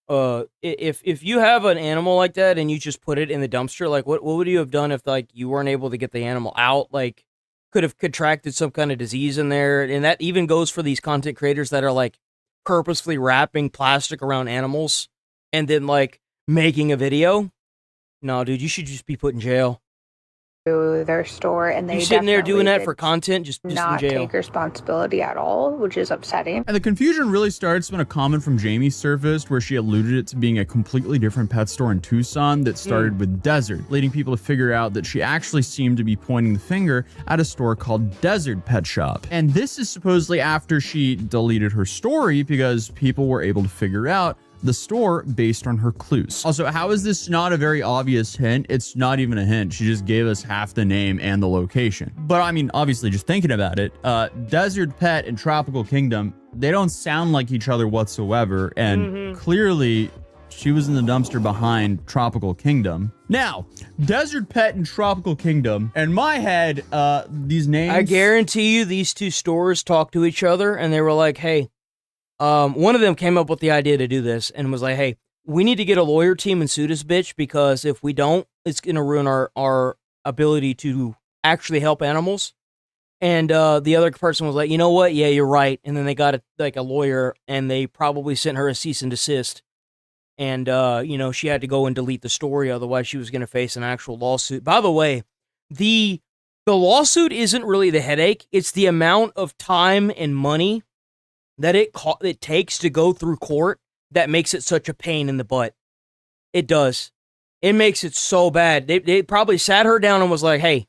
If you have an animal like that and you just put it in the dumpster, like, what would you have done if, like, you weren't able to get the animal out? Like, could have contracted some kind of disease in there. And that even goes for these content creators that are, like, purposefully wrapping plastic around animals and then, like, making a video. No, dude, you should just be put in jail. Their store, and they you sitting there doing that for content, just not in jail. Take responsibility at all, which is upsetting. And the confusion really starts when a comment from Jamie surfaced where she alluded it to being a completely different pet store in Tucson that started with Desert, leading people to figure out that she actually seemed to be pointing the finger at a store called Desert Pet Shop. And this is supposedly after she deleted her story because people were able to figure out the store based on her clues. Also, how is this not a very obvious hint? It's not even a hint. She just gave us half the name and the location. But I mean, obviously, just thinking about it, Desert Pet and Tropical Kingdom, they don't sound like each other whatsoever. And clearly, she was in the dumpster behind Tropical Kingdom. Now, Desert Pet and Tropical Kingdom, in my head, these names... I guarantee you these two stores talked to each other and they were like, hey, one of them came up with the idea to do this and was like, hey, we need to get a lawyer team and sue this bitch because if we don't, it's going to ruin our ability to actually help animals. And the other person was like, you know what? Yeah, you're right. And then they got a lawyer and they probably sent her a cease and desist. And, she had to go and delete the story. Otherwise, she was going to face an actual lawsuit. By the way, The lawsuit isn't really the headache. It's the amount of time and money that it takes to go through court that makes it such a pain in the butt. It does. It makes it so bad. They probably sat her down and was like, hey,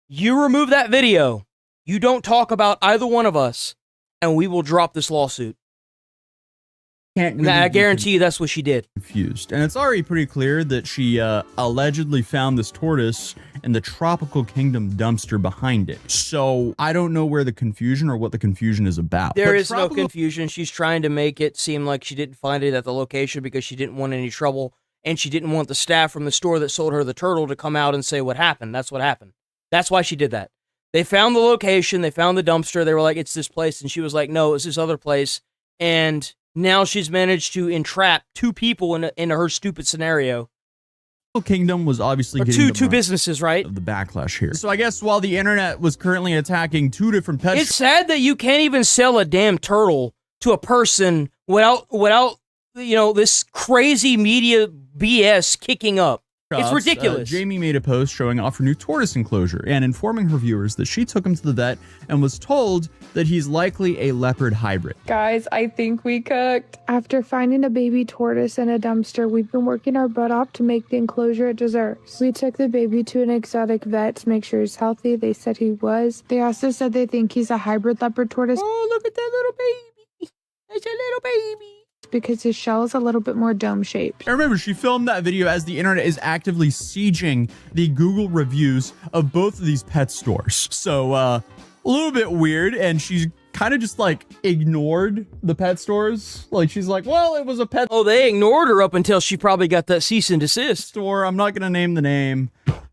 you remove that video. You don't talk about either one of us, and we will drop this lawsuit. Can't really I guarantee you that's what she did. Confused. And it's already pretty clear that she allegedly found this tortoise in the Tropical Kingdom dumpster behind it. So I don't know where the confusion or what the confusion is about. There is no confusion. She's trying to make it seem like she didn't find it at the location because she didn't want any trouble, and she didn't want the staff from the store that sold her the turtle to come out and say what happened. That's what happened. That's why she did that. They found the location. They found the dumpster. They were like, it's this place. And she was like, no, it's this other place. And now she's managed to entrap two people into her stupid scenario. Kingdom was obviously getting two businesses, right? Of the backlash here. So I guess while the internet was currently attacking two different pet it's sad that you can't even sell a damn turtle to a person without this crazy media BS kicking up. It's ridiculous. Jamie made a post showing off her new tortoise enclosure and informing her viewers that she took him to the vet and was told that he's likely a leopard hybrid. Guys, I think we cooked. After finding a baby tortoise in a dumpster, we've been working our butt off to make the enclosure it deserves. We took the baby to an exotic vet to make sure he's healthy. They said he was. They also said they think he's a hybrid leopard tortoise. Oh, look at that little baby. It's a little baby. Because his shell is a little bit more dome-shaped. I remember she filmed that video as the internet is actively sieging the Google reviews of both of these pet stores. So, a little bit weird, and she's kind of just like ignored the pet stores. Like she's like, well, it was a pet. Oh, they ignored her up until she probably got that cease and desist. Store. I'm not going to name the name.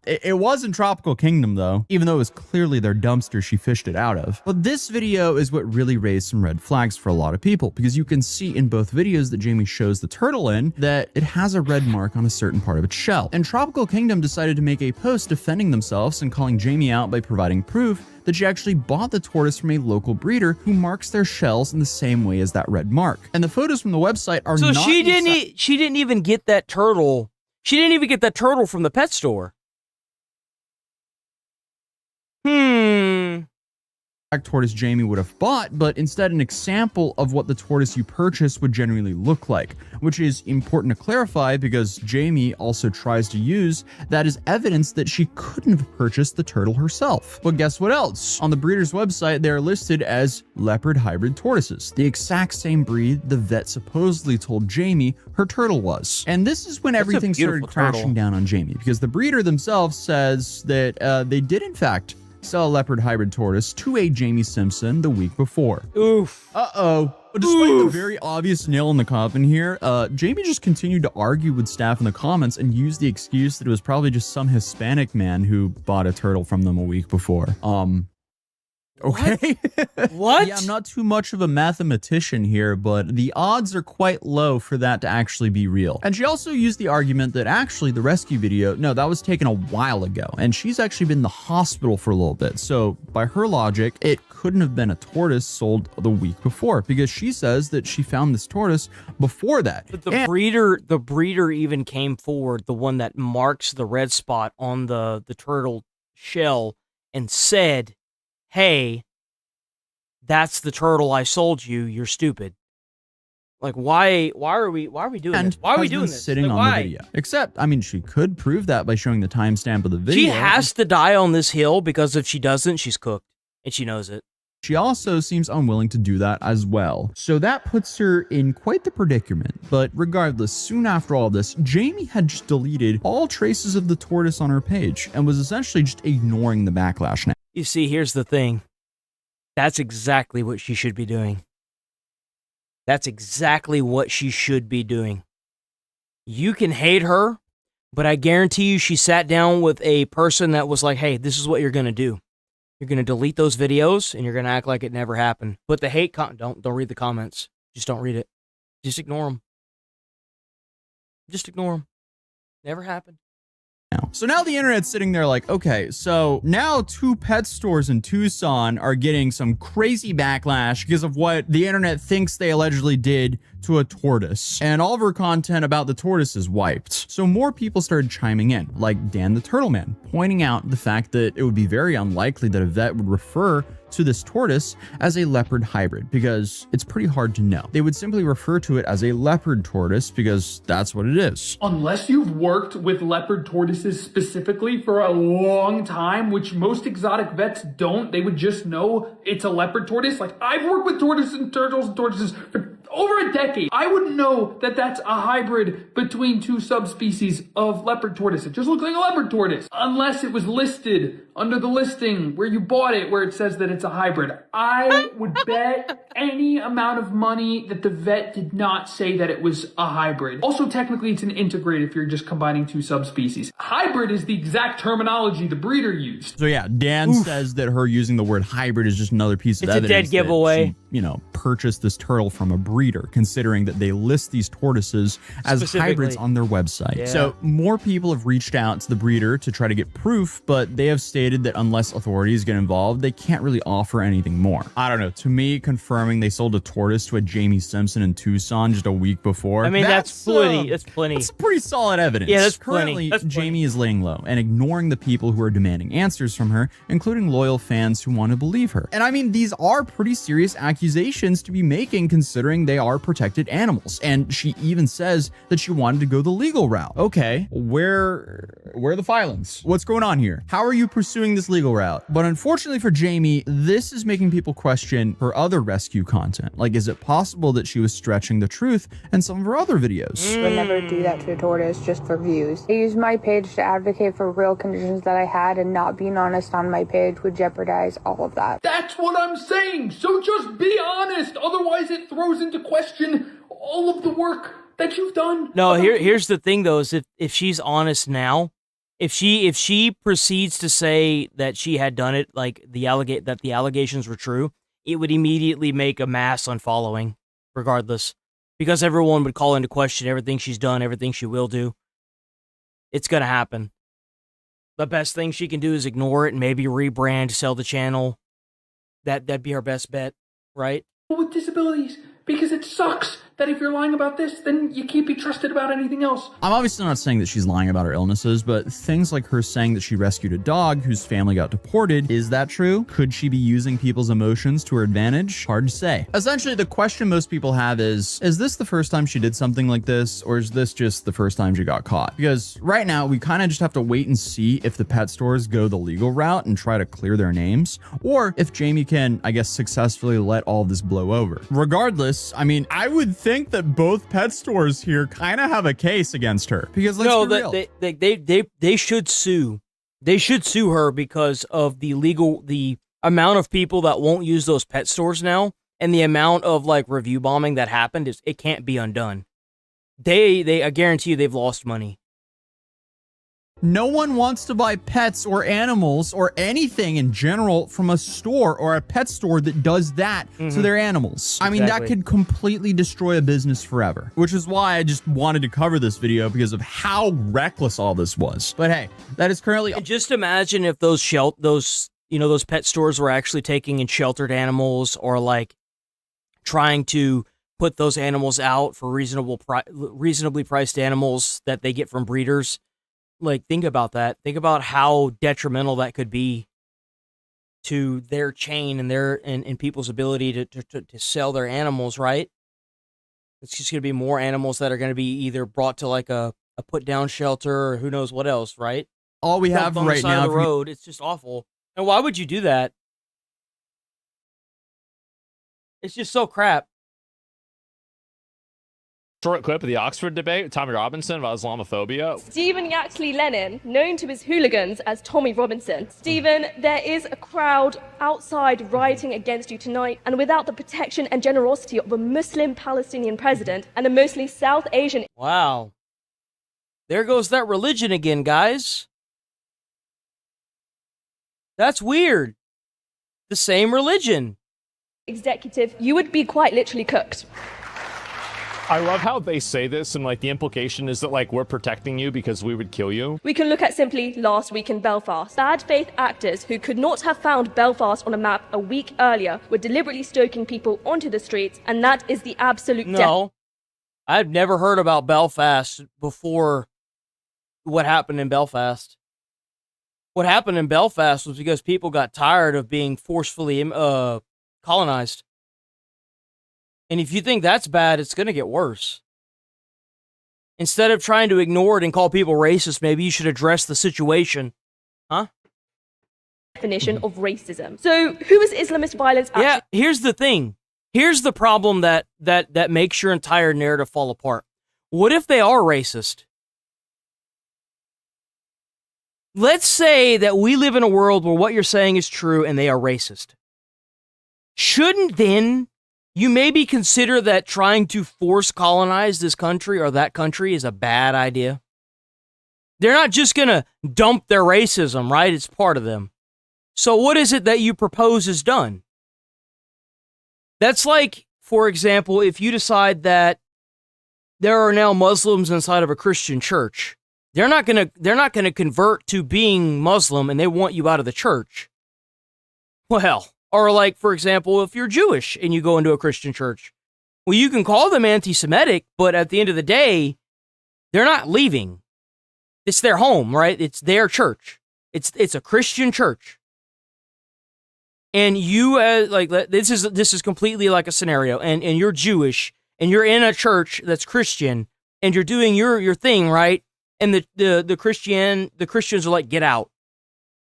It was in Tropical Kingdom, though, even though it was clearly their dumpster she fished it out of. But this video is what really raised some red flags for a lot of people, because you can see in both videos that Jamie shows the turtle in that it has a red mark on a certain part of its shell. And Tropical Kingdom decided to make a post defending themselves and calling Jamie out by providing proof that she actually bought the tortoise from a local breeder who marks their shells in the same way as that red mark. And the photos from the website are so not... she didn't even get that turtle. She didn't even get that turtle from the pet store. Tortoise Jamie would have bought, but instead an example of what the tortoise you purchase would generally look like, which is important to clarify because Jamie also tries to use that as evidence that she couldn't have purchased the turtle herself. But guess what else? On the breeder's website, they are listed as leopard hybrid tortoises, the exact same breed the vet supposedly told Jamie her turtle was. And this is when everything started crashing down on Jamie, because the breeder themselves says that they did in fact sell a leopard hybrid tortoise to a Jamie Simpson the week before. Oof. Uh-oh. But despite the very obvious nail in the coffin here, Jamie just continued to argue with staff in the comments and used the excuse that it was probably just some Hispanic man who bought a turtle from them a week before. Okay. What? Yeah, I'm not too much of a mathematician here, but the odds are quite low for that to actually be real. And she also used the argument that actually the rescue video, no, that was taken a while ago, and she's actually been in the hospital for a little bit. So by her logic, it couldn't have been a tortoise sold the week before, because she says that she found this tortoise before that. But the breeder even came forward, the one that marks the red spot on the turtle shell, and said, hey, that's the turtle I sold you. You're stupid. Like, why are we doing this? Why are we doing this? Sitting on the video. Except, I mean, she could prove that by showing the timestamp of the video. She has to die on this hill, because if she doesn't, she's cooked, and she knows it. She also seems unwilling to do that as well. So that puts her in quite the predicament. But regardless, soon after all this, Jamie had just deleted all traces of the tortoise on her page and was essentially just ignoring the backlash now. You see, here's the thing. That's exactly what she should be doing. That's exactly what she should be doing. You can hate her, but I guarantee you she sat down with a person that was like, hey, this is what you're going to do. You're going to delete those videos, and you're going to act like it never happened. But the hate, don't read the comments. Just don't read it. Just ignore them. Just ignore them. Never happened. So now the internet's sitting there like, okay, so now two pet stores in Tucson are getting some crazy backlash because of what the internet thinks they allegedly did to a tortoise, and all of her content about the tortoise is wiped. So more people started chiming in, like Dan the Turtle Man, pointing out the fact that it would be very unlikely that a vet would refer to this tortoise as a leopard hybrid because it's pretty hard to know. They would simply refer to it as a leopard tortoise because that's what it is. Unless you've worked with leopard tortoises specifically for a long time, which most exotic vets don't, they would just know it's a leopard tortoise. Like, I've worked with tortoises and turtles and tortoises for over a decade. I wouldn't know that that's a hybrid between two subspecies of leopard tortoise. It just looks like a leopard tortoise. Unless it was listed under the listing where you bought it, where it says that it's a hybrid. I would bet any amount of money that the vet did not say that it was a hybrid. Also, technically, it's an interbred if you're just combining two subspecies. Hybrid is the exact terminology the breeder used. So yeah, Dan says that her using the word hybrid is just another piece of evidence. It's a dead giveaway. She, purchased this turtle from a breeder, considering that they list these tortoises as hybrids on their website. Yeah. So more people have reached out to the breeder to try to get proof, but they have stated that unless authorities get involved, they can't really offer anything more. I don't know. To me, confirming they sold a tortoise to a Jamie Simpson in Tucson just a week before. I mean, that's plenty. That's plenty. That's pretty solid evidence. Yeah, that's Currently, plenty. That's Jamie is laying low and ignoring the people who are demanding answers from her, including loyal fans who want to believe her. And I mean, these are pretty serious accusations to be making considering they are protected animals. And she even says that she wanted to go the legal route. Okay, where are the filings? What's going on here? How are you pursuing this legal route? But unfortunately for Jamie, this is making people question her other rescue content. Like, is it possible that she was stretching the truth in some of her other videos? I would never do that to a tortoise just for views. I used my page to advocate for real conditions that I had, and not being honest on my page would jeopardize all of that. That's what I'm saying. So just be honest. Otherwise, it throws into question all of the work that you've done. No, here's the thing though, is if she's honest now, if she proceeds to say that she had done it, like that the allegations were true, it would immediately make a mass unfollowing, regardless, because everyone would call into question everything she's done, everything she will do. It's gonna happen. The best thing she can do is ignore it and maybe rebrand, sell the channel. That'd be her best bet, right? With disabilities, because it sucks that if you're lying about this, then you can't be trusted about anything else. I'm obviously not saying that she's lying about her illnesses, but things like her saying that she rescued a dog whose family got deported, is that true? Could she be using people's emotions to her advantage? Hard to say. Essentially, the question most people have is this the first time she did something like this, or is this just the first time she got caught? Because right now, we kind of just have to wait and see if the pet stores go the legal route and try to clear their names, or if Jamie can, I guess, successfully let all of this blow over. Regardless, I mean, I would think that both pet stores here kind of have a case against her, because let's be real. They should sue. They should sue her because of the amount of people that won't use those pet stores now, and the amount of like review bombing that happened it can't be undone. I guarantee you they've lost money. No one wants to buy pets or animals or anything in general from a store or a pet store that does that to their animals. I mean, that could completely destroy a business forever, which is why I just wanted to cover this video because of how reckless all this was. But hey, that is currently... And just imagine if those pet stores were actually taking in sheltered animals, or like trying to put those animals out for reasonably priced animals that they get from breeders. Like, think about that. Think about how detrimental that could be to their chain and and people's ability to sell their animals, right? It's just going to be more animals that are going to be either brought to like a put down shelter or who knows what else, right? All we have right now on the road, it's just awful. And why would you do that? It's just so crap. Short clip of the Oxford debate with Tommy Robinson about Islamophobia. Stephen Yaxley Lennon, known to his hooligans as Tommy Robinson. Stephen, there is a crowd outside rioting against you tonight, and without the protection and generosity of a Muslim Palestinian president and a mostly South Asian... Wow. There goes that religion again, guys. That's weird. The same religion. ...executive, you would be quite literally cooked. I love how they say this, and like the implication is that like we're protecting you because we would kill you. We can look at simply last week in Belfast. Bad faith actors who could not have found Belfast on a map a week earlier were deliberately stoking people onto the streets, and that is the absolute No, I've never heard about Belfast before what happened in Belfast. What happened in Belfast was because people got tired of being forcefully colonized. And if you think that's bad, it's going to get worse. Instead of trying to ignore it and call people racist, maybe you should address the situation. Huh? Definition of racism. So, who is Islamist violence actually? Yeah, here's the thing. Here's the problem that makes your entire narrative fall apart. What if they are racist? Let's say that we live in a world where what you're saying is true and they are racist. Shouldn't then you maybe consider that trying to force colonize this country or that country is a bad idea? They're not just going to dump their racism, right? It's part of them. So what is it that you propose is done? That's like, for example, if you decide that there are now Muslims inside of a Christian church, they're not gonna convert to being Muslim and they want you out of the church. Well, or like, for example, if you're Jewish and you go into a Christian church, well, you can call them anti-Semitic, but at the end of the day, they're not leaving. It's their home, right? It's their church. It's a Christian church. And you, this is completely like a scenario, and you're Jewish, and you're in a church that's Christian, and you're doing your thing, right? And the Christians are like, get out.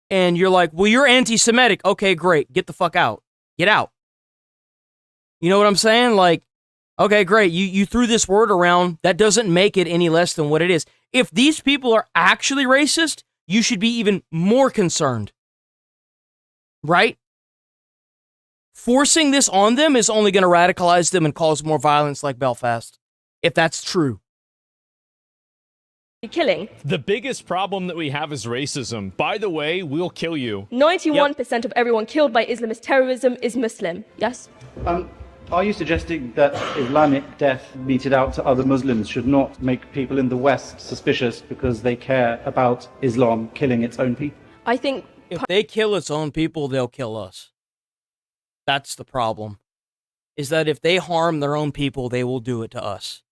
And you're like, well, you're anti-Semitic. Okay, great. Get the fuck out. Get out. You know what I'm saying? Like, okay, great. You threw this word around. That doesn't make it any less than what it is. If these people are actually racist, you should be even more concerned. Right? Forcing this on them is only going to radicalize them and cause more violence like Belfast, if that's true. Killing. The biggest problem that we have is racism. By the way, we'll kill you. 91% of everyone killed by Islamist terrorism is Muslim. Yes? Are you suggesting that Islamic death meted out to other Muslims should not make people in the West suspicious because they care about Islam killing its own people? I think if they kill its own people, they'll kill us. That's the problem. Is that if they harm their own people, they will do it to us.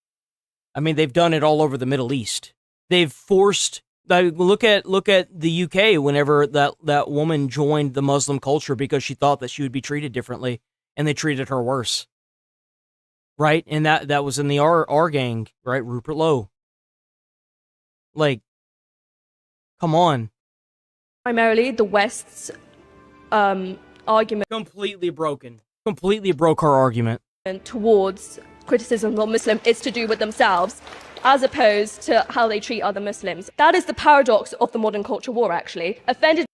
I mean, they've done it all over the Middle East. They've forced. Look at the UK. Whenever that woman joined the Muslim culture because she thought that she would be treated differently, and they treated her worse. Right, and that was in the R gang, right? Rupert Lowe. Like, come on. Primarily, the West's argument completely broken. Completely broke her argument towards criticism of Muslim is to do with themselves, as opposed to how they treat other Muslims. That is the paradox of the modern culture war, actually. Offended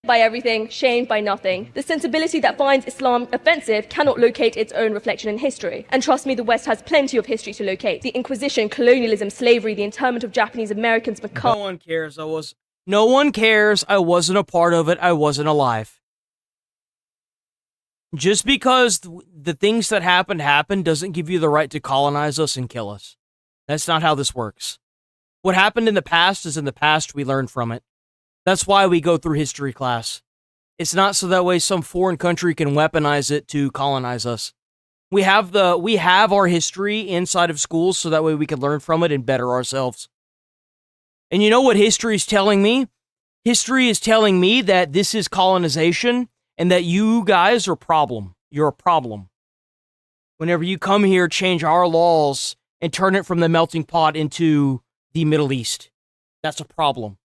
by everything, shamed by nothing. The sensibility that finds Islam offensive cannot locate its own reflection in history. And trust me, the West has plenty of history to locate. The Inquisition, colonialism, slavery, the internment of Japanese Americans, No one cares. No one cares. I wasn't a part of it. I wasn't alive. Just because the things that happened doesn't give you the right to colonize us and kill us. That's not how this works. What happened in the past is in the past. We learn from it. That's why we go through history class. It's not so that way some foreign country can weaponize it to colonize us. We have our history inside of schools so that way we can learn from it and better ourselves. And you know what history is telling me? History is telling me that this is colonization and that you guys are a problem. You're a problem. Whenever you come here, change our laws and turn it from the melting pot into the Middle East. That's a problem.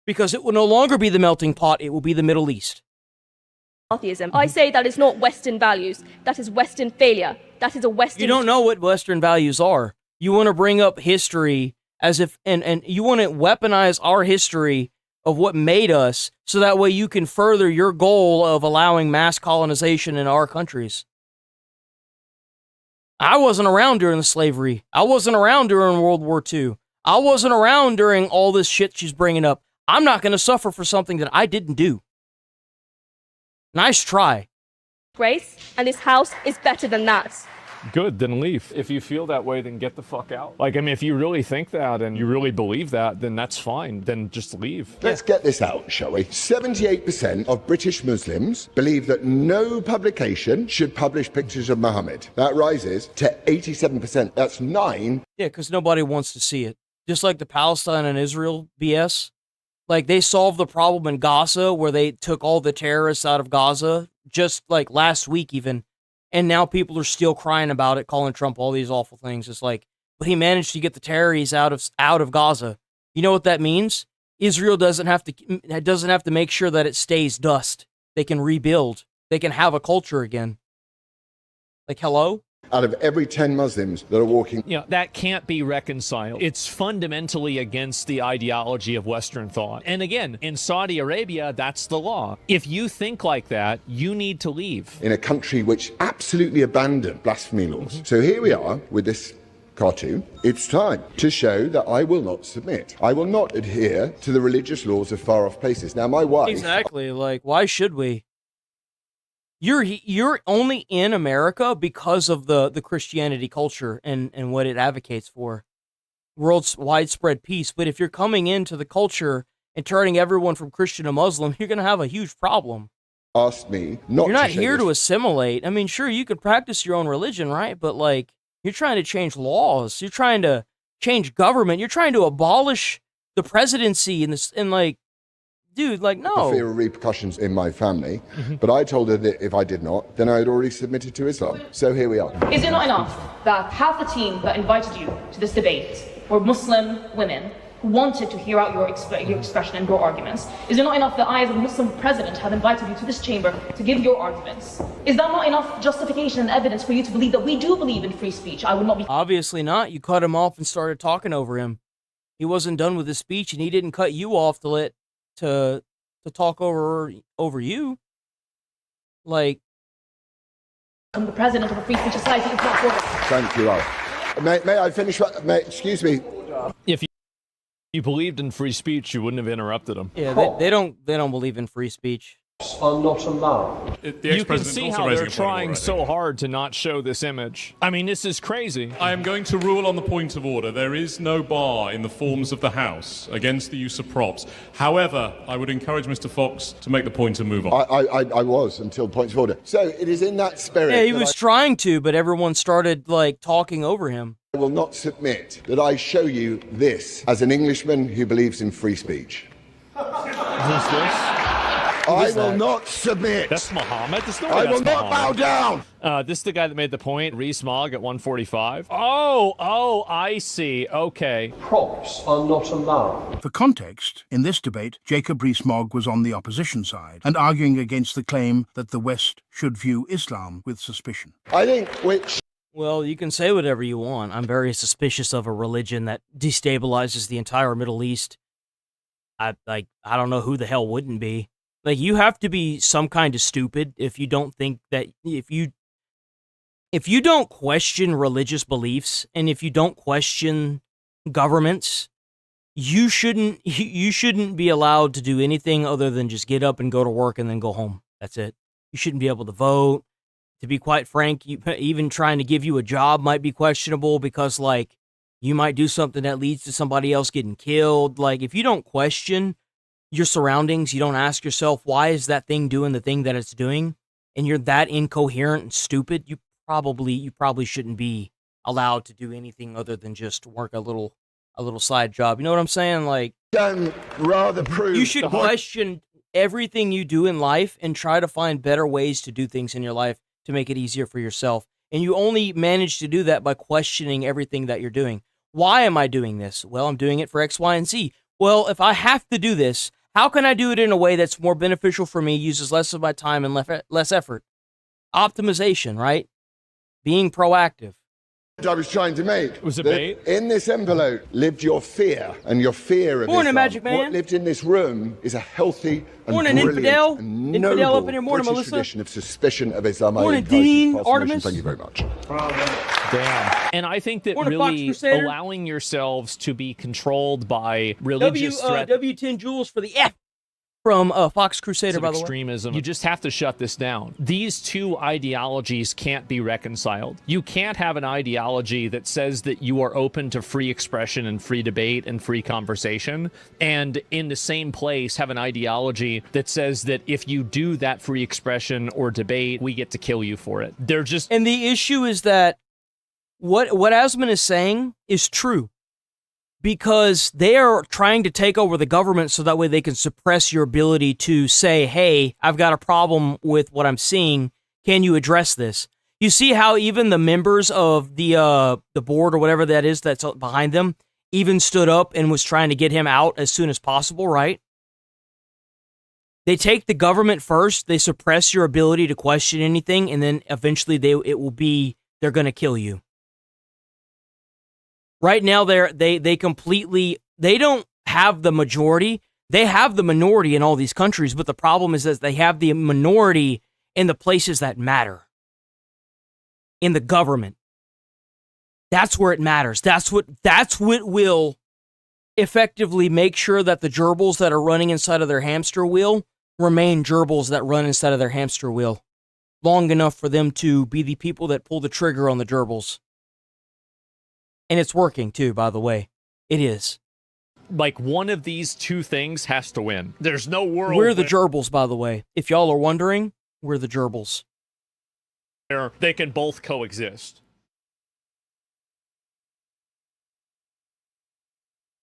Because it will no longer be the melting pot, it will be the Middle East. Atheism. I say that is not Western values. That is Western failure. That is a Western... You don't know what Western values are. You want to bring up history as if... And you want to weaponize our history of what made us so that way you can further your goal of allowing mass colonization in our countries. I wasn't around during the slavery. I wasn't around during World War II. I wasn't around during all this shit she's bringing up. I'm not going to suffer for something that I didn't do. Nice try. Grace, and this house is better than that. Good, then leave. If you feel that way, then get the fuck out. Like, I mean, if you really think that and you really believe that, then that's fine. Then just leave. Let's get this out, shall we? 78% of British Muslims believe that no publication should publish pictures of Muhammad. That rises to 87%. That's 9. Yeah, because nobody wants to see it. Just like the Palestine and Israel BS. Like, they solved the problem in Gaza where they took all the terrorists out of Gaza just like last week even. And now people are still crying about it, calling Trump all these awful things. It's like, but he managed to get the terrorists out of Gaza. You know what that means? Israel doesn't have to make sure that it stays dust. They can rebuild. They can have a culture again. Like, hello? Out of every 10 Muslims that are walking... You know, that can't be reconciled. It's fundamentally against the ideology of Western thought. And again, in Saudi Arabia, that's the law. If you think like that, you need to leave. In a country which absolutely abandoned blasphemy laws. So here we are with this cartoon. It's time to show that I will not submit. I will not adhere to the religious laws of far-off places. Now, my wife... Exactly. Like, why should we? You're only in America because of the Christianity culture and what it advocates for. World's widespread peace. But if you're coming into the culture and turning everyone from Christian to Muslim, you're going to have a huge problem. Asked me not. You're not here to assimilate. I mean, sure, you can practice your own religion, right? But, like, you're trying to change laws. You're trying to change government. You're trying to abolish the presidency and like, dude, like, no. The fear of repercussions in my family. But I told her that if I did not, then I had already submitted to Islam. So here we are. Is it not enough that half the team that invited you to this debate were Muslim women who wanted to hear out your expression and your arguments? Is it not enough that I, as a Muslim president, have invited you to this chamber to give your arguments? Is that not enough justification and evidence for you to believe that we do believe in free speech? I would not be... Obviously not. You cut him off and started talking over him. He wasn't done with his speech, and he didn't cut you off to talk over you. Like, I'm the president of a free speech society. It's not for us. Thank you, Al. May I finish? Excuse me. If you believed in free speech, you wouldn't have interrupted him. Yeah, they don't believe in free speech. Are not allowed. You can see how they're trying so hard to not show this image. I mean, this is crazy. I am going to rule on the point of order. There is no bar in the forms of the House against the use of props. However, I would encourage Mr. Fox to make the point and move on. I was until points of order. So it is in that spirit. Yeah, he was trying to, but everyone started like talking over him. I will not submit that I show you this as an Englishman who believes in free speech. Who's this? I will not submit. That's Muhammad. I will not bow down. This is the guy that made the point. Rees-Mogg at 145. Oh, I see. Okay. Props are not allowed. For context, in this debate, Jacob Rees-Mogg was on the opposition side and arguing against the claim that the West should view Islam with suspicion. I think which... Well, you can say whatever you want. I'm very suspicious of a religion that destabilizes the entire Middle East. I don't know who the hell wouldn't be. Like, you have to be some kind of stupid if you don't think that if you don't question religious beliefs and if you don't question governments, you shouldn't be allowed to do anything other than just get up and go to work and then go home. That's it. You shouldn't be able to vote. To be quite frank, even trying to give you a job might be questionable because, like, you might do something that leads to somebody else getting killed. Like, if you don't question your surroundings, you don't ask yourself, why is that thing doing the thing that it's doing? And you're that incoherent and stupid, you probably shouldn't be allowed to do anything other than just work a little side job. You know what I'm saying? Like, rather prove you should question everything you do in life and try to find better ways to do things in your life to make it easier for yourself. And you only manage to do that by questioning everything that you're doing. Why am I doing this? Well, I'm doing it for X, Y, and Z. Well, if I have to do this, how can I do it in a way that's more beneficial for me, uses less of my time and less effort? Optimization, right? Being proactive. I was trying to make was a bait. In this envelope lived your fear, and your fear of Morning, Islam. Magic Man. What lived in this room is a healthy and Morning, brilliant infidel. and Infidel noble up in here. Morning, British Melissa. tradition of suspicion of Islam. Morning, Dean. Artemis. Thank you very much. Damn. And I think that Morning, really Fox Crusader. allowing yourselves to be controlled by religious threat. W10 Joules for the F. from Fox Crusader, by the way. Extremism. You just have to shut this down. These two ideologies can't be reconciled. You can't have an ideology that says that you are open to free expression and free debate and free conversation, and in the same place have an ideology that says that if you do that free expression or debate, we get to kill you for it. They're just... And the issue is that what Asmon is saying is true. Because they are trying to take over the government so that way they can suppress your ability to say, hey, I've got a problem with what I'm seeing. Can you address this? You see how even the members of the board or whatever that is that's behind them even stood up and was trying to get him out as soon as possible, right? They take the government first, they suppress your ability to question anything, and then eventually they're going to kill you. Right now, they don't have the majority. They have the minority in all these countries, but the problem is that they have the minority in the places that matter. In the government. That's where it matters. That's what will effectively make sure that the gerbils that are running inside of their hamster wheel remain gerbils that run inside of their hamster wheel long enough for them to be the people that pull the trigger on the gerbils. And it's working, too, by the way. It is. Like, one of these two things has to win. There's no world... We're the gerbils, by the way. If y'all are wondering, we're the gerbils. They can both coexist.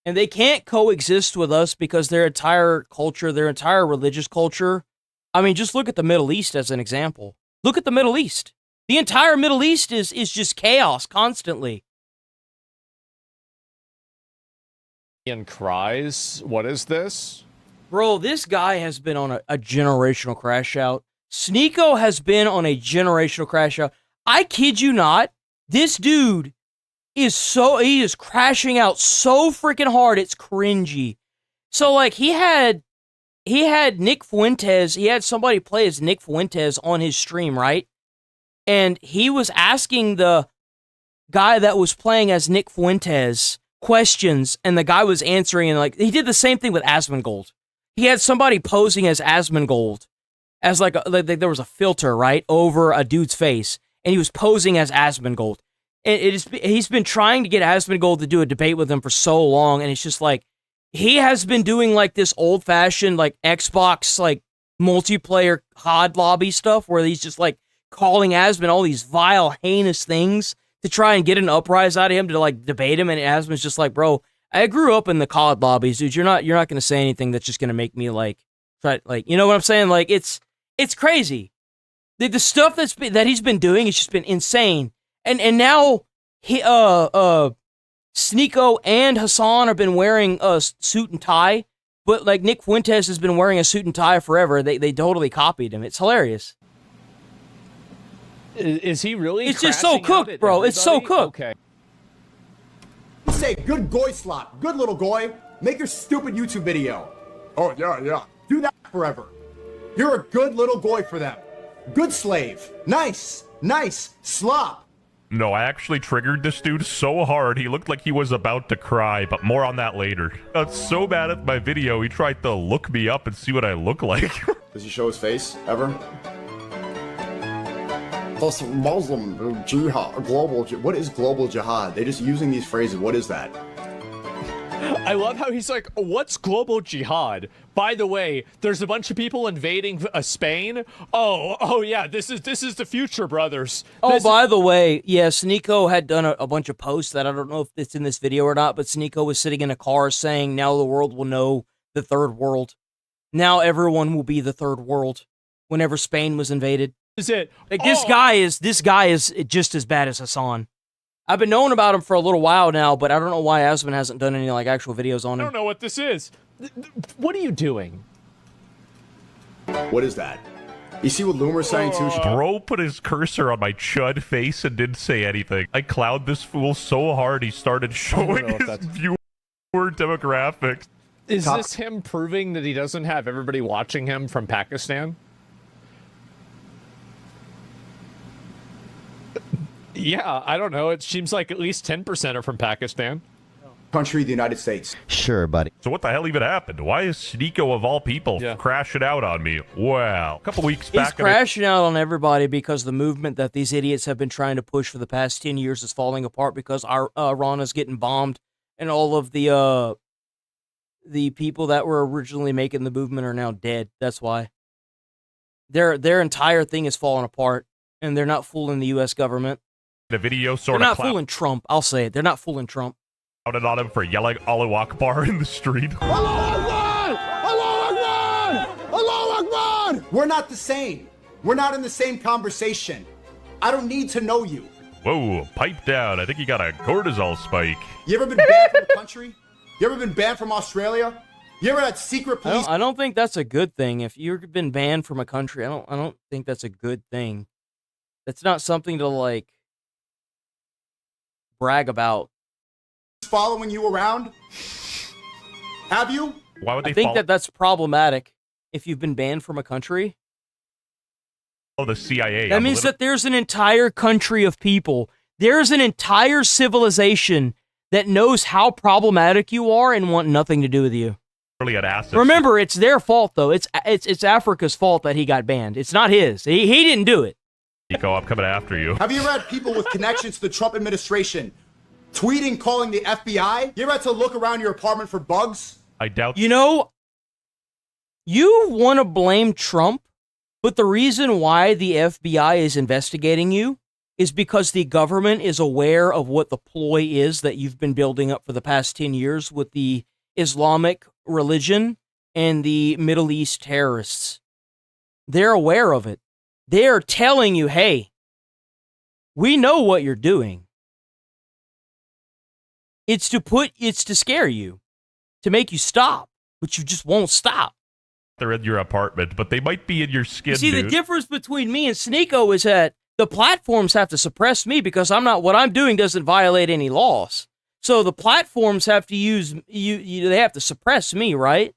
And they can't coexist with us because their entire culture, their entire religious culture... I mean, just look at the Middle East as an example. Look at the Middle East. The entire Middle East is just chaos constantly. And cries, what is this? Bro, this guy has been on a generational crash out. Sneeko has been on a generational crash out. I kid you not, this dude he is crashing out so freaking hard, it's cringy. So, like, he had Nick Fuentes, he had somebody play as Nick Fuentes on his stream, right? And he was asking the guy that was playing as Nick Fuentes questions, and the guy was answering, and like he did the same thing with Asmongold. He had somebody posing as Asmongold, as like there was a filter right over a dude's face, and he was posing as Asmongold. And he's been trying to get Asmongold to do a debate with him for so long, and it's just like he has been doing like this old-fashioned like Xbox like multiplayer COD lobby stuff where he's just like calling Asmon all these vile, heinous things to try and get an uprise out of him to like debate him, and Asmon's just like, bro, I grew up in the COD lobbies, dude. You're not gonna say anything that's just gonna make me like try, like, you know what I'm saying? Like it's crazy. The stuff that he's been doing has just been insane. And now Sneeko and Hassan have been wearing a suit and tie, but like Nick Fuentes has been wearing a suit and tie forever. They totally copied him. It's hilarious. Is he really? It's just so cooked, bro. It's so cooked. Okay. Say, good goy slot. Good little goy. Make your stupid YouTube video. Oh, yeah. Do that forever. You're a good little goy for them. Good slave. Nice. Slop. No, I actually triggered this dude so hard, he looked like he was about to cry, but more on that later. I got so bad at my video, he tried to look me up and see what I look like. Does he show his face, ever? Plus, Muslim jihad, what is global jihad? They're just using these phrases. What is that? I love how he's like, what's global jihad? By the way, there's a bunch of people invading Spain. Oh yeah, this is the future, brothers. By the way, yeah, Sneeko had done a bunch of posts that I don't know if it's in this video or not, but Sneeko was sitting in a car saying, now the world will know the third world. Now everyone will be the third world whenever Spain was invaded. Is it? Like, this guy is just as bad as Hassan. I've been knowing about him for a little while now, but I don't know why Asmon hasn't done any like actual videos on him. I don't know what this is. What are you doing? What is that? You see what Loomer's saying too? Bro put his cursor on my chud face and didn't say anything. I clowned this fool so hard he started showing his viewer demographics. Is this him proving that he doesn't have everybody watching him from Pakistan? Yeah, I don't know. It seems like at least 10% are from Pakistan. country, the United States. Sure, buddy. So what the hell even happened? Why is Sneeko of all people crashing out on me? Well, a couple weeks He's back... crashing out on everybody because the movement that these idiots have been trying to push for the past 10 years is falling apart because our Iran is getting bombed and all of the people that were originally making the movement are now dead. That's why. Their entire thing is falling apart, and they're not fooling the U.S. government. The video sort They're of not fooling Trump. I'll say it. They're not fooling Trump. clouded on him for yelling Allahu Akbar in the street. We're not the same. We're not in the same conversation. I don't need to know you. Whoa, pipe down. I think you got a cortisol spike. You ever been banned from a country? You ever been banned from Australia? You ever had secret police? I don't think that's a good thing. If you've been banned from a country, I don't think that's a good thing. That's not something to like brag about. Following you around? Have you? Why would they I think that's problematic if you've been banned from a country. Oh, the CIA. That means that there's an entire country of people. There's an entire civilization that knows how problematic you are and want nothing to do with you. Really an asset. Remember, it's their fault though. It's Africa's fault that he got banned. It's not his. He didn't do it. Nico, I'm coming after you. Have you ever had people with connections to the Trump administration tweeting, calling the FBI? You ever had to look around your apartment for bugs? I doubt. You know, you want to blame Trump, but the reason why the FBI is investigating you is because the government is aware of what the ploy is that you've been building up for the past 10 years with the Islamic religion and the Middle East terrorists. They're aware of it. They're telling you, hey, we know what you're doing. It's to scare you, to make you stop, but you just won't stop. They're in your apartment, but they might be in your skin, See, dude. the difference between me and Sneeko is that the platforms have to suppress me because what I'm doing doesn't violate any laws. So the platforms have to use they have to suppress me, right?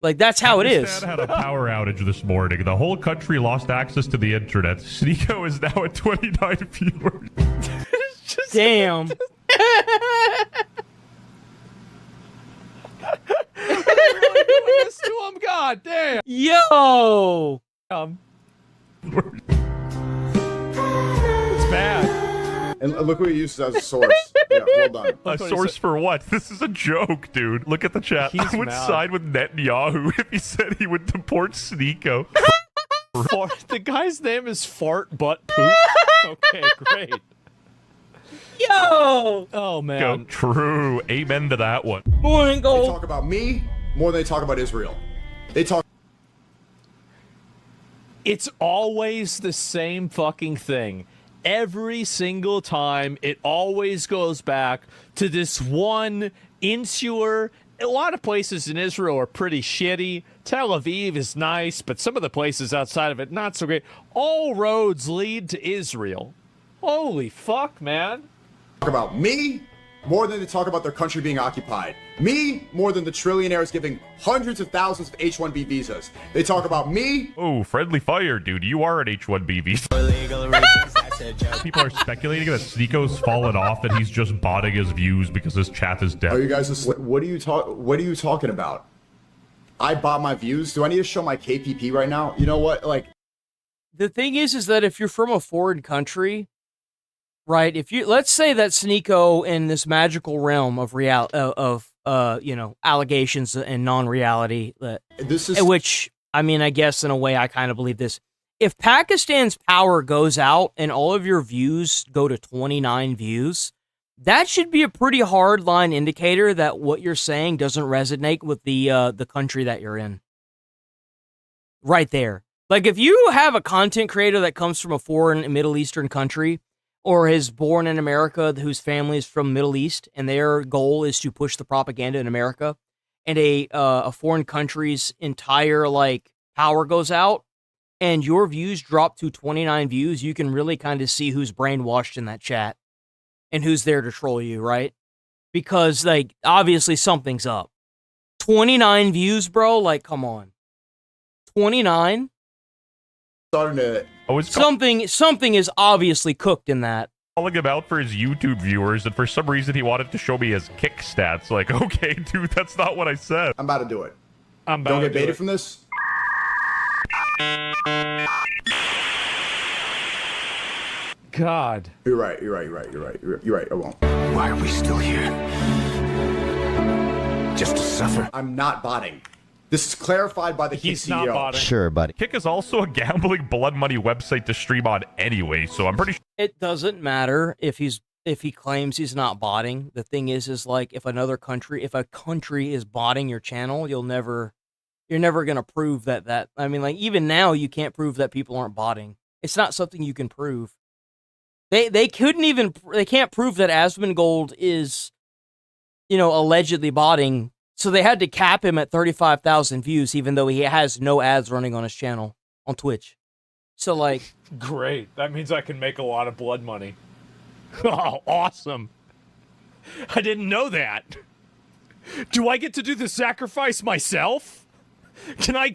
Like that's how it is. Pakistan had a power outage this morning. The whole country lost access to the internet. Sneeko is now at 29 viewers. Damn. Really doing this to him? God damn. Yo. It's bad. And look what he uses as a source. Yeah, well done. A source for what? This is a joke, dude. Look at the chat. I would side with Netanyahu if he said he would deport Sneeko. The guy's name is Fart Butt Poop. Okay, great. Yo! Oh, man. Go true. Amen to that one. Morning, They Gold. talk about me more than they talk about Israel. They talk. It's always the same fucking thing. Every single time, it always goes back to this one insular. A lot of places in Israel are pretty shitty. Tel Aviv is nice, but some of the places outside of it, not so great. All roads lead to Israel. Holy fuck, man. Talk about me more than they talk about their country being occupied. Me more than the trillionaires giving hundreds of thousands of H-1B visas. They talk about me. Oh, friendly fire, dude. You are an H-1B visa. People are speculating that Sneeko's fallen off, that he's just botting his views because his chat is dead. Are you guys asleep? What are you talking about? I bought my views. Do I need to show my KPP right now? You know what? Like, The thing is that if you're from a foreign country, right? If you let's say that Sneeko in this magical realm of allegations and non-reality, which I mean, I guess in a way I kind of believe this. If Pakistan's power goes out and all of your views go to 29 views, that should be a pretty hard line indicator that what you're saying doesn't resonate with the country that you're in. Right there. Like if you have a content creator that comes from a foreign Middle Eastern country or is born in America whose family is from Middle East and their goal is to push the propaganda in America, and a foreign country's entire power goes out and your views drop to 29 views, you can really kind of see who's brainwashed in that chat and who's there to troll you, right? Because obviously something's up. 29 views, bro, come on. 29? starting to. Something is obviously cooked in that. calling him out for his YouTube viewers, and for some reason he wanted to show me his kick stats. Like, okay, dude, that's not what I said. I'm about to do it. I'm about Don't to get do baited it. from this. God. You're right. I won't. Why are we still here? Just to suffer? I'm not botting. This is clarified by the He's Kick not CEO. botting. Sure, buddy. Kick is also a gambling blood money website to stream on anyway, so I'm pretty sure. It doesn't matter if he claims he's not botting. The thing is like if a country is botting your channel, you're never gonna prove that. I mean, like even now you can't prove that people aren't botting. It's not something you can prove. They can't prove that Asmongold is, allegedly botting. So they had to cap him at 35,000 views, even though he has no ads running on his channel on Twitch. So like, Great. That means I can make a lot of blood money. Oh, awesome. I didn't know that. Do I get to do the sacrifice myself? Can I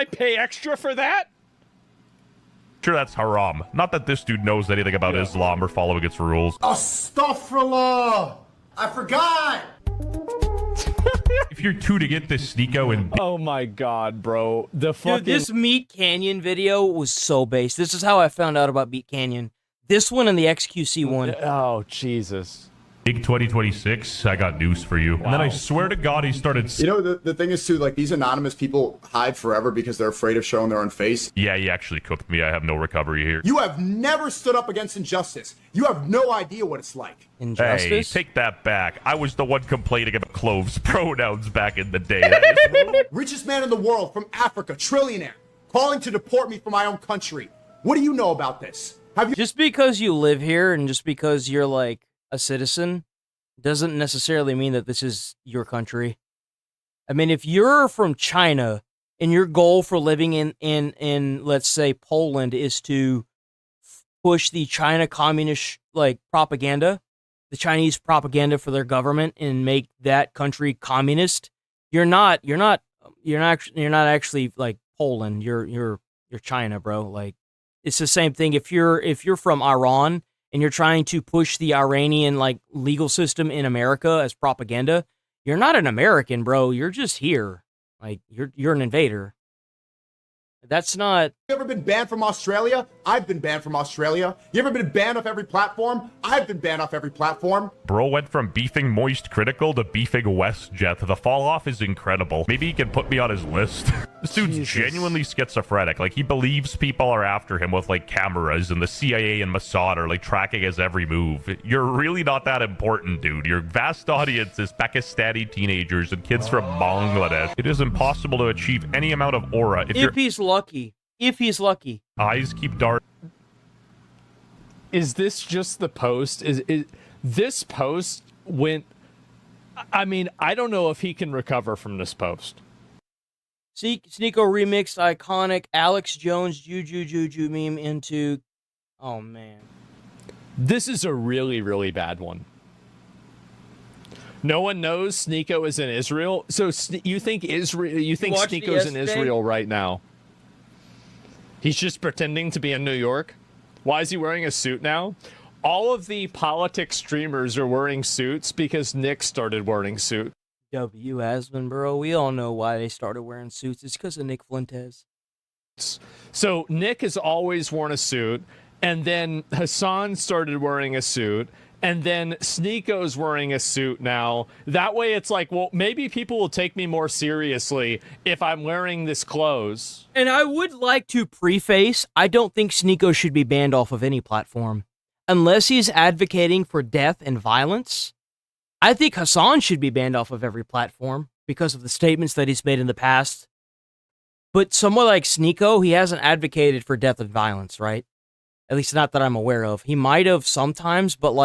pay extra for that? Sure, that's haram. Not that this dude knows anything about Islam or following its rules. Astaghfirullah! I forgot! If you're tuning in to Sneeko and Oh my god, bro. The fucking... dude, this Meat Canyon video was so based. This is how I found out about Meat Canyon. This one and the XQC one. Oh, Jesus. Big 2026, I got news for you. And then I swear to God, he started... The thing is, too, like, these anonymous people hide forever because they're afraid of showing their own face. Yeah, he actually cooked me. I have no recovery here. You have never stood up against injustice. You have no idea what it's like. Hey, take that back. I was the one complaining about Clove's pronouns back in the day. That is... Richest man in the world from Africa, trillionaire, calling to deport me from my own country. What do you know about this? Just because you live here and just because you're like a citizen doesn't necessarily mean that this is your country. I mean, if you're from China and your goal for living in let's say Poland is to push the China communist propaganda, the Chinese propaganda for their government and make that country communist, you're not actually like Poland. You're China, bro. Like it's the same thing if you're from Iran and you're trying to push the Iranian legal system in America as propaganda, you're not an American, bro. You're just here. Like you're an invader. That's not... You ever been banned from Australia? I've been banned from Australia. You ever been banned off every platform? I've been banned off every platform. Bro went from beefing Moist Critical to beefing WestJet. The fall off is incredible. Maybe he can put me on his list. This dude's genuinely schizophrenic. Like, he believes people are after him with, cameras, and the CIA and Mossad are, tracking his every move. You're really not that important, dude. Your vast audience is Pakistani teenagers and kids from Bangladesh. It is impossible to achieve any amount of aura if he's lucky. If he's lucky. Eyes keep dark. Is this just the post? Is this post went... I mean, I don't know if he can recover from this post. Sneeko remixed iconic Alex Jones Juju meme into... Oh, man. This is a really, really bad one. No one knows Sneeko is in Israel. So you think Sneeko's in Israel right now? He's just pretending to be in New York? Why is he wearing a suit now? All of the politics streamers are wearing suits because Nick started wearing suits. W. Asman, bro. We all know why they started wearing suits. It's because of Nick Fuentes. So Nick has always worn a suit, and then Hassan started wearing a suit, and then Sneeko's wearing a suit now. That way it's like, well, maybe people will take me more seriously if I'm wearing this clothes. And I would like to preface, I don't think Sneeko should be banned off of any platform. Unless he's advocating for death and violence, I think Hassan should be banned off of every platform because of the statements that he's made in the past. But someone like Sneeko, he hasn't advocated for death and violence, right? At least not that I'm aware of. He might have sometimes, but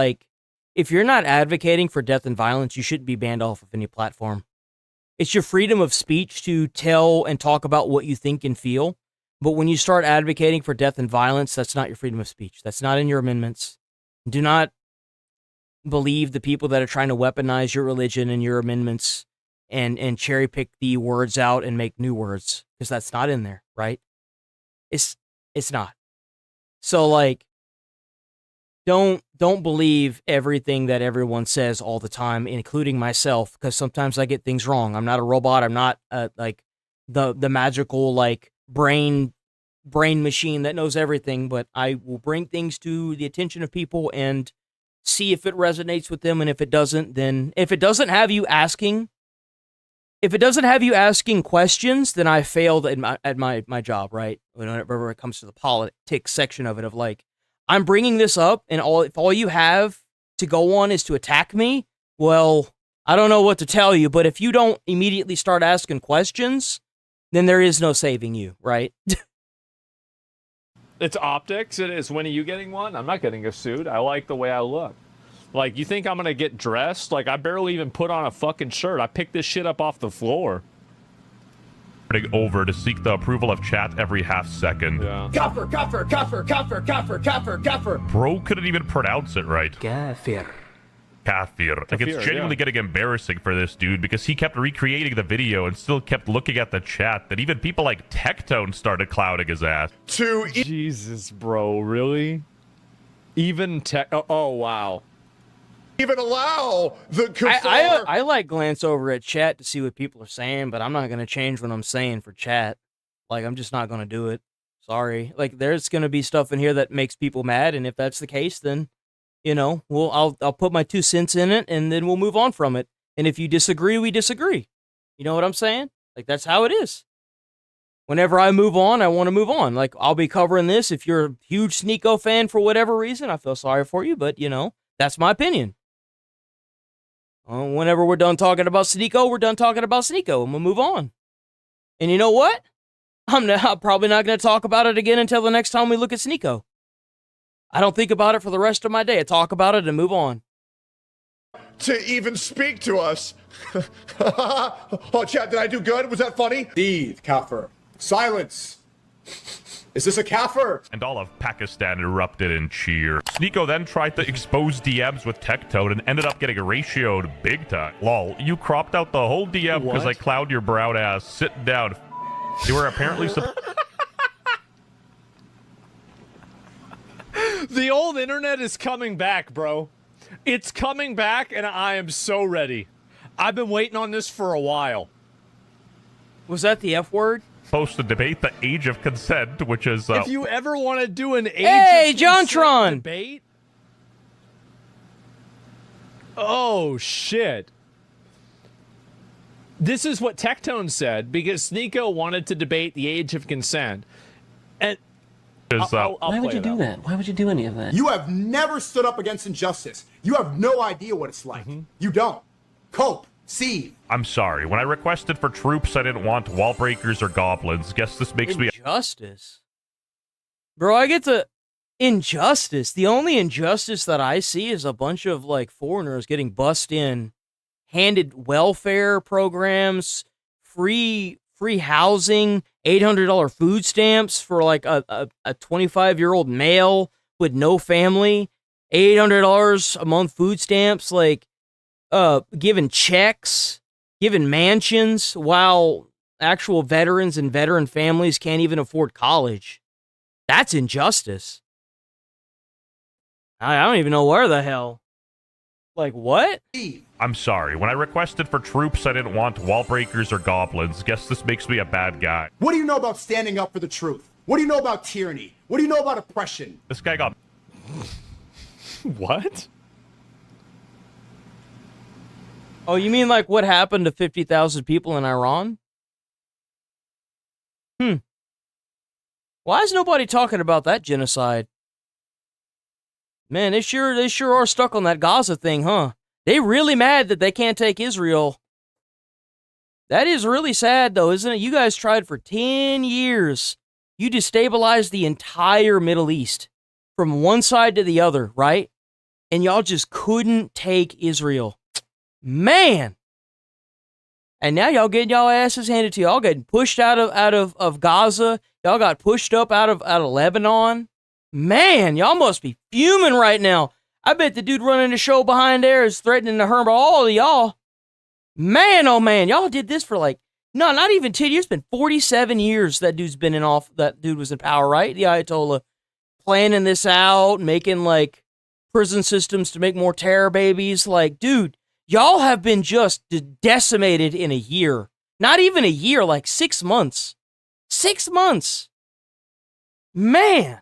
if you're not advocating for death and violence, you shouldn't be banned off of any platform. It's your freedom of speech to tell and talk about what you think and feel. But when you start advocating for death and violence, that's not your freedom of speech. That's not in your amendments. Do not believe the people that are trying to weaponize your religion and your amendments and cherry pick the words out and make new words, because that's not in there, right? It's not. So don't believe everything that everyone says all the time, including myself, because sometimes I get things wrong. I'm not a robot. I'm not like the magical like brain machine that knows everything, but I will bring things to the attention of people and see if it resonates with them, and if it doesn't, then if it doesn't have you asking questions, then I failed at my job, right? Whenever it comes to the politics section of it, of like, I'm bringing this up, and if all you have to go on is to attack me, well, I don't know what to tell you, but if you don't immediately start asking questions, then there is no saving you, right? It's optics. It is. When are you getting one? I'm not getting a suit. I like the way I look. Like, you think I'm gonna get dressed? Like, I barely even put on a fucking shirt. I picked this shit up off the floor. Over to seek the approval of chat every half second. Yeah. Kafir, kafir, kafir, kafir, kafir, kafir, kafir. Bro couldn't even pronounce it right. Kafir. Kafir. Like, it's genuinely getting embarrassing for this dude because he kept recreating the video and still kept looking at the chat. That even people like Tectone started clouding his ass. Jesus, bro, really? Even oh wow. Even allow the I like glance over at chat to see what people are saying, but I'm not gonna change what I'm saying for chat. Like, I'm just not gonna do it. Sorry. Like, there's gonna be stuff in here that makes people mad, and if that's the case, then I'll put my 2 cents in it, and then we'll move on from it. And if you disagree, we disagree. You know what I'm saying? Like, that's how it is. Whenever I move on, I want to move on. Like, I'll be covering this. If you're a huge Sneeko fan for whatever reason, I feel sorry for you, but that's my opinion. Whenever we're done talking about Sneeko, we're done talking about Sneeko, and we'll move on. And you know what? I'm probably not going to talk about it again until the next time we look at Sneeko. I don't think about it for the rest of my day. I talk about it and move on. To even speak to us. Oh, chat, did I do good? Was that funny? Deed, kafir. Silence. Is this a kafir? And all of Pakistan erupted in cheer. Sneeko then tried to expose DMs with Tectone and ended up getting ratioed big time. Lol, you cropped out the whole DM because I cloud your brown ass. Sit down. You were apparently The old internet is coming back, bro. It's coming back, and I am so ready. I've been waiting on this for a while. Was that the F word? supposed to debate the age of consent, which is... if you ever want to do an age of Jontron debate... Oh, shit. This is what Tectone said, because Sneeko wanted to debate the age of consent. And why would you do that? Why would you do any of that? You have never stood up against injustice. You have no idea what it's like. You don't. Cope. See. I'm sorry. When I requested for troops, I didn't want wall breakers or goblins. Guess this makes me... Injustice? Bro, I get to... Injustice? The only injustice that I see is a bunch of, like, foreigners getting bussed in, handed welfare programs, free housing, $800 food stamps for, like, a 25-year-old male with no family, $800 a month food stamps, like, giving checks, giving mansions, while actual veterans and veteran families can't even afford college. That's injustice. I don't even know where the hell. Like, what? I'm sorry. When I requested for troops, I didn't want wall breakers or goblins. Guess this makes me a bad guy. What do you know about standing up for the truth? What do you know about tyranny? What do you know about oppression? This guy got... What? Oh, you mean like what happened to 50,000 people in Iran? Why is nobody talking about that genocide? Man, they sure are stuck on that Gaza thing, huh? They really mad that they can't take Israel. That is really sad, though, isn't it? You guys tried for 10 years. You destabilized the entire Middle East from one side to the other, right? And y'all just couldn't take Israel. Man! And now y'all getting y'all asses handed to y'all, getting pushed out of Gaza. Y'all got pushed up out of Lebanon. Man, y'all must be fuming right now. I bet the dude running the show behind there is threatening to harm all of y'all. Man, oh man, y'all did this for like, no, not even 10 years. It's been 47 years that dude's been that dude was in power, right? The Ayatollah planning this out, making like prison systems to make more terror babies. Like, dude, y'all have been just decimated in a year. Not even a year, like 6 months. 6 months. Man.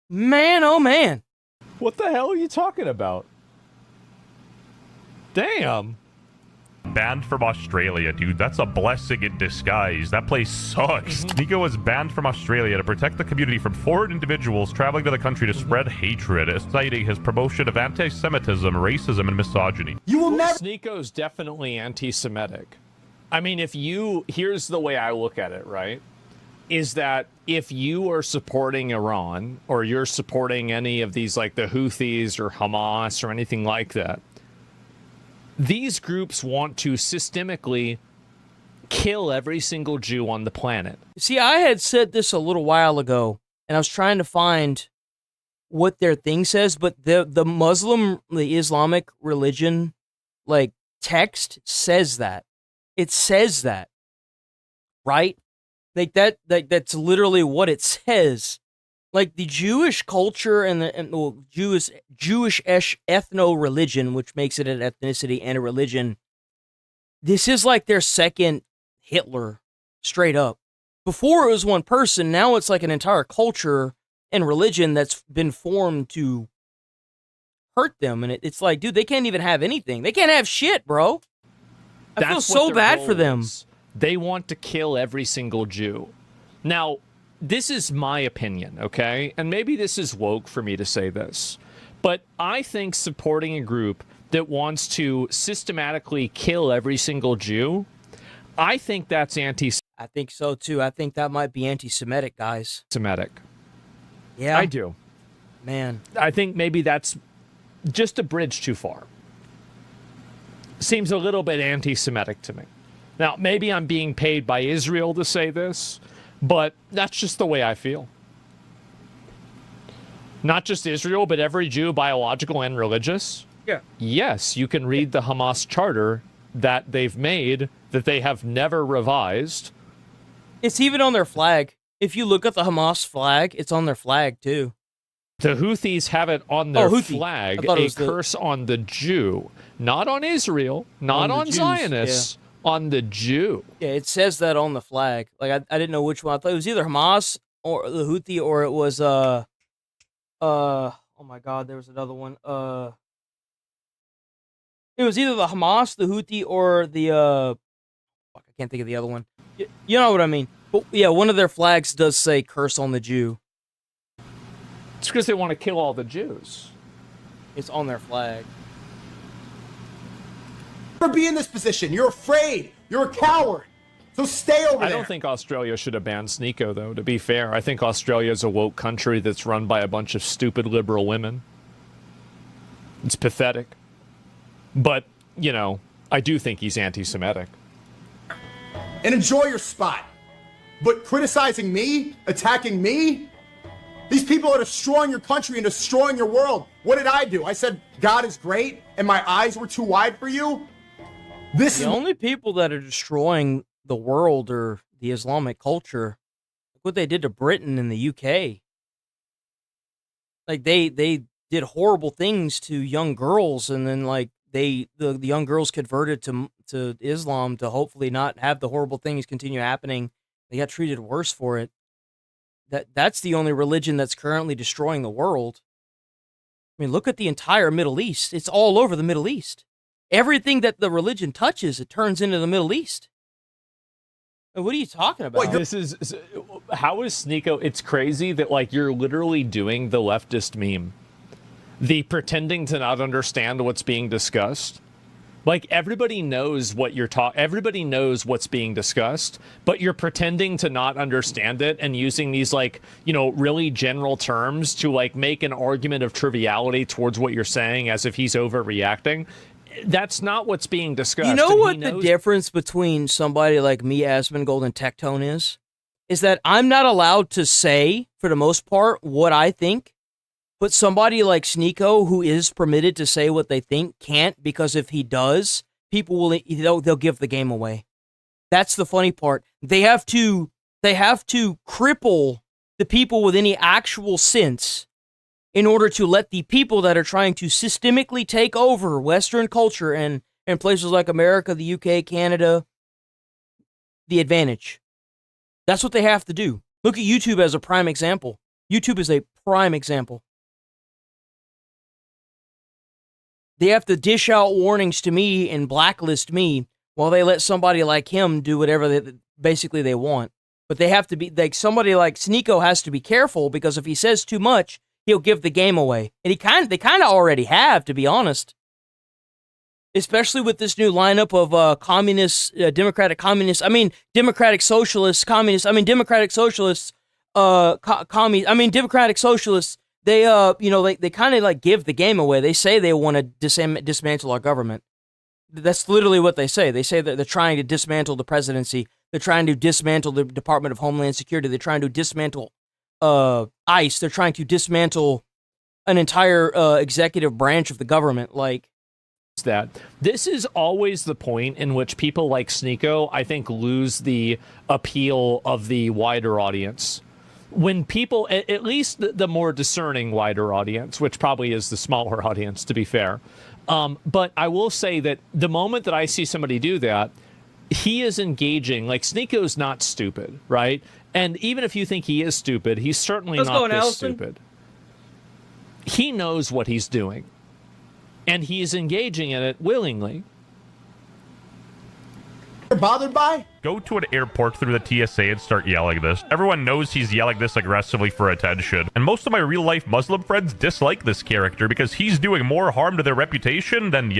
Man, oh man. What the hell are you talking about? Damn. Banned from Australia, dude. That's a blessing in disguise. That place sucks. Nico was banned from Australia to protect the community from foreign individuals traveling to the country to spread hatred, citing his promotion of anti-Semitism, racism, and misogyny. You will never. Sneako's definitely anti-Semitic. I mean, here's the way I look at it, right? Is that if you are supporting Iran or you're supporting any of these, like the Houthis or Hamas or anything like that, these groups want to systemically kill every single Jew on the planet. See, I had said this a little while ago, and I was trying to find what their thing says, but the Muslim, the Islamic religion, like, text says that. It says that, right? Like that's literally what it says. Like the Jewish culture and the Jewish ethno-religion, which makes it an ethnicity and a religion. This is like their second Hitler, straight up. Before it was one person, now it's like an entire culture and religion that's been formed to hurt them. And it's like, dude, they can't even have anything. They can't have shit, bro. I feel so bad for them. They want to kill every single Jew. Now, this is my opinion, okay? And maybe this is woke for me to say this, but I think supporting a group that wants to systematically kill every single Jew, I think that's I think so too. I think that might be anti-Semitic, guys. Semitic. Yeah. I do. Man. I think maybe that's just a bridge too far. Seems a little bit anti-Semitic to me. Now, maybe I'm being paid by Israel to say this, but that's just the way I feel. Not just Israel, but every Jew, biological and religious. Yeah. Yes, you can read the Hamas charter that they've made that they have never revised. It's even on their flag. If you look at the Hamas flag, it's on their flag too. The Houthis have it on their flag, a curse on the Jew. Not on Israel, not on Zionists. On the Jew. Yeah, it says that on the flag. Like, I didn't know which one. I thought it was either Hamas or the Houthi, or it was, oh my God, there was another one. It was either the Hamas, the Houthi, or the, I can't think of the other one. You know what I mean. But yeah, one of their flags does say curse on the Jew. It's because they want to kill all the Jews. It's on their flag. Never be in this position. You're afraid. You're a coward. So stay over there. I don't think Australia should have banned Sneeko, though, to be fair. I think Australia is a woke country that's run by a bunch of stupid liberal women. It's pathetic. But, you know, I do think he's anti-Semitic. And enjoy your spot. But criticizing me, attacking me, these people are destroying your country and destroying your world. What did I do? I said God is great and my eyes were too wide for you? The only people that are destroying the world are the Islamic culture. Look what they did to Britain and the UK. Like they did horrible things to young girls, and then like the young girls converted to Islam to hopefully not have the horrible things continue happening. They got treated worse for it. That's the only religion that's currently destroying the world. I mean, look at the entire Middle East. It's all over the Middle East. Everything that the religion touches, it turns into the Middle East. What are you talking about? How is Sneeko? It's crazy that, like, you're literally doing the leftist meme. The pretending to not understand what's being discussed. Like, everybody knows what you're everybody knows what's being discussed, but you're pretending to not understand it and using these, like, you know, really general terms to, like, make an argument of triviality towards what you're saying as if he's overreacting. That's not what's being discussed. You know what the difference between somebody like me, Asmongold, and Tectone is that I'm not allowed to say, for the most part, what I think. But somebody like Sneeko, who is permitted to say what they think, can't, because if he does, people will they'll give the game away. That's the funny part. They have to cripple the people with any actual sense in order to let the people that are trying to systemically take over Western culture and places like America, the UK, Canada, the advantage. That's what they have to do. Look at YouTube as a prime example. YouTube is a prime example. They have to dish out warnings to me and blacklist me while they let somebody like him do whatever they want. But they have to be, like, somebody like Sneeko has to be careful, because if he says too much, he'll give the game away. And they kind of already have, to be honest. Especially with this new lineup of democratic socialists, they they kind of like give the game away. They say they want to dismantle our government. That's literally what they say. They say that they're trying to dismantle the presidency. They're trying to dismantle the Department of Homeland Security. They're trying to dismantle ICE. They're trying to dismantle an entire executive branch of the government. Like, that this is always the point in which people like Sneeko, I think, lose the appeal of the wider audience. When people, at least the more discerning wider audience, which probably is the smaller audience, to be fair. But I will say that the moment that I see somebody do that, he is engaging. Like, Sneeko's not stupid, right? And even if you think he is stupid, he's certainly not this stupid. He knows what he's doing. And he's engaging in it willingly. You're bothered by? Go to an airport through the TSA and start yelling this. Everyone knows he's yelling this aggressively for attention. And most of my real-life Muslim friends dislike this character because he's doing more harm to their reputation than,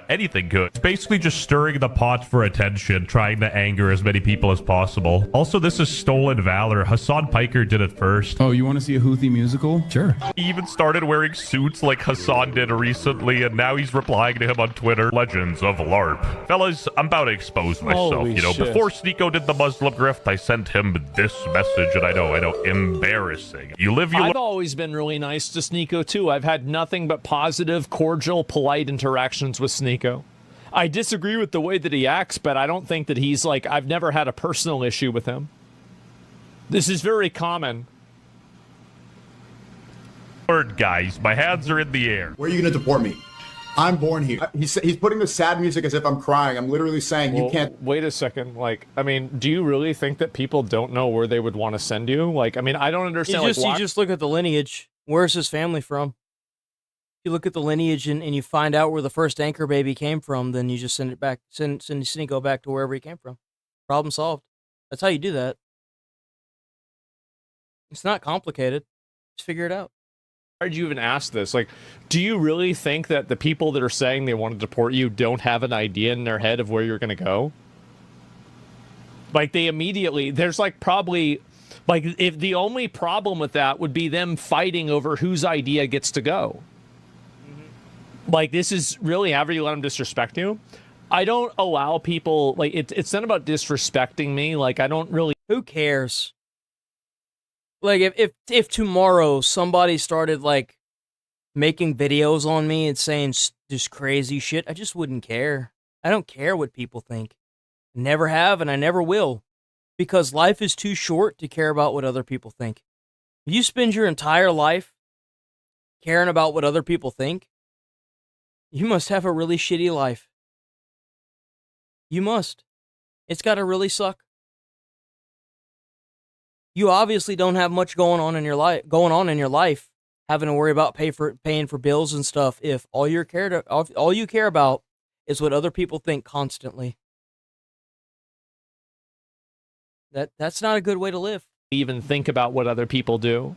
anything could. It's basically just stirring the pot for attention, trying to anger as many people as possible. Also, this is stolen valor. Hassan Piker did it first. Oh, you want to see a Houthi musical? Sure. He even started wearing suits like Hassan did recently, and now he's replying to him on Twitter. Legends of LARP. Fellas, I'm about to expose myself. Holy shit. Before Sneeko did the Muslim grift, I sent him this message, and I know, embarrassing. I've always been really nice to Sneeko, too. I've had nothing but positive, cordial, polite interactions with Sneeko. I disagree with the way that he acts, but I don't think that he's like, I've never had a personal issue with him. This is very common. Word, guys, my hands are in the air. Where are you going to deport me? I'm born here. He's putting the sad music as if I'm crying. I'm literally saying you can't. Wait a second. Like, I mean, do you really think that people don't know where they would want to send you? Like, I mean, I don't understand. You just look at the lineage. Where's his family from? You look at the lineage and you find out where the first anchor baby came from, then you just send it back, send Sneeko back to wherever he came from. Problem solved. That's how you do that. It's not complicated. Just figure it out. Why did you even ask this? Like, do you really think that the people that are saying they want to deport you don't have an idea in their head of where you're going to go? Like, they immediately, there's like probably, like, if the only problem with that would be them fighting over whose idea gets to go. Like, this is really however you let them disrespect you. I don't allow people, like, it's not about disrespecting me. Like, I don't really. Who cares? Like, if tomorrow somebody started, like, making videos on me and saying just crazy shit, I just wouldn't care. I don't care what people think. Never have, and I never will. Because life is too short to care about what other people think. If you spend your entire life caring about what other people think, you must have a really shitty life. You must. It's gotta really suck. You obviously don't have much going on in your life, having to worry about paying for bills and stuff. If all you care about is what other people think constantly, that's not a good way to live. Even think about what other people do.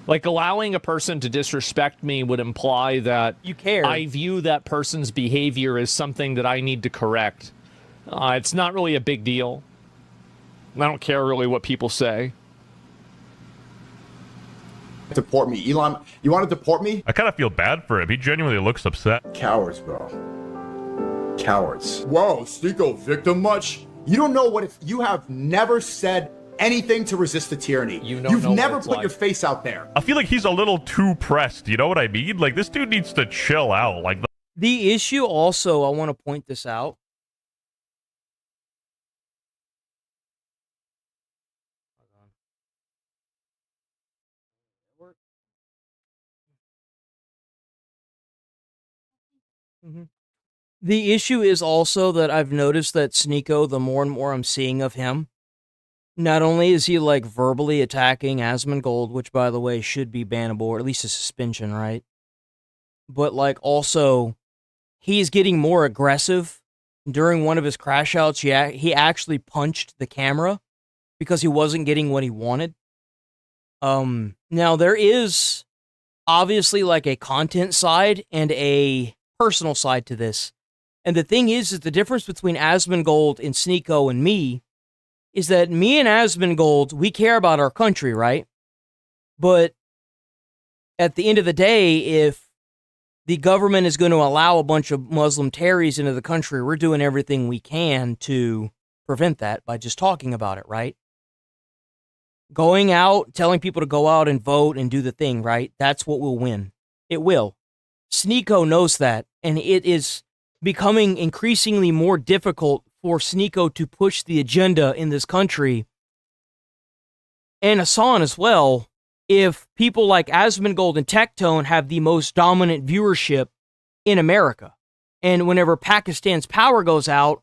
Like, allowing a person to disrespect me would imply that you care. I view that person's behavior as something that I need to correct. It's not really a big deal. I don't care really what people say. Deport me. Elon, you want to deport me? I kind of feel bad for him. He genuinely looks upset. Cowards, bro. Cowards. Whoa, Sneeko victim much? You don't know what if you have never said anything to resist the tyranny. You've never put your face out there. I feel like he's a little too pressed. You know what I mean? Like, this dude needs to chill out. Like, the issue also, I want to point this out. The issue is also that I've noticed that Sneeko, the more and more I'm seeing of him, not only is he like verbally attacking Asmongold, which by the way should be bannable, or at least a suspension, right? But like also, he's getting more aggressive. During one of his crash outs, he actually punched the camera because he wasn't getting what he wanted. Now there is obviously like a content side and a personal side to this. And the thing is the difference between Asmongold and Sneeko and me is that me and Asmongold, we care about our country, right? But at the end of the day, if the government is going to allow a bunch of Muslim terrorists into the country, we're doing everything we can to prevent that by just talking about it, right? Going out, telling people to go out and vote and do the thing, right? That's what will win. It will. Sneeko knows that, and it is becoming increasingly more difficult for Sneeko to push the agenda in this country, and Hassan as well, if people like Asmongold and Tectone have the most dominant viewership in America. And whenever Pakistan's power goes out,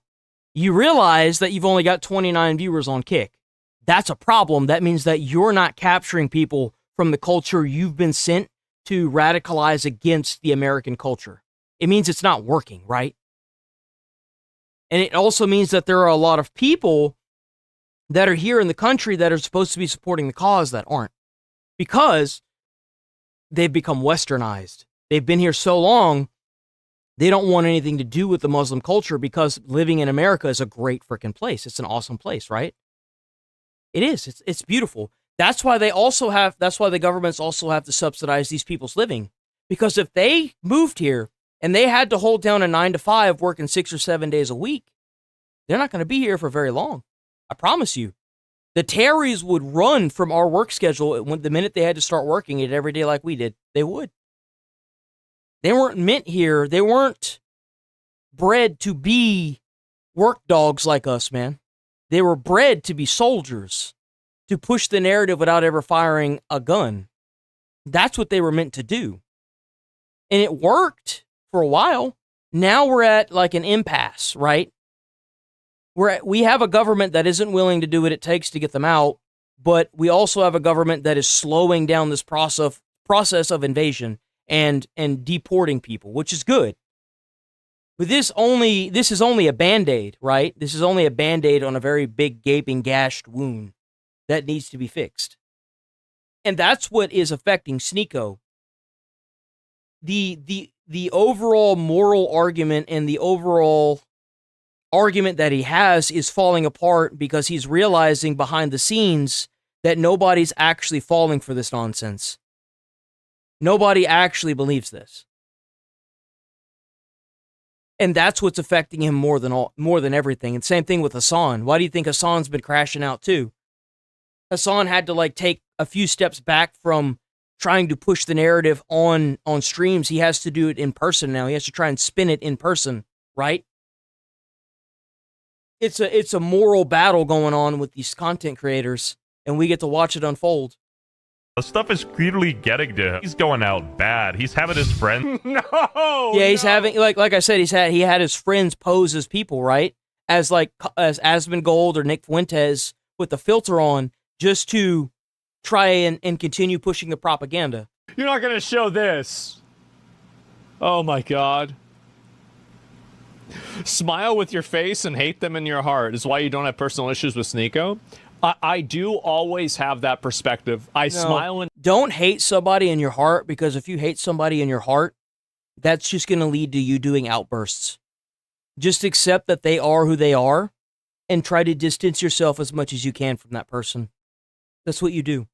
you realize that you've only got 29 viewers on Kick. That's a problem. That means that you're not capturing people from the culture you've been sent to radicalize against the American culture. It means it's not working, right? And it also means that there are a lot of people that are here in the country that are supposed to be supporting the cause that aren't. Because they've become westernized. They've been here so long, they don't want anything to do with the Muslim culture because living in America is a great freaking place. It's an awesome place, right? It is. It's beautiful. That's why the governments also have to subsidize these people's living. Because if they moved here and they had to hold down a 9-to-5 working 6 or 7 days a week, they're not going to be here for very long. I promise you. The Terrys would run from our work schedule the minute they had to start working it every day like we did. They would. They weren't meant here. They weren't bred to be work dogs like us, man. They were bred to be soldiers, to push the narrative without ever firing a gun. That's what they were meant to do. And it worked for a while. Now we're at like an impasse, right? We have a government that isn't willing to do what it takes to get them out, but we also have a government that is slowing down this process of invasion and deporting people, which is good. But this is only a Band-Aid, right? This is only a Band-Aid on a very big, gaping, gashed wound that needs to be fixed. And that's what is affecting Sneeko. The overall moral argument and the overall argument that he has is falling apart because he's realizing behind the scenes that nobody's actually falling for this nonsense. Nobody actually believes this. And that's what's affecting him more than everything. And same thing with Hassan. Why do you think Hassan's been crashing out too? Hassan had to like take a few steps back from trying to push the narrative on streams. He has to do it in person now. He has to try and spin it in person, right? It's a moral battle going on with these content creators, and we get to watch it unfold. The stuff is clearly getting to him. He's going out bad. He's having his friends. Yeah, he's having like I said, he had his friends pose as people, right? As Asmongold or Nick Fuentes with the filter on, just to try and continue pushing the propaganda. You're not gonna show this. Oh my god. Smile with your face and hate them in your heart is why you don't have personal issues with Sneeko. I do always have that perspective. Smile and don't hate somebody in your heart, because if you hate somebody in your heart, that's just going to lead to you doing outbursts. Just accept that they are who they are and try to distance yourself as much as you can from that person. That's what you do.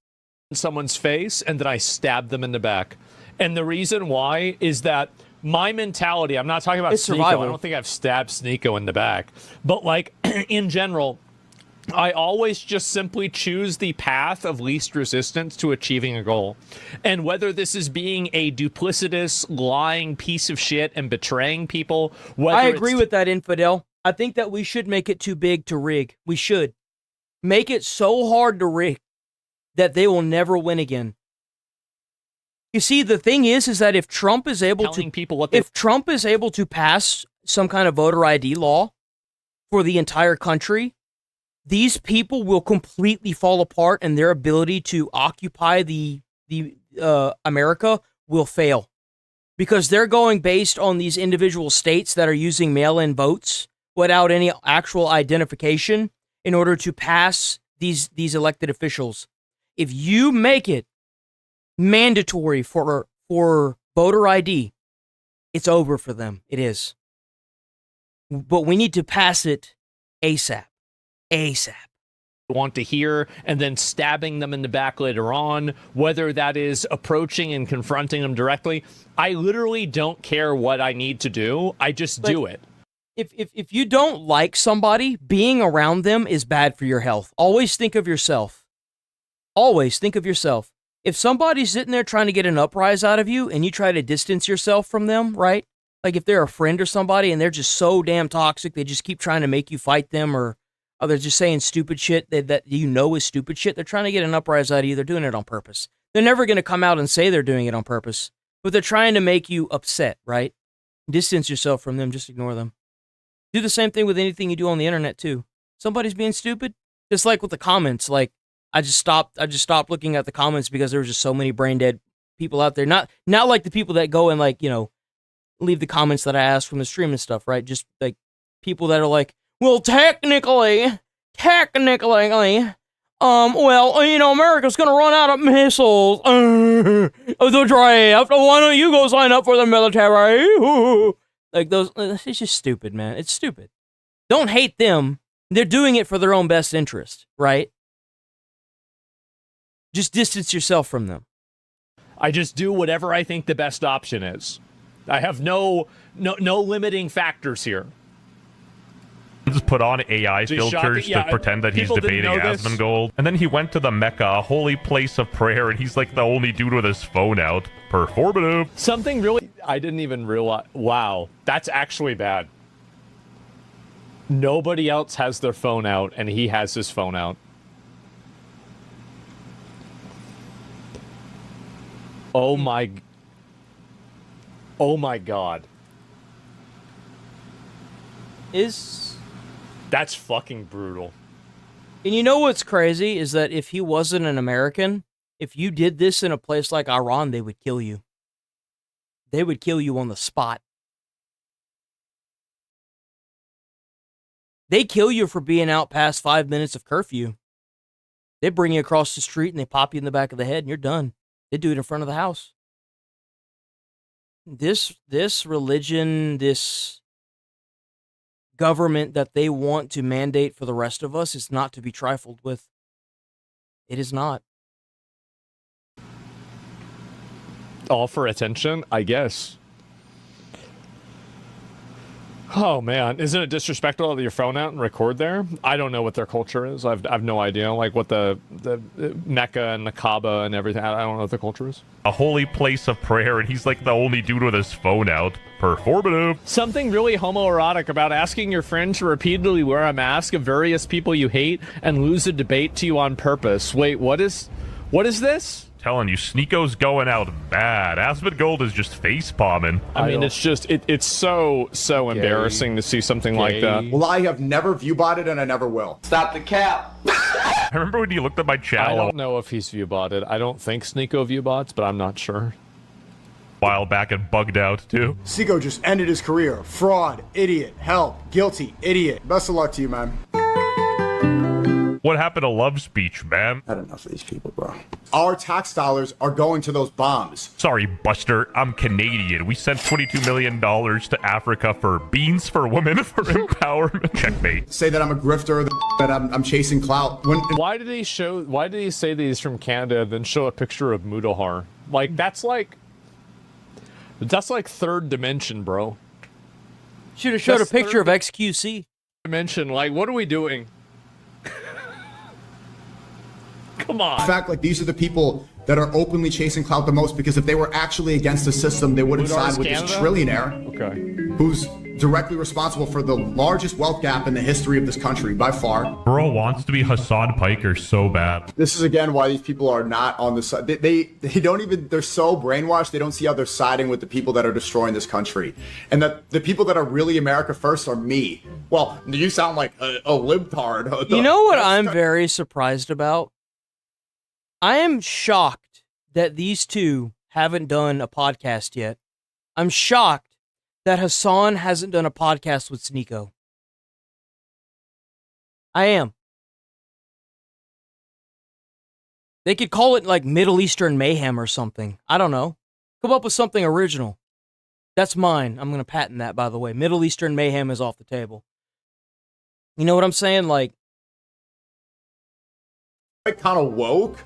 In someone's face, and then I stab them in the back. And the reason why is that my mentality, I'm not talking about Sneeko. I don't think I've stabbed Sneeko in the back. But like in general, I always just simply choose the path of least resistance to achieving a goal. And whether this is being a duplicitous, lying piece of shit and betraying people, whether I agree with that, Infidel. I think that we should make it too big to rig. We should. Make it so hard to rig that they will never win again. You see, the thing is that if Trump is able Telling people what they... if Trump is able to pass some kind of voter ID law for the entire country, these people will completely fall apart, and their ability to occupy the America will fail, because they're going based on these individual states that are using mail-in votes without any actual identification in order to pass these elected officials. If you make it mandatory for voter ID, it's over for them. It is. But we need to pass it ASAP. ASAP. Want to hear, and then stabbing them in the back later on, whether that is approaching and confronting them directly. I literally don't care what I need to do. I just do it. If you don't like somebody, being around them is bad for your health. Always think of yourself. Always think of yourself. If somebody's sitting there trying to get an uprise out of you and you try to distance yourself from them, right? Like if they're a friend or somebody and they're just so damn toxic, they just keep trying to make you fight them, or they're just saying stupid shit that you know is stupid shit. They're trying to get an uprise out of you. They're doing it on purpose. They're never going to come out and say they're doing it on purpose, but they're trying to make you upset, right? Distance yourself from them. Just ignore them. Do the same thing with anything you do on the internet too. Somebody's being stupid, just like with the comments. Like I just stopped looking at the comments because there were just so many brain dead people out there. Not like the people that go and like, you know, leave the comments that I ask from the stream and stuff, right? Just like people that are like, well, technically, well, you know, America's gonna run out of missiles. The draft. Why don't you go sign up for the military? Like those, it's just stupid, man. It's stupid. Don't hate them. They're doing it for their own best interest, right? Just distance yourself from them. I just do whatever I think the best option is. I have no limiting factors here. Just put on AI filters to pretend that he's debating Asmongold. And then he went to the Mecca, a holy place of prayer, and he's like the only dude with his phone out. Performative. Something really... I didn't even realize... Wow, that's actually bad. Nobody else has their phone out, and he has his phone out. Oh my god. That's fucking brutal. And you know what's crazy is that if he wasn't an American, if you did this in a place like Iran, they would kill you. They would kill you on the spot. They kill you for being out past 5 minutes of curfew. They bring you across the street and they pop you in the back of the head and you're done. They do it in front of the house. This religion, this government that they want to mandate for the rest of us is not to be trifled with. It is not. All for attention, I guess. Oh man, isn't it disrespectful to have your phone out and record there? I don't know what their culture is. I've no idea. Like what the Mecca and the Kaaba and everything. I don't know what the culture is. A holy place of prayer, and he's like the only dude with his phone out. Performative. Something really homoerotic about asking your friend to repeatedly wear a mask of various people you hate and lose a debate to you on purpose. Wait, what is this? Telling you, Sneako's going out bad. Asmongold is just face palming. I mean, it's just it's so embarrassing to see something like that. Well, I have never viewbotted and I never will. Stop the cap. I remember when you looked at my channel. I don't know if he's viewbotted. I don't think Sneeko viewbots, but I'm not sure. A while back and bugged out too. Sneeko just ended his career. Fraud, idiot, help, guilty, idiot. Best of luck to you, man. What happened to love speech, man? I don't know for these people, bro. Our tax dollars are going to those bombs. Sorry, Buster. I'm Canadian. We sent $22 million to Africa for beans for women for empowerment. Checkmate. Say that I'm a grifter, that I'm chasing clout. Why did he say that he's from Canada and then show a picture of Mudahar? Like, that's like third dimension, bro. Should have showed a picture of XQC. Dimension, like, what are we doing? Come on. In fact, like, these are the people that are openly chasing clout the most, because if they were actually against the system, they wouldn't side with this trillionaire who's directly responsible for the largest wealth gap in the history of this country by far. Bro wants to be Hassan Piker so bad. This is again why these people are not on the side. They don't even, they're so brainwashed, they don't see how they're siding with the people that are destroying this country. And that the people that are really America first are me. Well, you sound like a libtard. You know what I'm very surprised about? I am shocked that these two haven't done a podcast yet. I'm shocked that Hassan hasn't done a podcast with Sneeko. I am. They could call it like Middle Eastern Mayhem or something. I don't know. Come up with something original. That's mine. I'm going to patent that, by the way. Middle Eastern Mayhem is off the table. You know what I'm saying? Like, kind of woke.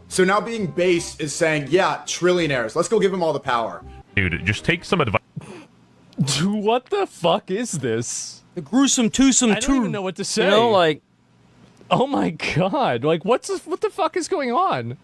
So now being base is saying, yeah, trillionaires. Let's go give them all the power. Dude, just take some advice. What the fuck is this? The gruesome twosome I don't even know what to say. You know, like, oh my god, like what the fuck is going on?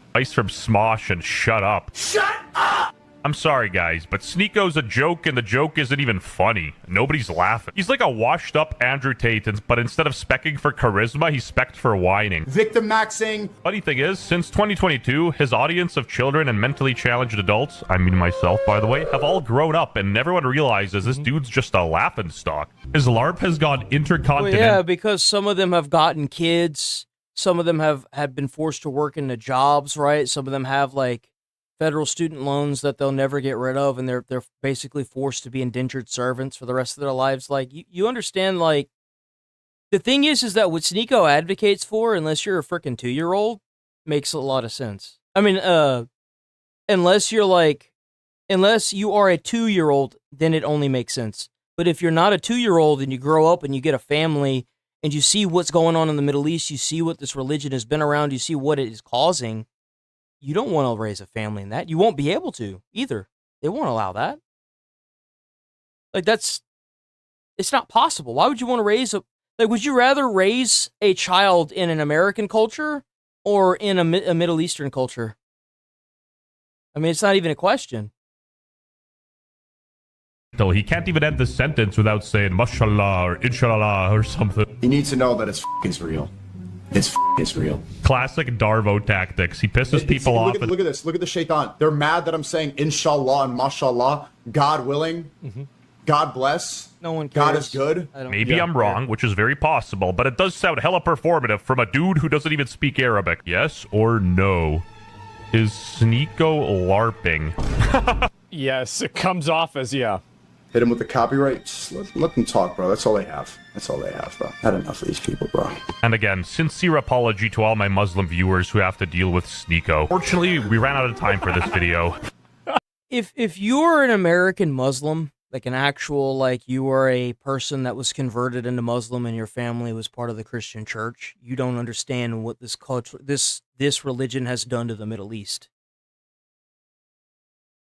Advice from Smosh and shut up. Shut up! I'm sorry, guys, but Sneeko's a joke, and the joke isn't even funny. Nobody's laughing. He's like a washed-up Andrew Tate, but instead of specking for charisma, he's specced for whining. Victim maxing. Funny thing is, since 2022, his audience of children and mentally challenged adults, I mean myself, by the way, have all grown up, and everyone realizes this dude's just a laughingstock. His LARP has gone intercontinental. well, yeah, because some of them have gotten kids. Some of them have been forced to work into jobs, right? Some of them have, like, federal student loans that they'll never get rid of, and they're basically forced to be indentured servants for the rest of their lives. Like, you understand, like, the thing is that what Sneeko advocates for, unless you're a freaking 2-year-old, makes a lot of sense. I mean, unless you are a 2-year-old, then it only makes sense. But if you're not a 2-year-old and you grow up and you get a family and you see what's going on in the Middle East, you see what this religion has been around, you see what it is causing, you don't want to raise a family in that. You won't be able to either. They won't allow that. Like, it's not possible. Why would you want to would you rather raise a child in an American culture or in a Middle Eastern culture? I mean, it's not even a question. He can't even end the sentence without saying mashallah or inshallah or something. He needs to know that it's real. It's real. Classic Darvo tactics. He pisses people off. Look at this. Look at the shaitan. They're mad that I'm saying inshallah and mashallah. God willing. God bless. No one cares. God is good. Maybe I'm wrong, which is very possible, but it does sound hella performative from a dude who doesn't even speak Arabic. Yes or no? Is Sneeko LARPing? Yes, it comes off as yeah. Hit him with the copyright. Just let them talk, bro. That's all they have. That's all they have, bro. Had enough of these people, bro. And again, sincere apology to all my Muslim viewers who have to deal with Sneeko. Fortunately, we ran out of time for this video. If you're an American Muslim, like an actual, like you are a person that was converted into Muslim and your family was part of the Christian church, you don't understand what this culture, this religion has done to the Middle East.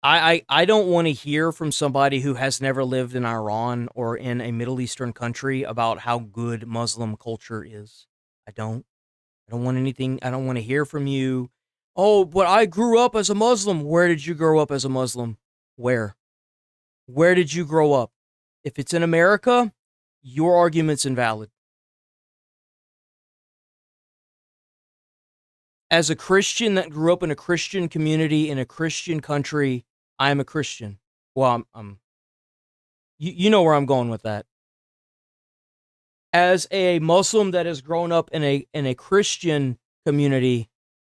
I don't want to hear from somebody who has never lived in Iran or in a Middle Eastern country about how good Muslim culture is. I don't want anything. I don't want to hear from you. Oh, but I grew up as a Muslim. Where did you grow up as a Muslim? Where? Where did you grow up? If it's in America, your argument's invalid. As a Christian that grew up in a Christian community in a Christian country, I am a Christian. Well, you know where I'm going with that. As a Muslim that has grown up in a Christian community,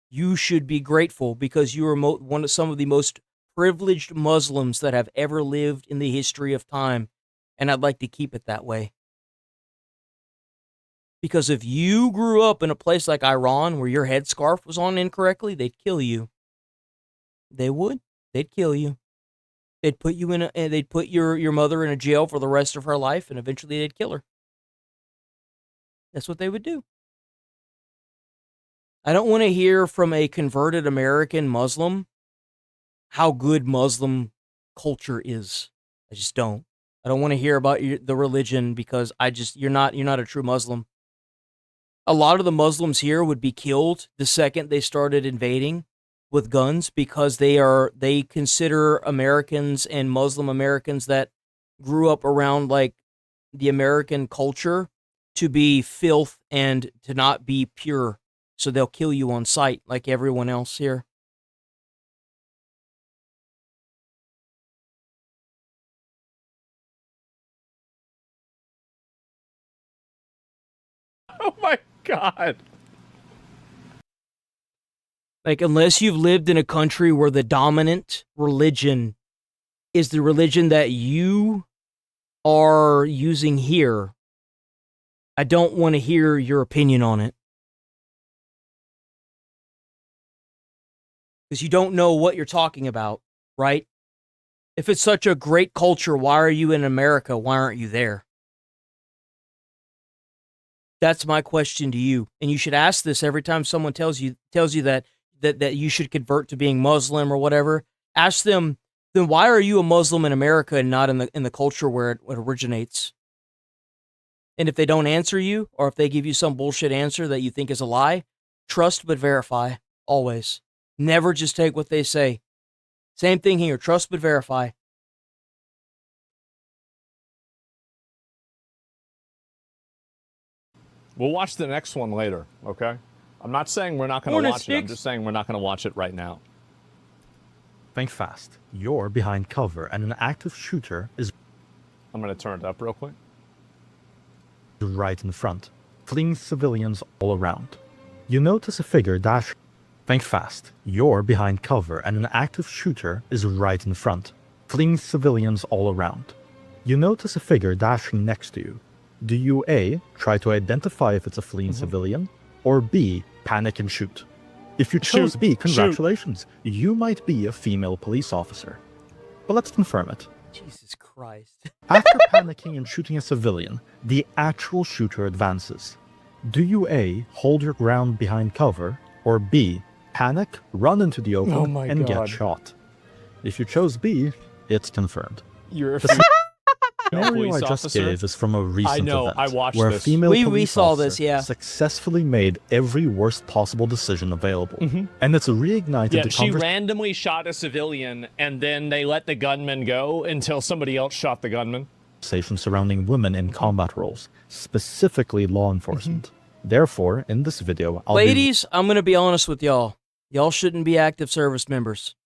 you should be grateful because you are some of the most privileged Muslims that have ever lived in the history of time, and I'd like to keep it that way. Because if you grew up in a place like Iran where your headscarf was on incorrectly, they'd kill you. They would. They'd kill you. They'd put you they'd put your mother in a jail for the rest of her life, and eventually they'd kill her. That's what they would do. I don't want to hear from a converted American Muslim how good Muslim culture is. I just don't. I don't want to hear about the religion because you're not a true Muslim. A lot of the Muslims here would be killed the second they started invading with guns because they consider Americans and Muslim Americans that grew up around like the American culture to be filth and to not be pure. So they'll kill you on sight like everyone else here. Oh my God. Like, unless you've lived in a country where the dominant religion is the religion that you are using here, I don't want to hear your opinion on it. Because you don't know what you're talking about, right? If it's such a great culture, why are you in America? Why aren't you there? That's my question to you. And you should ask this every time someone tells you that you should convert to being Muslim or whatever. Ask them, then why are you a Muslim in America and not in the culture where it originates? And if they don't answer you, or if they give you some bullshit answer that you think is a lie, trust but verify, always. Never just take what they say. Same thing here, trust but verify. We'll watch the next one later, okay? I'm not saying we're not going to watch it. I'm just saying we're not going to watch it right now. Think fast. You're behind cover, and an active shooter is... I'm going to turn it up real quick. ...right in front, fleeing civilians all around. You notice a figure dash... Think fast. You're behind cover, and an active shooter is right in front, fleeing civilians all around. You notice a figure dashing next to you. Do you A, try to identify if it's a fleeing civilian, or B, panic and shoot? If you chose B, congratulations. You might be a female police officer. But let's confirm it. Jesus Christ. After panicking and shooting a civilian, the actual shooter advances. Do you A, hold your ground behind cover, or B, panic, run into the open, and get shot? If you chose B, it's confirmed. You're a scenario I just gave is from a recent event, I watched where this. a female We police saw officer this, yeah. successfully made every worst possible decision available. And it's reignited the she conversation randomly shot a civilian, and then they let the gunman go until somebody else shot the gunman. surrounding women in combat roles, specifically law enforcement. Therefore, in this video, Ladies, I'm going to be honest with y'all. Y'all shouldn't be active service members.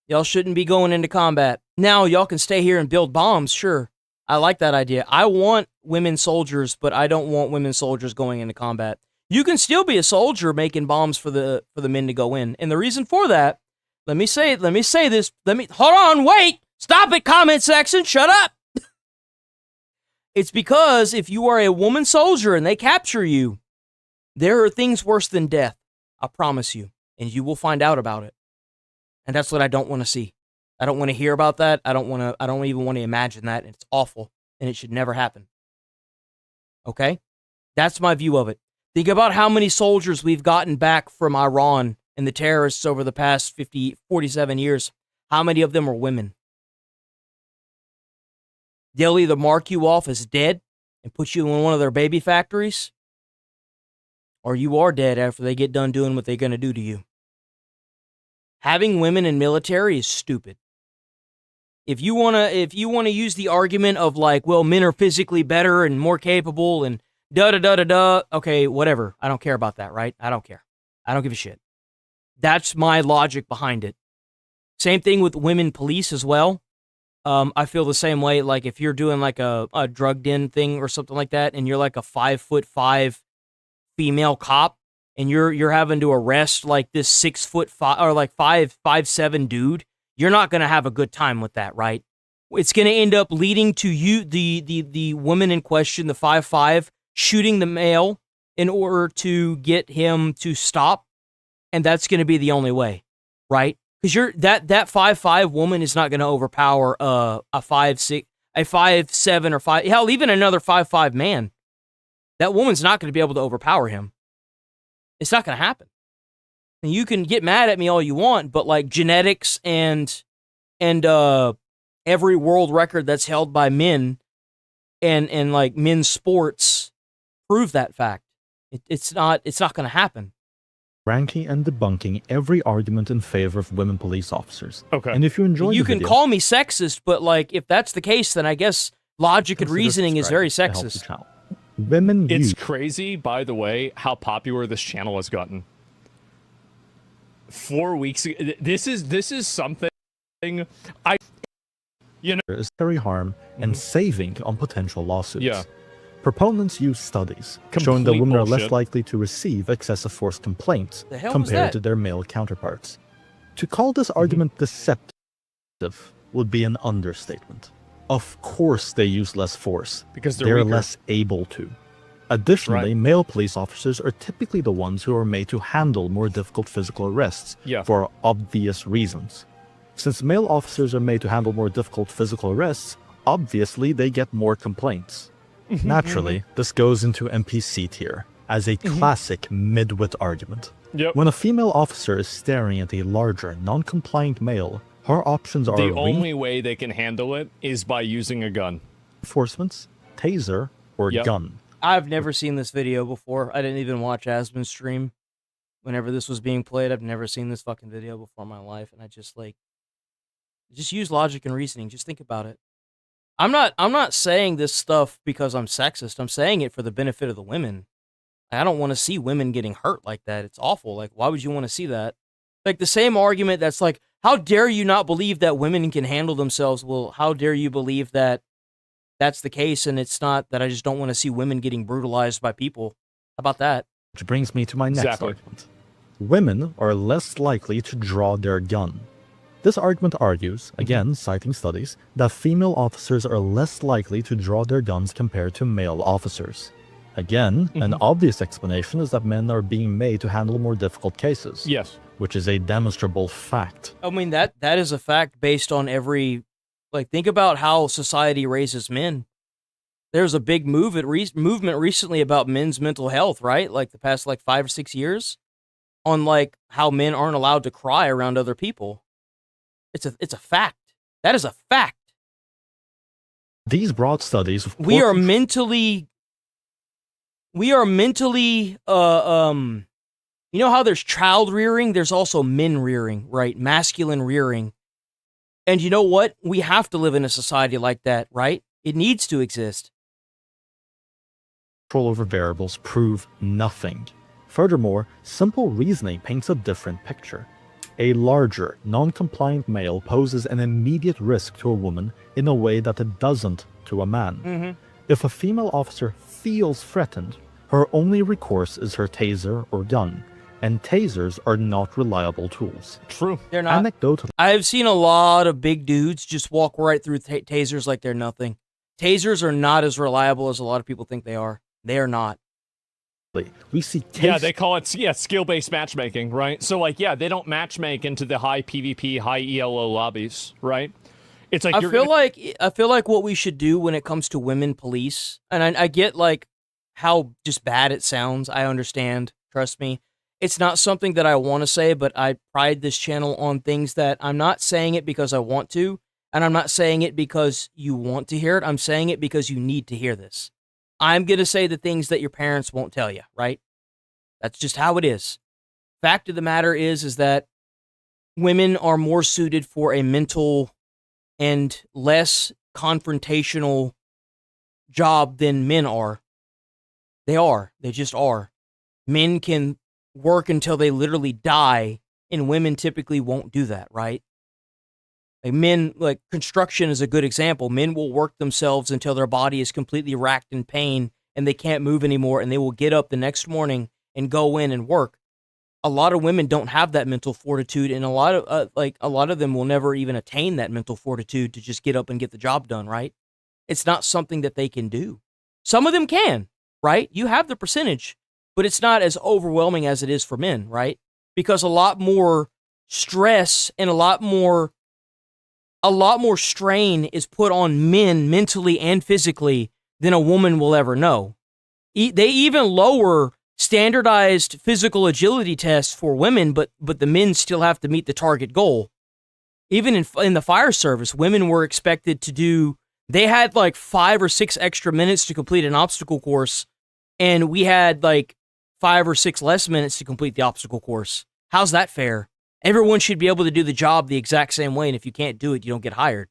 Y'all shouldn't be going into combat. Now, y'all can stay here and build bombs, sure. I like that idea. I want women soldiers, but I don't want women soldiers going into combat. You can still be a soldier making bombs for the men to go in. And the reason for that, let me say this. Hold on, wait. Stop it, comment section. Shut up. It's because if you are a woman soldier and they capture you, there are things worse than death. I promise you. And you will find out about it. And that's what I don't want to see. I don't want to hear about that. I don't even want to imagine that. And it's awful. And it should never happen. Okay? That's my view of it. Think about how many soldiers we've gotten back from Iran and the terrorists over the past 47 years. How many of them are women? They'll either mark you off as dead and put you in one of their baby factories, or you are dead after they get done doing what they're going to do to you. Having women in military is stupid. If you want to use the argument of like, well, men are physically better and more capable and da-da-da-da-da, okay, whatever. I don't care about that, right? I don't care. I don't give a shit. That's my logic behind it. Same thing with women police as well. I feel the same way. Like if you're doing like a drug den thing or something like that, and you're like a 5'5" female cop, and you're having to arrest like this 6'5" or like 5'7" dude, you're not gonna have a good time with that, right? It's gonna end up leading to you, the woman in question, the 5'5", shooting the male in order to get him to stop, and that's gonna be the only way, right? Because that 5'5" woman is not going to overpower a 5'6", a 5'7", or 5, hell, even another 5'5" man. That woman's not going to be able to overpower him. It's not going to happen. And you can get mad at me all you want, but like genetics and every world record that's held by men and like men's sports prove that fact. It's not going to happen. ranking and debunking every argument in favor of women police officers. Okay. And if you enjoy You the can video, call me sexist, but like if that's the case, then I guess logic and consider reasoning is very subscribing to help the sexist. channel. Women It's use crazy, by the way, how popular this channel has gotten. 4 weeks ago, this is something I, you know, unnecessary harm and saving on potential lawsuits. Yeah. Proponents use studies showing that Complete women are bullshit. less likely to receive excessive force complaints The hell was compared that? to their male counterparts. To call this argument deceptive would be an understatement. Of course they use less force, Because they're weaker. less able to. Additionally, male police officers are typically the ones who are made to handle more difficult physical arrests for obvious reasons. Since male officers are made to handle more difficult physical arrests, obviously they get more complaints. Naturally, this goes into NPC tier as a classic midwit argument. Yep. When a female officer is staring at a larger, non-compliant male, her options are the only way they can handle it is by using a gun. reinforcements, taser, or gun. I've never seen this video before. I didn't even watch Asmon's stream whenever this was being played. I've never seen this fucking video before in my life, and I just use logic and reasoning. Just think about it. I'm not saying this stuff because I'm sexist. I'm saying it for the benefit of the women. I don't want to see women getting hurt like that. It's awful. Like, why would you want to see that? Like the same argument that's like, how dare you not believe that women can handle themselves? Well, how dare you believe that that's the case and it's not, that I just don't want to see women getting brutalized by people? How about that? Which brings me to my next argument. Women are less likely to draw their gun. This argument argues, again citing studies, that female officers are less likely to draw their guns compared to male officers. Again, an obvious explanation is that men are being made to handle more difficult cases. Yes. Which is a demonstrable fact. I mean, that is a fact based on every, like, think about how society raises men. There's a big movement recently about men's mental health, right? Like the past 5 or 6 years, on like how men aren't allowed to cry around other people. It's a fact. That is a fact. These broad studies of We are mentally, you know how there's child rearing? There's also men rearing, right? Masculine rearing. And you know what? We have to live in a society like that, right? It needs to exist. Control over variables prove nothing. Furthermore, simple reasoning paints a different picture. A larger, non-compliant male poses an immediate risk to a woman in a way that it doesn't to a man. If a female officer feels threatened, her only recourse is her taser or gun, and tasers are not reliable tools. True. They're not. Anecdotally, I've seen a lot of big dudes just walk right through tasers like they're nothing. Tasers are not as reliable as a lot of people think they are. They are not. we see They call it skill-based matchmaking, right? So they don't matchmake into the high PvP, high ELO lobbies, right? It's like I feel like what we should do when it comes to women police, and I get like how just bad it sounds. I understand. Trust me. It's not something that I want to say, but I pride this channel on things that I'm not saying it because I want to, and I'm not saying it because you want to hear it. I'm saying it because you need to hear this. I'm going to say the things that your parents won't tell you, right? That's just how it is. Fact of the matter is that women are more suited for a mental and less confrontational job than men are. They are. They just are. Men can work until they literally die, and women typically won't do that, right? Like men, like construction is a good example. Men will work themselves until their body is completely racked in pain and they can't move anymore, and they will get up the next morning and go in and work. A lot of women don't have that mental fortitude, and a lot of them will never even attain that mental fortitude to just get up and get the job done, right? It's not something that they can do. Some of them can, right? You have the percentage, but it's not as overwhelming as it is for men, right? Because a lot more stress and a lot more strain is put on men mentally and physically than a woman will ever know. They even lower standardized physical agility tests for women, but the men still have to meet the target goal. Even in the fire service, women were expected to do, they had 5 or 6 extra minutes to complete an obstacle course, and we had 5 or 6 less minutes to complete the obstacle course. How's that fair? Everyone should be able to do the job the exact same way, and if you can't do it, you don't get hired.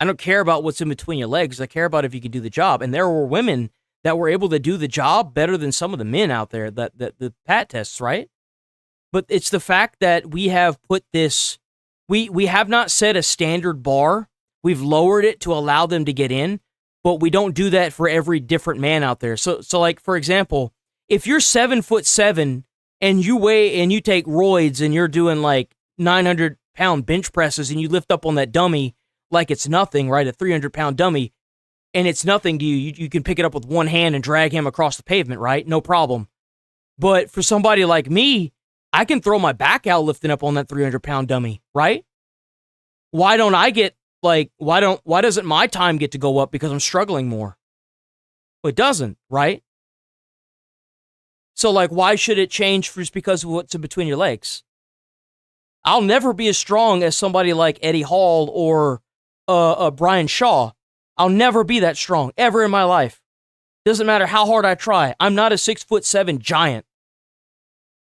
I don't care about what's in between your legs. I care about if you can do the job. And there were women that were able to do the job better than some of the men out there, the PAT tests, right? But it's the fact that we have put this, we have not set a standard bar. We've lowered it to allow them to get in, but we don't do that for every different man out there. So like, for example, if you're 7'7" and you weigh and you take roids and you're doing like 900-pound bench presses and you lift up on that dummy like it's nothing, right? A 300-pound dummy, and it's nothing to you. You can pick it up with one hand and drag him across the pavement, right? No problem. But for somebody like me, I can throw my back out lifting up on that 300-pound dummy, right? Why don't I get, like, why doesn't my time get to go up because I'm struggling more? Well, it doesn't, right? So, like, why should it change just because of what's in between your legs? I'll never be as strong as somebody like Eddie Hall or Brian Shaw. I'll never be that strong, ever in my life. Doesn't matter how hard I try. I'm not a 6'7" giant.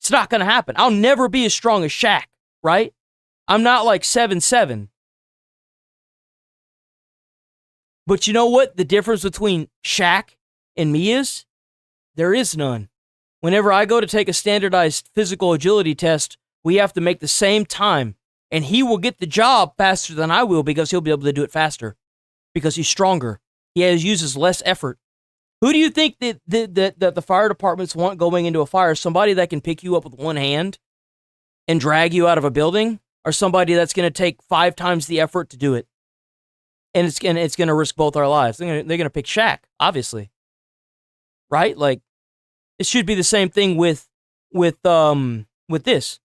It's not going to happen. I'll never be as strong as Shaq, right? I'm not like 7'7". But you know what the difference between Shaq and me is? There is none. Whenever I go to take a standardized physical agility test, we have to make the same time. And he will get the job faster than I will because he'll be able to do it faster. Because he's stronger. He uses less effort. Who do you think that the fire departments want going into a fire? Somebody that can pick you up with one hand and drag you out of a building? Or somebody that's going to take 5 times the effort to do it? And it's going to risk both our lives. They're going to pick Shaq, obviously. Right? Like, it should be the same thing with this.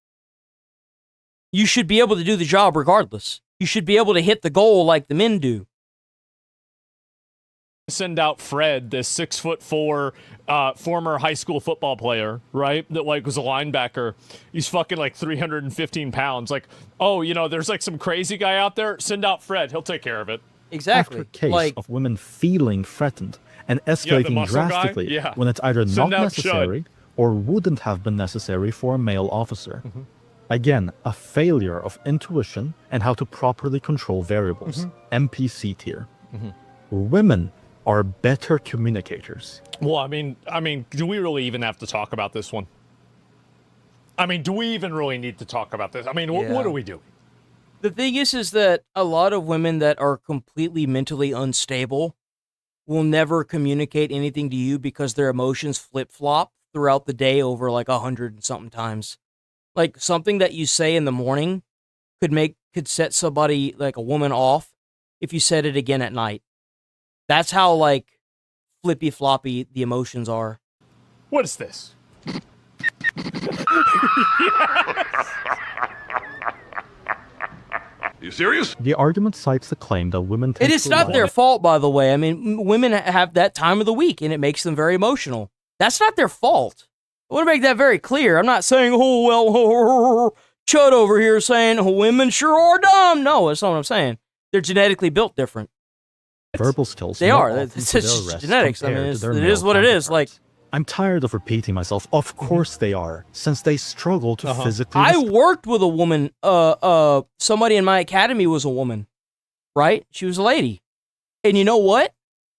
You should be able to do the job regardless. You should be able to hit the goal like the men do. Send out Fred, this 6'4" former high school football player, right? That like was a linebacker. He's fucking like 315 pounds. Like, oh, you know, there's like some crazy guy out there. Send out Fred. He'll take care of it. Exactly. After case of women feeling threatened and escalating drastically when it's either not necessary or wouldn't have been necessary for a male officer. Again, a failure of intuition and how to properly control variables. MPC tier. Women are better communicators. Well, I mean, do we really even have to talk about this one? I mean, do we even really need to talk about this? I mean, what are we doing? The thing is that a lot of women that are completely mentally unstable will never communicate anything to you because their emotions flip-flop throughout the day over like 100 and something times. Like something that you say in the morning could set somebody, like a woman, off if you said it again at night. That's how like flippy-floppy the emotions are. What is this? Are you serious? The argument cites the claim that women It is not their fault, by the way. I mean, women have that time of the week, and it makes them very emotional. That's not their fault. I want to make that very clear. I'm not saying, oh, well, Chud over here saying women sure are dumb. No, that's not what I'm saying. They're genetically built different. Verbal skills. They are. It's just genetics. I mean, it is what it is. Like, I'm tired of repeating myself. Of course they are, since they struggle to physically. I worked with a woman. Somebody in my academy was a woman, right? She was a lady, and you know what?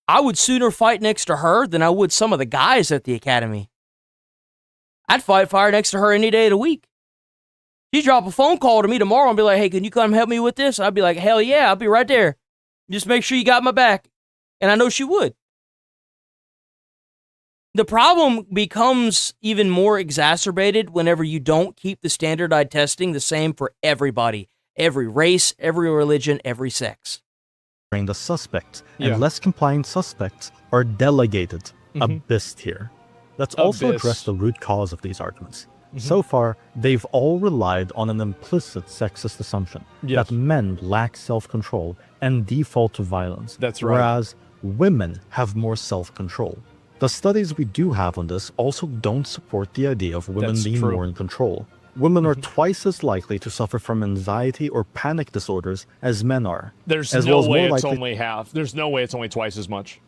I would sooner fight next to her than I would some of the guys at the academy. I'd fight fire next to her any day of the week. She'd drop a phone call to me tomorrow and be like, "Hey, can you come help me with this?" I'd be like, "Hell yeah, I'll be right there. Just make sure you got my back." And I know she would. The problem becomes even more exacerbated whenever you don't keep the standardized testing the same for everybody. Every race, every religion, every sex. The suspects and less compliant suspects are delegated abyss tier. Let's also address the root cause of these arguments. So far, they've all relied on an implicit sexist assumption that men lack self-control and default to violence, whereas women have more self-control. The studies we do have on this also don't support the idea of women being more in control. Women are twice as likely to suffer from anxiety or panic disorders as men are. There's no way it's only half. There's no way it's only twice as much.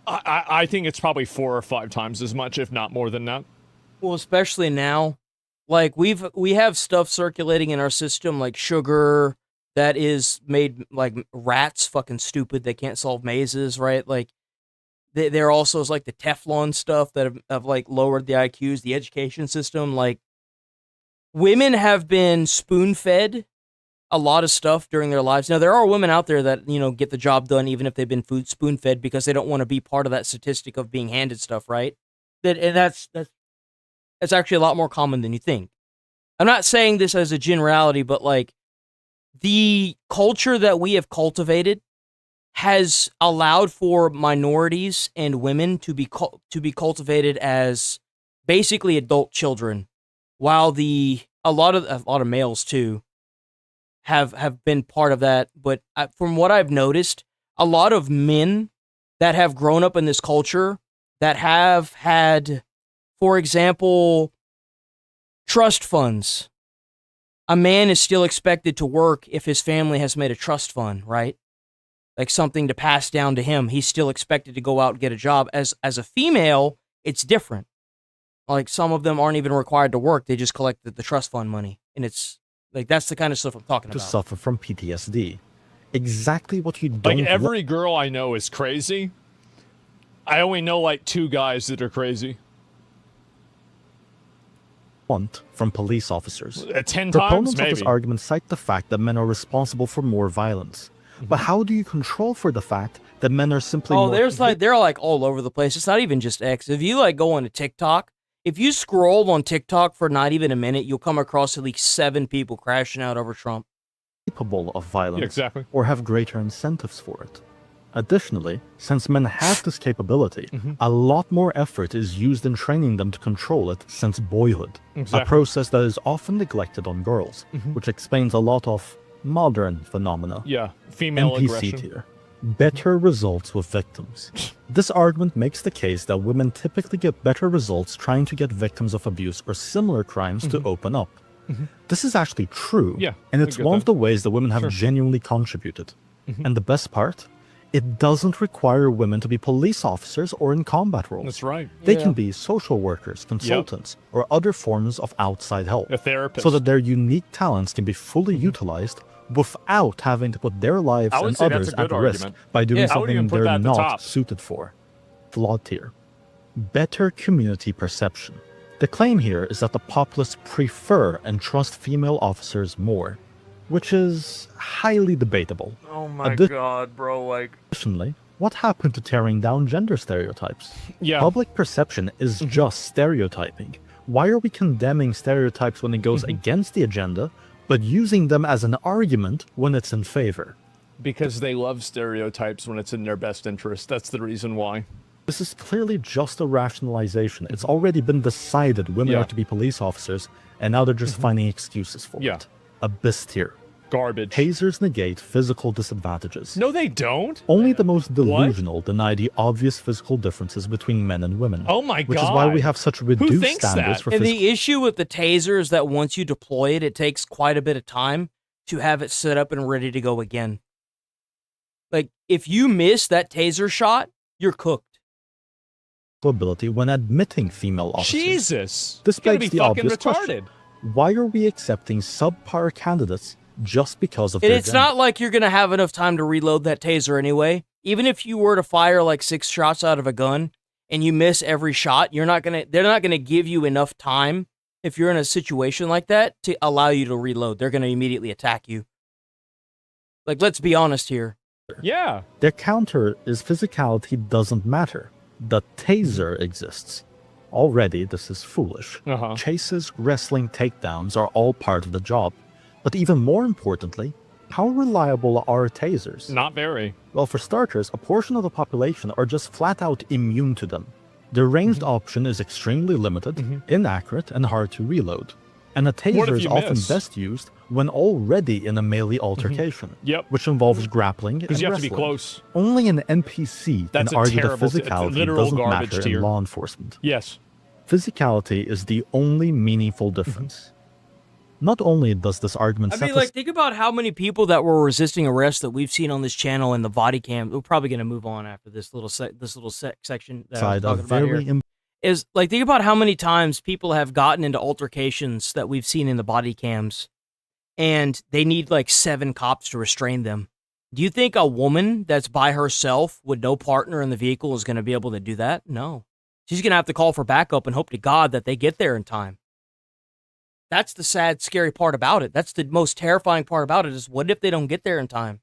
I think it's probably 4 or 5 times as much, if not more than that. Well, especially now, like we have stuff circulating in our system like sugar that is made like rats fucking stupid. They can't solve mazes, right? Like there also is like the Teflon stuff that have like lowered the IQs, the education system. Like women have been spoon fed a lot of stuff during their lives. Now there are women out there that, you know, get the job done even if they've been spoon fed because they don't want to be part of that statistic of being handed stuff, right? That's actually a lot more common than you think. I'm not saying this as a generality, but like the culture that we have cultivated has allowed for minorities and women to be cultivated as basically adult children, while a lot of males too have been part of that. But from what I've noticed, a lot of men that have grown up in this culture that have had, for example, trust funds. A man is still expected to work if his family has made a trust fund, right? Like something to pass down to him. He's still expected to go out and get a job. As a female, it's different. Like some of them aren't even required to work. They just collect the trust fund money. And it's like, that's the kind of stuff I'm talking about. To suffer from PTSD. Exactly what you don't Like every girl I know is crazy. I only know like 2 guys that are crazy. Want from police officers. 10 Proponents times, maybe. of this argument cite the fact that men are responsible for more violence. But how do you control for the fact that men are simply more... they're like all over the place. It's not even just X. If you like go on to TikTok, if you scroll on TikTok for not even a minute, you'll come across at least 7 people crashing out over Trump. Capable of violence, Yeah, exactly. or have greater incentives for it. Additionally, since men have this capability, a lot more effort is used in training them to control it since boyhood, Exactly. a process that is often neglected on girls, which explains a lot of modern phenomena. Yeah, female NPC aggression. tier. Better results with victims. This argument makes the case that women typically get better results trying to get victims of abuse or similar crimes to open up. This is actually true, Yeah, and I it's get one that. of the ways that women have Sure. genuinely contributed. And the best part? It doesn't require women to be police officers or in combat roles. That's right. They Yeah. can be social workers, consultants, or other forms of outside help. A therapist. So that their unique talents can be fully utilized without having to put their lives I would and say that's others a good at risk argument. by doing Yeah, I would something even put that they're at the not top. suited for. Flawed tier. Better community perception. The claim here is that the populace prefer and trust female officers more, which is highly debatable. Oh my Addi- god, bro, like... Additionally, what happened to tearing down gender stereotypes? Yeah. Public perception is just stereotyping. Why are we condemning stereotypes when it goes against the agenda, but using them as an argument when it's in favor? Because they love stereotypes when it's in their best interest. That's the reason why. This is clearly just a rationalization. It's already been decided women Yeah. are to be police officers, and now they're just finding excuses for Yeah. it. Abyss tier. Garbage. Tasers negate physical disadvantages. No, they don't. Only the most delusional deny the obvious physical differences between men and women. Oh my Which is why we God. have such reduced thinks standards that? for And physical... the issue with the taser is that once you deploy it, it takes quite a bit of time to have it set up and ready to go again. Like, if you miss that taser shot, you're cooked. ability when admitting female officers. Jesus. This You gotta begs be the fucking obvious retarded. question. Why are we accepting subpar candidates just because of And their it's gender? not like you're going to have enough time to reload that taser anyway. Even if you were to fire like 6 shots out of a gun and you miss every shot, they're not going to give you enough time if you're in a situation like that to allow you to reload. They're going to immediately attack you. Like, let's be honest here. Yeah. Their counter is physicality doesn't matter. The taser exists. Already, this is foolish. Chases, wrestling, takedowns are all part of the job. But even more importantly, how reliable are tasers? Not very. Well, for starters, a portion of the population are just flat out immune to them. Their ranged option is extremely limited, inaccurate, and hard to reload. And a What taser if is you often miss? best used when already in a melee altercation, Yep. which involves grappling Because and you have to be wrestling. close. Only an NPC That's can a argue that terrible- it's a physicality literal doesn't garbage matter tier. in law enforcement. Yes. Physicality is the only meaningful difference. Not only does this argument I set mean, the like, think about how many people that were resisting arrest that we've seen on this channel in the body cam. We're probably going to move on after this little section that I was side talking of about very here. is like, think about how many times people have gotten into altercations that we've seen in the body cams, and they need like 7 cops to restrain them. Do you think a woman that's by herself with no partner in the vehicle is going to be able to do that? No. She's going to have to call for backup and hope to God that they get there in time. That's the sad, scary part about it. That's the most terrifying part about it, is what if they don't get there in time?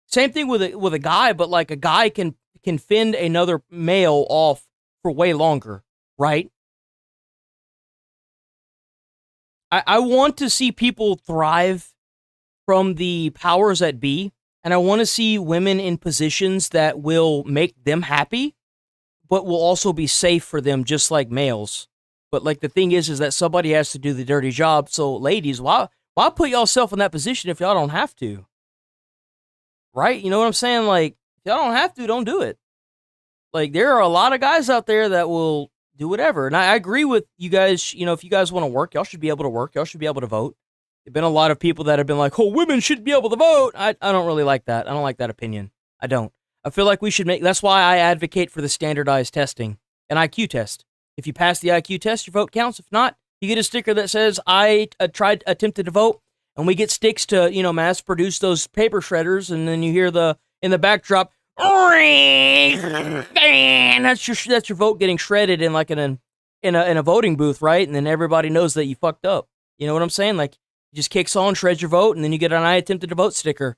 Same thing with a guy, but like a guy can fend another male off for way longer, right? I want to see people thrive from the powers that be, and I want to see women in positions that will make them happy, but will also be safe for them, just like males. But like the thing is that somebody has to do the dirty job. So ladies, why put yourself in that position if y'all don't have to? Right? You know what I'm saying? Like, if y'all don't have to, don't do it. Like, there are a lot of guys out there that will do whatever. And I agree with you guys. You know, if you guys want to work, y'all should be able to work. Y'all should be able to vote. There've been a lot of people that have been like, oh, women should be able to vote. I don't really like that. I don't like that opinion. I don't. I feel like we should that's why I advocate for the standardized testing, an IQ test. If you pass the IQ test, your vote counts. If not, you get a sticker that says, I attempted to vote. And we get sticks to, you know, mass produce those paper shredders, and then you hear in the backdrop, and that's your vote getting shredded in like in a voting booth, right? And then everybody knows that you fucked up. You know what I'm saying? Like, it just kicks on, shreds your vote, and then you get an I attempted to vote sticker.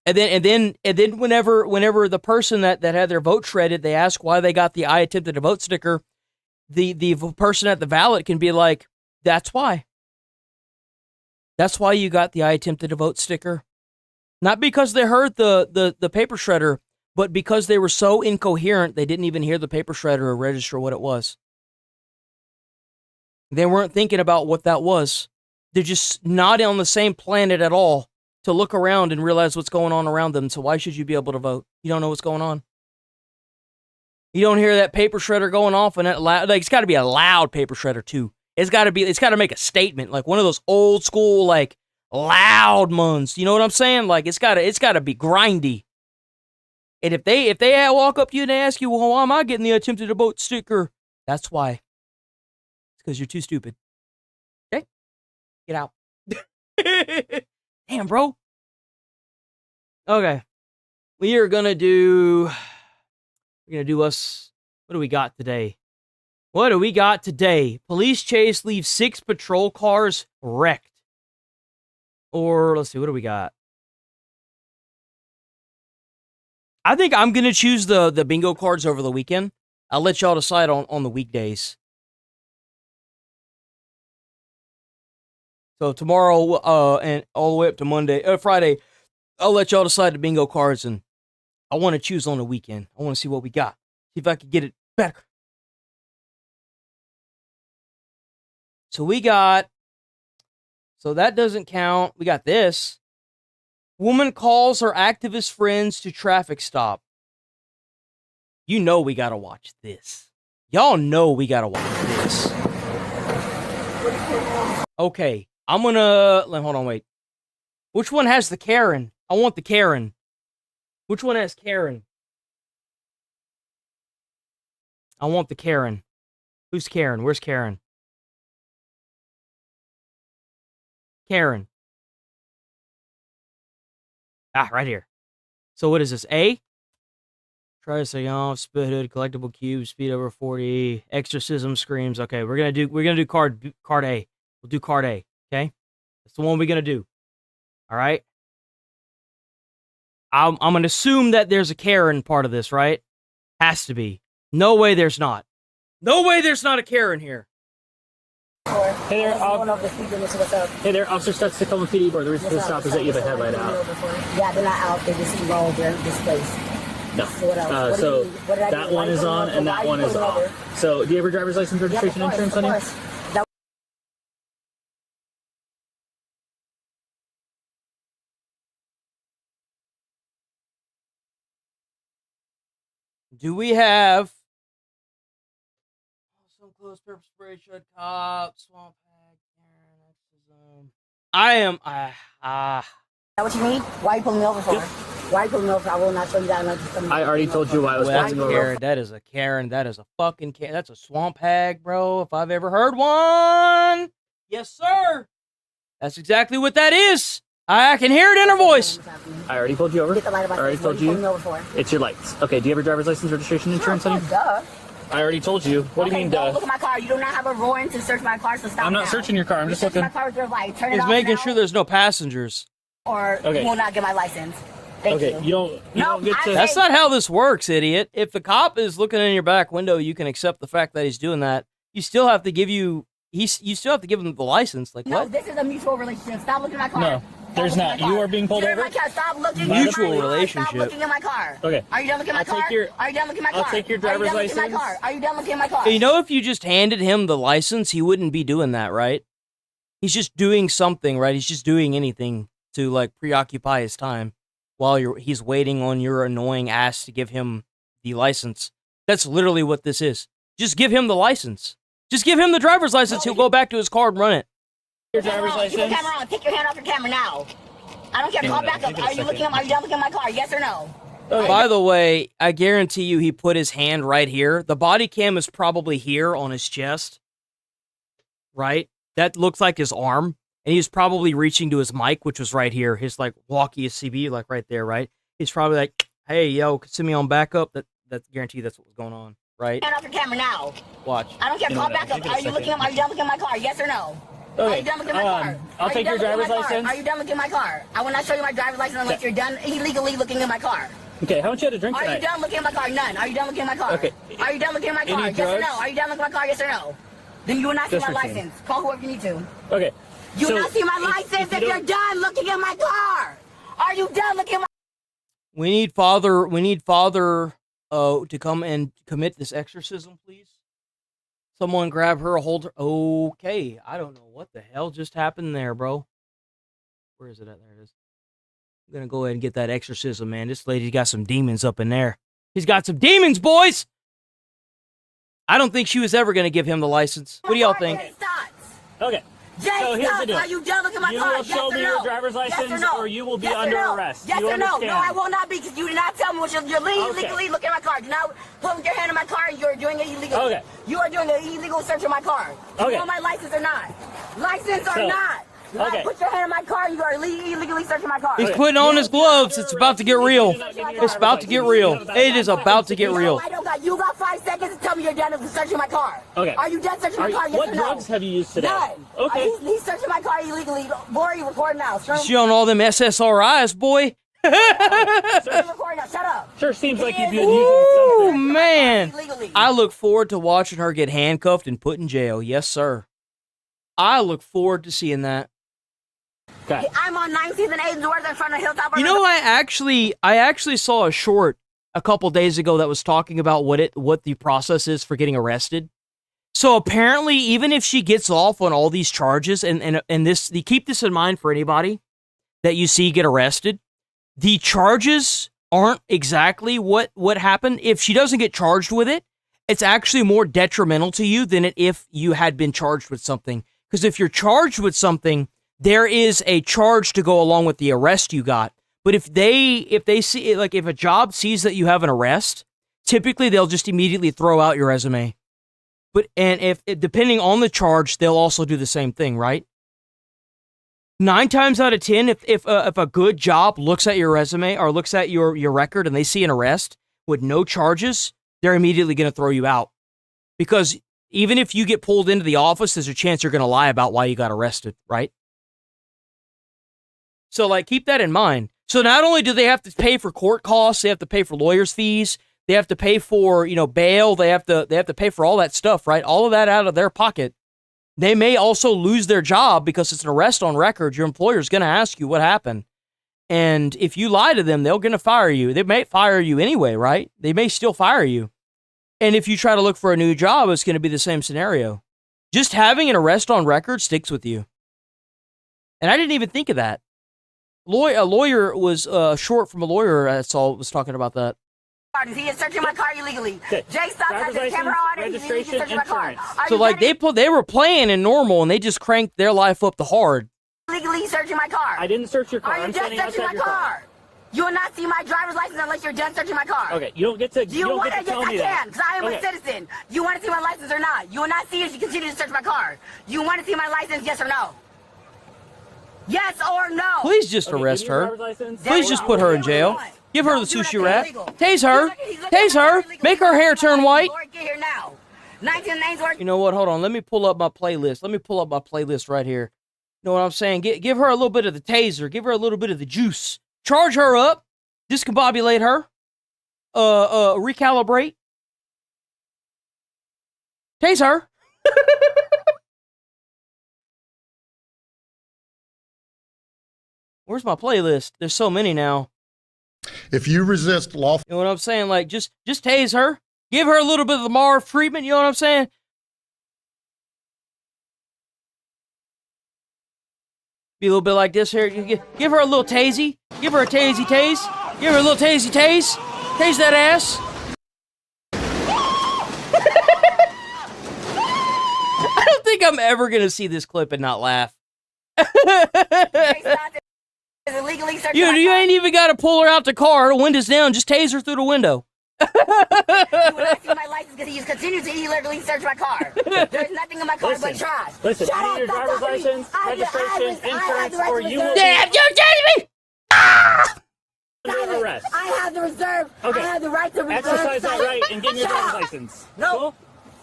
And then whenever the person that had their vote shredded, they ask why they got the I attempted to vote sticker, the person at the ballot can be like, that's why. That's why you got the I attempted to vote sticker. Not because they heard the paper shredder, but because they were so incoherent, they didn't even hear the paper shredder or register what it was. They weren't thinking about what that was. They're just not on the same planet at all to look around and realize what's going on around them. So why should you be able to vote? You don't know what's going on. You don't hear that paper shredder going off, and like, it's got to be a loud paper shredder too. It's got to make a statement, like one of those old school, like, loud ones. You know what I'm saying? Like, it's got to be grindy. And if they walk up to you and they ask you, well, why am I getting the attempted to vote sticker? That's why. It's because you're too stupid. Okay? Get out. Damn, bro. Okay. We're gonna do us. What do we got today? What do we got today? Police chase leaves 6 patrol cars wrecked. Or, let's see, what do we got? I think I'm going to choose the bingo cards over the weekend. I'll let y'all decide on the weekdays. So tomorrow, and all the way up to Friday, I'll let y'all decide the bingo cards, and I want to choose on the weekend. I want to see what we got. See if I can get it better. So that doesn't count. We got this. Woman calls her activist friends to traffic stop. You know we gotta watch this. Y'all know we gotta watch this. Okay, hold on, wait. Which one has the Karen? I want the Karen. Which one has Karen? I want the Karen. Who's Karen? Where's Karen? Karen. Right here. So what is this? A? Try to say off, spit hood, collectible cube, speed over 40, exorcism screams. Okay, we're gonna do card A. We'll do card A. Okay, that's the one we're gonna do. All right. I'm gonna assume that there's a Karen part of this, right? Has to be. No way there's not. No way there's not a Karen here. Hey there, hey there, Officer Stutz to Tacoma PD Board. The reason for the stop is that you have a headlight out. Yeah, they're not out. They just rolled this place. No. So that one is on and that one is off. So do you have your driver's license, registration, insurance on you? Do we have some close pepper spray, shred cop, swamp hack, Karen, exorcism? I am Is that what you need? Why are you pulling me over for? Why pull me over? I will not show you that. I already told you why I was That's pulling a over. Karen. That is a Karen. That is a fucking Karen. That's a swamp hag, bro. If I've ever heard one. Yes, sir. That's exactly what that is. I can hear it in her voice. I already pulled you over. I already told you. It's your lights. Okay, do you have your driver's license, registration, insurance, honey? Duh. I already told you. What do you mean, duh? Look at my car. You do not have a warrant to search my car, so stop. I'm not searching your car. I'm just looking. My car with your light. Turn it He's off making now, sure there's no passengers. or Okay. you will not get my license. Thank Okay, you don't get to. That's not how this works, idiot. If the cop is looking in your back window, you can accept the fact that he's doing that. You still have to give you. You still have to give him the license. Like No, what? this is a mutual relationship. Stop looking at my car. No, there's not. You are being pulled Get in over. my car. Stop looking Mutual at my car. relationship. Stop looking at my car. Okay. Are you done looking at my I'll car? take your- Are you done looking at my I'll car? take your Are driver's you done looking at my license. car? Are you done looking at my car? You know, if you just handed him the license, he wouldn't be doing that, right? He's just doing something, right? He's just doing anything to like preoccupy his time while he's waiting on your annoying ass to give him the license. That's literally what this is. Just give him the license. Just give him the driver's license. He'll go back to his car and run it. Your driver's Keep your license. camera on. Take your hand off your camera now. I don't care. Yeah, Call no, back give up. it a Are you second. looking? Are you done looking at my car? Yes or no? By the way, I guarantee you he put his hand right here. The body cam is probably here on his chest. Right? That looks like his arm. And he was probably reaching to his mic, which was right here. His like walkie CB, like right there, right? He's probably like, hey, yo, send me on backup. That's guaranteed that's what was going on, right? Hand off your camera now. Watch. I don't care. You know Call what, back give up. it a Are you second. looking? Are you done looking at my car? Yes or no? Okay, Are you done looking at my car? I'll Are take you your done looking at driver's my car? license. Are you done looking at my car? I will not show you my driver's license unless you're done illegally looking at my car. Okay, how much you had to drink Are you tonight? done looking at my car? None. Are you done looking at my car? Okay. Are you done looking at my car? Any Yes or drugs? no? Are you done looking at my car? Yes or no? Then you will not see Just my routine. license. Call whoever you need to. Okay. You will so not see my if- license you if you're don't- done looking at my car. Are you done looking at my We need father to come and commit this exorcism, please. Someone grab her, hold her. Okay, I don't know what the hell just happened there, bro. Where is it at? There it is. I'm gonna go ahead and get that exorcism, man. This lady's got some demons up in there. She's got some demons, boys! I don't think she was ever gonna give him the license. What do y'all think? Okay. Jay, So here's stop. the deal. Are you done looking at my You car? will Yes show or me no? your driver's Yes license, no? or you will be Yes under no? arrest. Yes You or no? understand? No, I will not be, because you did not tell me what you're legally looking at my car. Now, put your hand in my car and you're doing it illegally. Okay. You are doing an illegal search of my car. Do Okay. you want my license or not? License or So, not? okay. Put your hand in my car and you are illegally searching my car. He's putting on his gloves. It's about to get real. It's about to get real. It is about to get real. I don't got, you got 5 seconds to tell me you're done searching my car. Okay. Are you done searching my car? Yes What or no? drugs have you used today? None. Okay. He's searching my car illegally. Lori, record now. She on all them SSRIs, boy. Record now. Shut up. Sure seems like you've been Ooh, using something. man. I look forward to watching her get handcuffed and put in jail. Yes, sir. I look forward to seeing that. Okay. I'm on 19th and 8th North in front of Hilltop. You know, I actually saw a short a couple days ago that was talking about what the process is for getting arrested. So apparently, even if she gets off on all these charges, and this, you keep this in mind for anybody that you see get arrested, the charges aren't exactly what happened. If she doesn't get charged with it, it's actually more detrimental to you than if you had been charged with something. Because if you're charged with something, there is a charge to go along with the arrest you got. But if they see, like, if a job sees that you have an arrest, typically they'll just immediately throw out your resume. And if depending on the charge, they'll also do the same thing, right? 9 times out of 10, if a good job looks at your resume or looks at your record and they see an arrest with no charges, they're immediately going to throw you out. Because even if you get pulled into the office, there's a chance you're going to lie about why you got arrested, right? So, like, keep that in mind. So not only do they have to pay for court costs, they have to pay for lawyers' fees, they have to pay for, bail, they have to pay for all that stuff, right? All of that out of their pocket. They may also lose their job because it's an arrest on record. Your employer's going to ask you what happened. And if you lie to them, they're going to fire you. They may fire you anyway, right? They may still fire you. And if you try to look for a new job, it's going to be the same scenario. Just having an arrest on record sticks with you. And I didn't even think of that. A lawyer was short from a lawyer. I saw was talking about that. He is searching my car illegally. Okay. Jay, stop. Has his camera on and he's illegally searching my car. Are So you like ready? they were playing in normal and they just cranked their life up to hard. Illegally searching my car. I didn't search your car. Are you I'm just standing searching outside my your car. car? You will not see my driver's license unless you're done searching my car. Okay, you don't get to. Do you don't want get to? to Yes, tell me I that. can, because I am a citizen. You want to see my license or not? You will not see it if you continue to search my car. You want to see my license, yes or no? Yes or no? Please just arrest her. Please just put her in jail. Give her the sushi wrap. Tase her. Tase her. Make her hair turn white. Get here now. 19 names work. You know what? Hold on. Let me pull up my playlist. Let me pull up my playlist right here. You know what I'm saying? Give her a little bit of the taser. Give her a little bit of the juice. Charge her up. Discombobulate her. Recalibrate. Tase her. Where's my playlist? There's so many now. If you resist lawful... You know what I'm saying? Like, just tase her. Give her a little bit of the Marv treatment. You know what I'm saying? Be a little bit like this here. Give her a little tasey. Give her a tasey tase. Give her a little tasey tase. Tase that ass. I don't think I'm ever going to see this clip and not laugh. You ain't even got to pull her out the car. The window's down. Just tase her through the window. You will not see my license because he continues to illegally search my car. There's nothing in my car but trash. Listen, Shut you need up, your stop driver's talking to me. license, registration, insurance, or you will Damn, you did me! under arrest. I have the reserve. Okay. I have the right to reserve. Exercise that right and give me your Shut driver's up. license. No. Cool?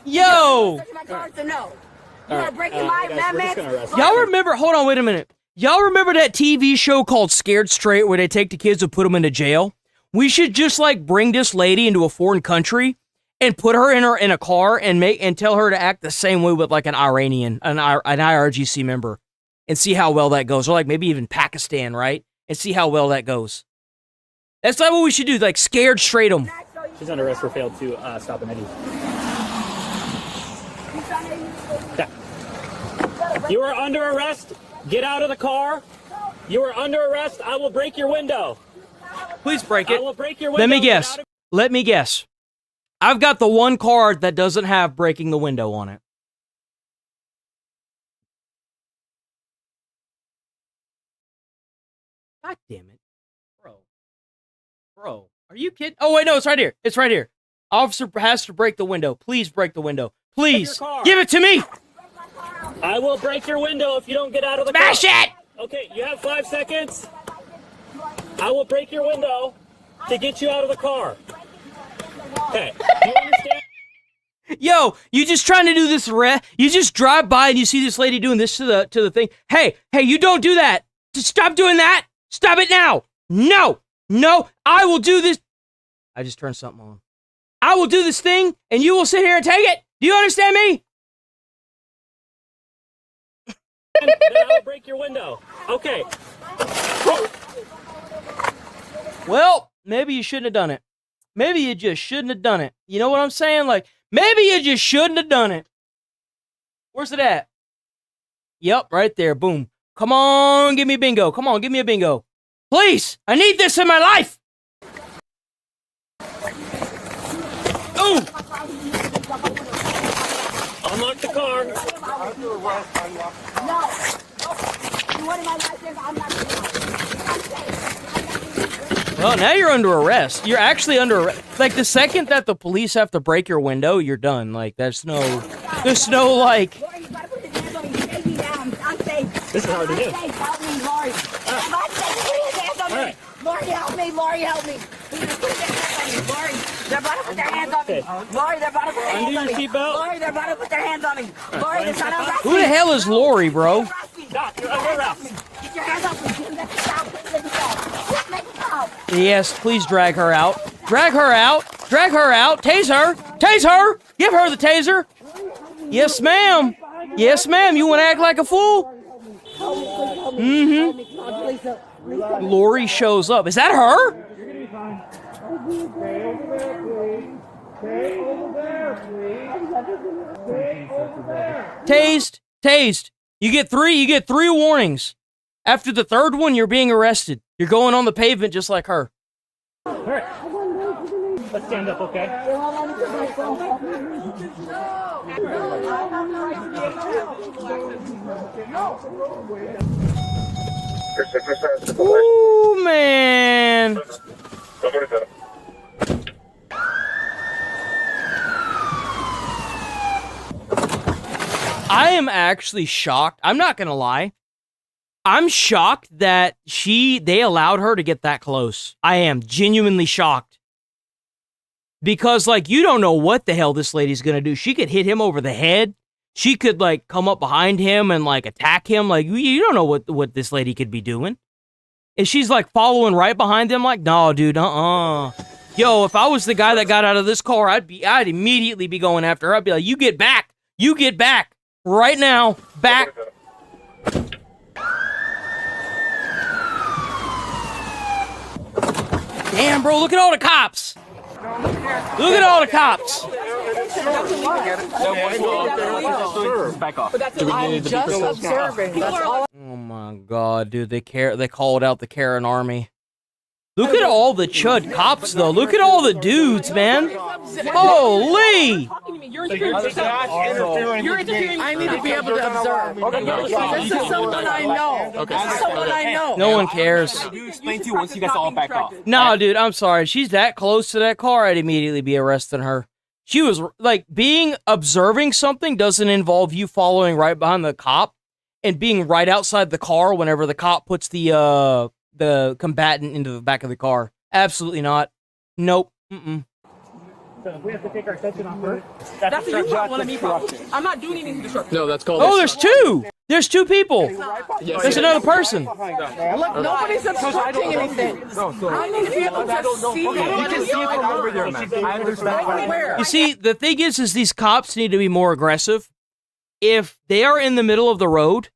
Yo! Search my car, so no. You All are right, breaking my guys, we're just gonna amendments. arrest Y'all remember, hold on, wait a minute. Y'all remember that TV show called Scared Straight where they take the kids and put them into jail? We should just like bring this lady into a foreign country and put her in a car and tell her to act the same way with like an Iranian, an IRGC member, and see how well that goes. Or like maybe even Pakistan, right? And see how well that goes. That's not what we should do, like Scared Straight them. She's under arrest for failed to stop an Eddie. Yeah. You are under arrest. Get out of the car. You are under arrest. I will break your window. Please break it. I will break your window. Let me guess. Let me guess. I've got the one card that doesn't have breaking the window on it. God damn it. Bro. Are you kidding? Oh, wait, no, it's right here. It's right here. Officer has to break the window. Please break the window. Please. Give it to me. I will break your window if you don't get out of the Smash car. it! Okay, you have 5 seconds. I will break your window to get you out of the car. Okay, do you understand? Yo, you just trying to do this you just drive by and you see this lady doing this to the thing. Hey, you don't do that. Just stop doing that. Stop it now. No, I will do this. I just turned something on. I will do this thing and you will sit here and take it. Do you understand me? Then I will break your window. Okay. Well, maybe you shouldn't have done it. Maybe you just shouldn't have done it. You know what I'm saying? Like, maybe you just shouldn't have done it. Where's it at? Yep, right there. Boom. Come on, give me a bingo. Come on, give me a bingo. Please, I need this in my life. Ooh. Unlock the car. Well, now you're under arrest. You're actually under arrest. Like, the second that the police have to break your window, you're done. Like, there's no like... This is hard to do. Help me, Lori. Lori, help me. Lori, help me. Lori, they're about to put their hands on me. Lori, they're about to put their hands on me. Undo your seatbelt. Lori, they're about to put their hands on me. Lori, they're trying to arrest me. Who the hell is Lori, bro? Doc, you're under arrest. Get your hands off me. Let me stop. Let me stop. Let me stop. Yes, please drag her out. Drag her out. Drag her out. Tase her. Tase her. Give her the taser. Yes, ma'am. Yes, ma'am. You want to act like a fool? Mm-hmm. Lori shows up. Is that her? Tased. You get three warnings. After the third one, you're being arrested. You're going on the pavement just like her. All right. Let's stand up, okay? Ooh, man. am actually shocked. I'm not gonna lie. I'm shocked that they allowed her to get that close. I am genuinely shocked. Because, like, you don't know what the hell this lady's gonna do. She could hit him over the head. She could, like, come up behind him and, like, attack him. Like, you don't know what this lady could be doing. And she's, like, following right behind him like, no, dude, Yo, if I was the guy that got out of this car, I'd immediately be going after her. I'd be like, you get back. You get back. Right now. Back. Damn, bro, look at all the cops. Look at all the cops. I'm just observing. Oh my god, dude, they called out the Karen army. Look at all the chud cops, though. Look at all the dudes, man. Holy! You're interfering. I need to be able to observe. This is someone I know. This is someone I know. No one cares. You explain to you once you guys all back off. No, dude, I'm sorry. She's that close to that car, I'd immediately be arresting her. She was, like, observing something doesn't involve you following right behind the cop and being right outside the car whenever the cop puts the combatant into the back of the car. Absolutely not. Nope. Mm-mm. So we have to take our attention off her. That's a you problem, me problem. I'm not doing anything disruptive. No, that's called. Oh, there's two! There's two people! There's another person! Look, nobody's obstructing anything. I need to be able to see what is going on. I understand. You see, the thing is these cops need to be more aggressive. If they are in the middle of the road,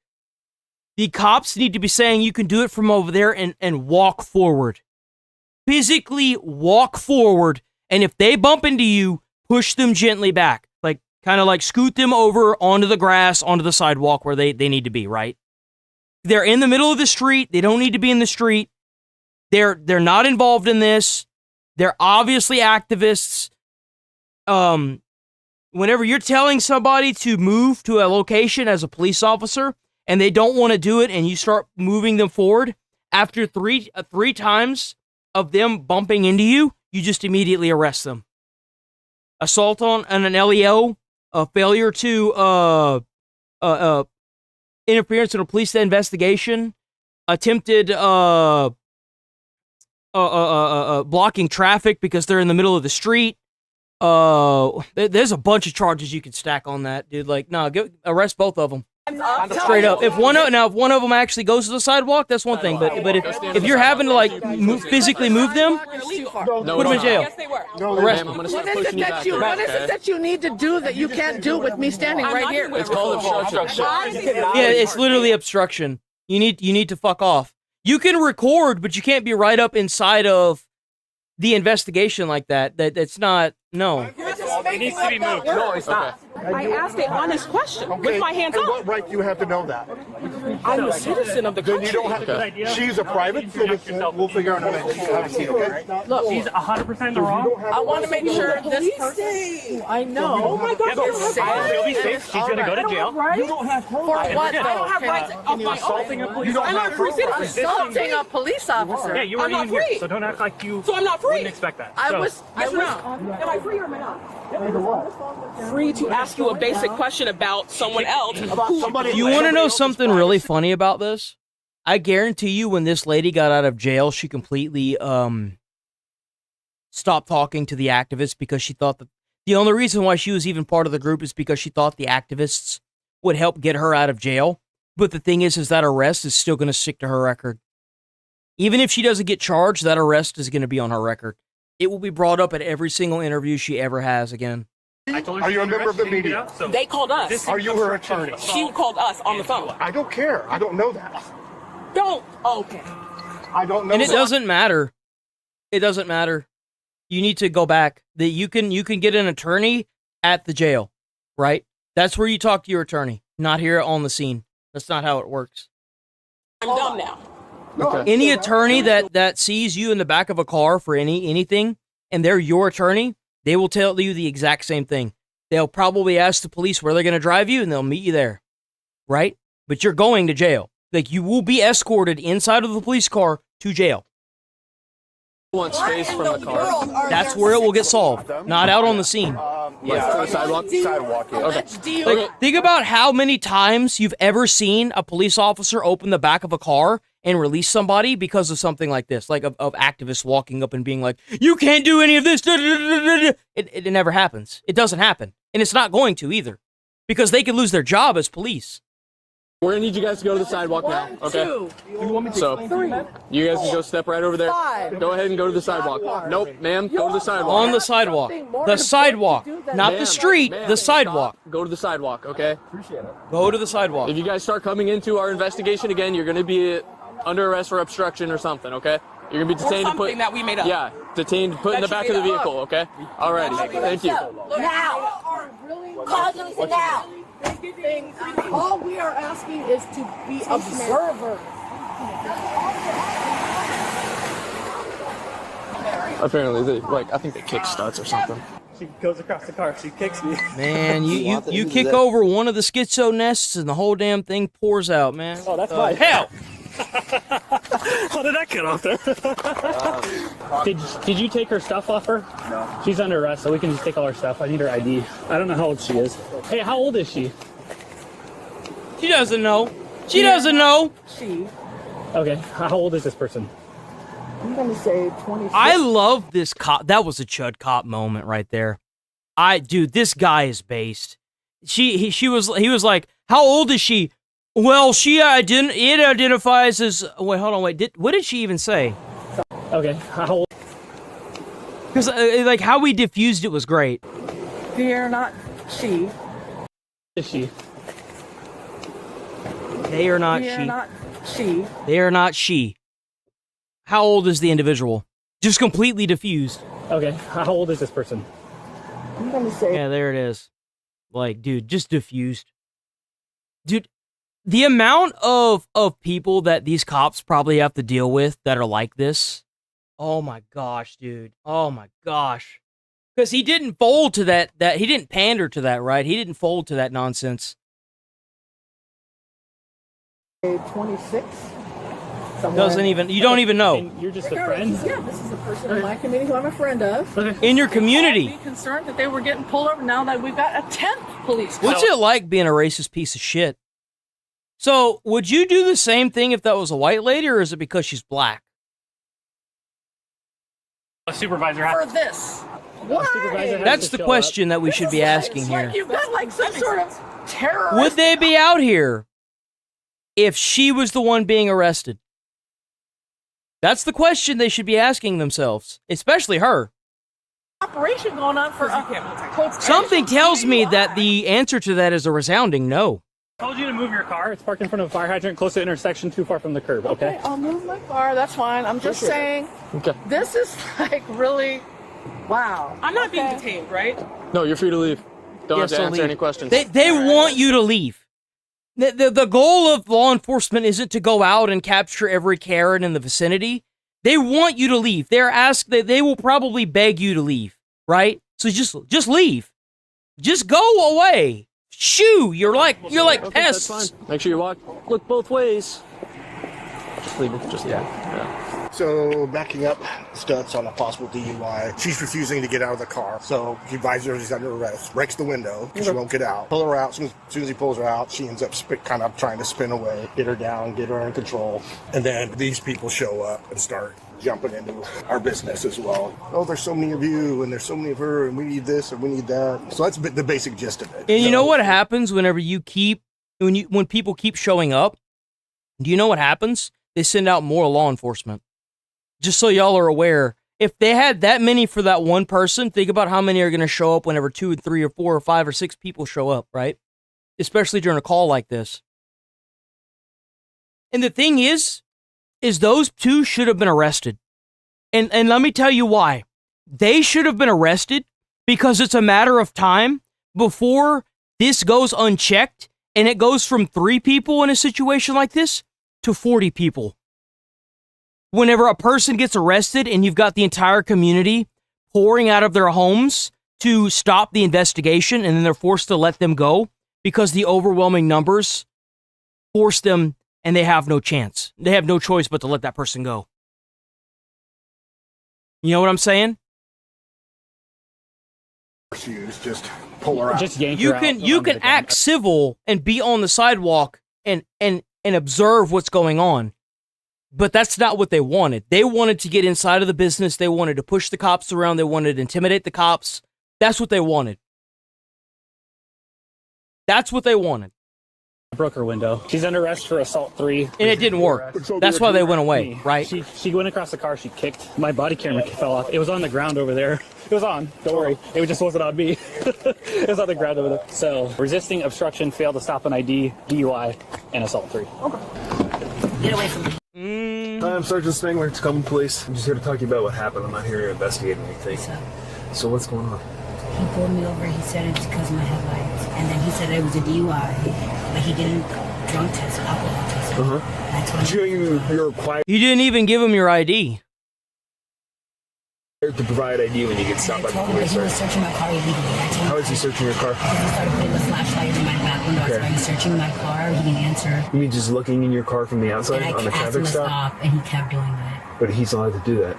the cops need to be saying you can do it from over there and walk forward. Physically walk forward, and if they bump into you, push them gently back. Like, kind of like scoot them over onto the grass, onto the sidewalk where they need to be, right? They're in the middle of the street. They don't need to be in the street. They're not involved in this. They're obviously activists. Whenever you're telling somebody to move to a location as a police officer, and they don't want to do it, and you start moving them forward, after three times of them bumping into you, you just immediately arrest them. Assault on an LEO, a failure to interference in a police investigation, attempted blocking traffic because they're in the middle of the street. There's a bunch of charges you can stack on that, dude. Like, no, arrest both of them. Straight up. If one of them actually goes to the sidewalk, that's one thing. But if you're having to, like, physically move them, put them in jail. Arrest them. What is it that you need to do that you can't do with me standing right here? It's called obstruction. Yeah, it's literally obstruction. You need to fuck off. You can record, but you can't be right up inside of the investigation like that. That's not. No. It needs to be moved. No, it's not. I asked an honest question with my hands up. What right do you have to know that? I'm a citizen of the country. You don't have to. She's a private citizen. We'll figure out how to Look, she's 100% in the wrong. I want to make sure this person. I know. Oh my God, you're safe. She'll be safe. She's gonna go to jail. You don't have for what? Though? I don't have rights of my assaulting own. a police I'm not free citizen. Assaulting a police officer. Yeah, you weren't even here, so don't act like you. So I'm not free. Wouldn't expect that. I was. Am I free or am I not? Free to ask you a basic question about someone else. You want to know something really funny about this? I guarantee you when this lady got out of jail, she completely stopped talking to the activists because she thought that the only reason why she was even part of the group is because she thought the activists would help get her out of jail. But the thing is that arrest is still going to stick to her record. Even if she doesn't get charged, that arrest is going to be on her record. It will be brought up at every single interview she ever has again. Are you a member of the media? They called us. Are you her attorney? She called us on the phone. I don't care. I don't know that. Don't. Okay. I don't know. And it doesn't matter. It doesn't matter. You need to go back. That you can get an attorney at the jail, right? That's where you talk to your attorney, not here on the scene. That's not how it works. I'm done now. Okay. Any attorney that sees you in the back of a car for anything, and they're your attorney, they will tell you the exact same thing. They'll probably ask the police where they're going to drive you, and they'll meet you there, right? But you're going to jail. Like, you will be escorted inside of the police car to jail. Want space from the car. That's where it will get solved. Not out on the scene. Yeah, sidewalk. Sidewalk. Yeah. Okay. Like, think about how many times you've ever seen a police officer open the back of a car and release somebody because of something like this, like of activists walking up and being like, "You can't do any of this." It never happens. It doesn't happen, and it's not going to either, because they could lose their job as police. We're gonna need you guys to go to the sidewalk now, okay? So, you guys can go step right over there. Go ahead and go to the sidewalk. Nope, ma'am, go to the sidewalk. On the sidewalk. The sidewalk. Not the street, the sidewalk. Go to the sidewalk, okay? Appreciate it. Go to the sidewalk. If you guys start coming into our investigation again, you're gonna be under arrest for obstruction or something, okay? You're gonna be detained and put. That we made up. Yeah, detained, put in the back of the vehicle, okay? Alrighty, thank you. Now! Call Lisa now! All we are asking is to be observers. Apparently, I think they kick studs or something. She goes across the car. She kicks me. Man, you kick over one of the schizo nests and the whole damn thing pours out, man. Oh, that's fine. Hell! How did that get off there? Did you take her stuff off her? No. She's under arrest, so we can just take all her stuff. I need her ID. I don't know how old she is. Hey, how old is she? She doesn't know. She doesn't know. She. Okay, how old is this person? I'm gonna say 26. I love this cop. That was a Chud Cop moment right there. Dude, this guy is based. He was like, how old is she? Well, it identifies as. Wait, hold on, what did she even say? Okay, how old? Because like how we diffused it was great. They're not she. Is she? They are not They're she. not she. They are not she. How old is the individual? Just completely diffused. Okay, how old is this person? I'm gonna say. Yeah, there it is. Like, dude, just diffused. Dude, the amount of people that these cops probably have to deal with that are like this. Oh my gosh, dude. Oh my gosh. Because he didn't fold to that he didn't pander to that, right? He didn't fold to that nonsense. 26. Doesn't even, you don't even know. And you're just a friend? Yeah, this is a person in my community who I'm a friend of. In your community. Be concerned that they were getting pulled over now that we've got a 10th police. What's it like being a racist piece of shit? So, would you do the same thing if that was a white lady, or is it because she's black? A supervisor for this. Why? That's the question that we should be asking here. Like you've got like some sort of terror. Would they be out here if she was the one being arrested? That's the question they should be asking themselves, especially her. Operation going on for Something tells me that the answer to that is a resounding no. I told you to move your car. It's parked in front of a fire hydrant close to the intersection, too far from the curb, okay? I'll move my car. That's fine. I'm just saying. Okay. This is like really, wow. I'm not being detained, right? No, you're free to leave. Don't have to answer leave. any questions. They want you to leave. The goal of law enforcement isn't to go out and capture every Karen in the vicinity. They want you to leave. They will probably beg you to leave, right? So just leave. Just go away. Shoo! You're like pests. That's fine. Make sure you look both ways. Just leave it. Just yeah. So, backing up Stutz on a possible DUI. She's refusing to get out of the car. So, he advises her she's under arrest. Breaks the window because she won't get out. Pull her out. As soon as he pulls her out, she ends up kind of trying to spin away. Get her down, get her in control. And then these people show up and start jumping into our business as well. Oh, there's so many of you, and there's so many of her, and we need this, and we need that. So that's the basic gist of it. And you know what happens whenever when people keep showing up? Do you know what happens? They send out more law enforcement. Just so y'all are aware, if they had that many for that one person, think about how many are going to show up whenever 2 or 3 or 4 or 5 or 6 people show up, right? Especially during a call like this. And the thing is those two should have been arrested. And let me tell you why. They should have been arrested because it's a matter of time before this goes unchecked and it goes from 3 people in a situation like this to 40 people. Whenever a person gets arrested and you've got the entire community pouring out of their homes to stop the investigation, and then they're forced to let them go because the overwhelming numbers force them and they have no chance. They have no choice but to let that person go. You know what I'm saying? Shoes, just pull her out. Just yank You her can out you onto can the act civil and be on the sidewalk and observe what's going on. But that's not what they wanted. They wanted to get inside of the business. They wanted to push the cops around. They wanted to intimidate the cops. That's what they wanted. That's what they wanted. I broke her window. She's under arrest for assault 3. And it didn't work. That's why they went away, right? She went across the car. She kicked. My body camera fell off. It was on the ground over there. It was on. Don't worry. It just wasn't on me. It was on the ground over there. So, resisting obstruction, failed to stop an ID, DUI, and assault 3. Okay. Get away from me. Hi, I'm Sergeant Spangler, Tacoma Police. I'm just here to talk to you about what happened. I'm not here to investigate anything. So what's going on? He pulled me over. He said it's because of my headlights. And then he said it was a DUI, but he didn't drunk test, alcohol test. That's what You're required You didn't even give him your ID. to provide ID when you get stopped by the police. He was searching my car illegally. How is he searching your car? He started putting the flashlight in my back window. So he's searching my car. He didn't answer. You mean just looking in your car from the outside And I on a asked him traffic to stop? stop, and he kept doing that. But he's allowed to do that.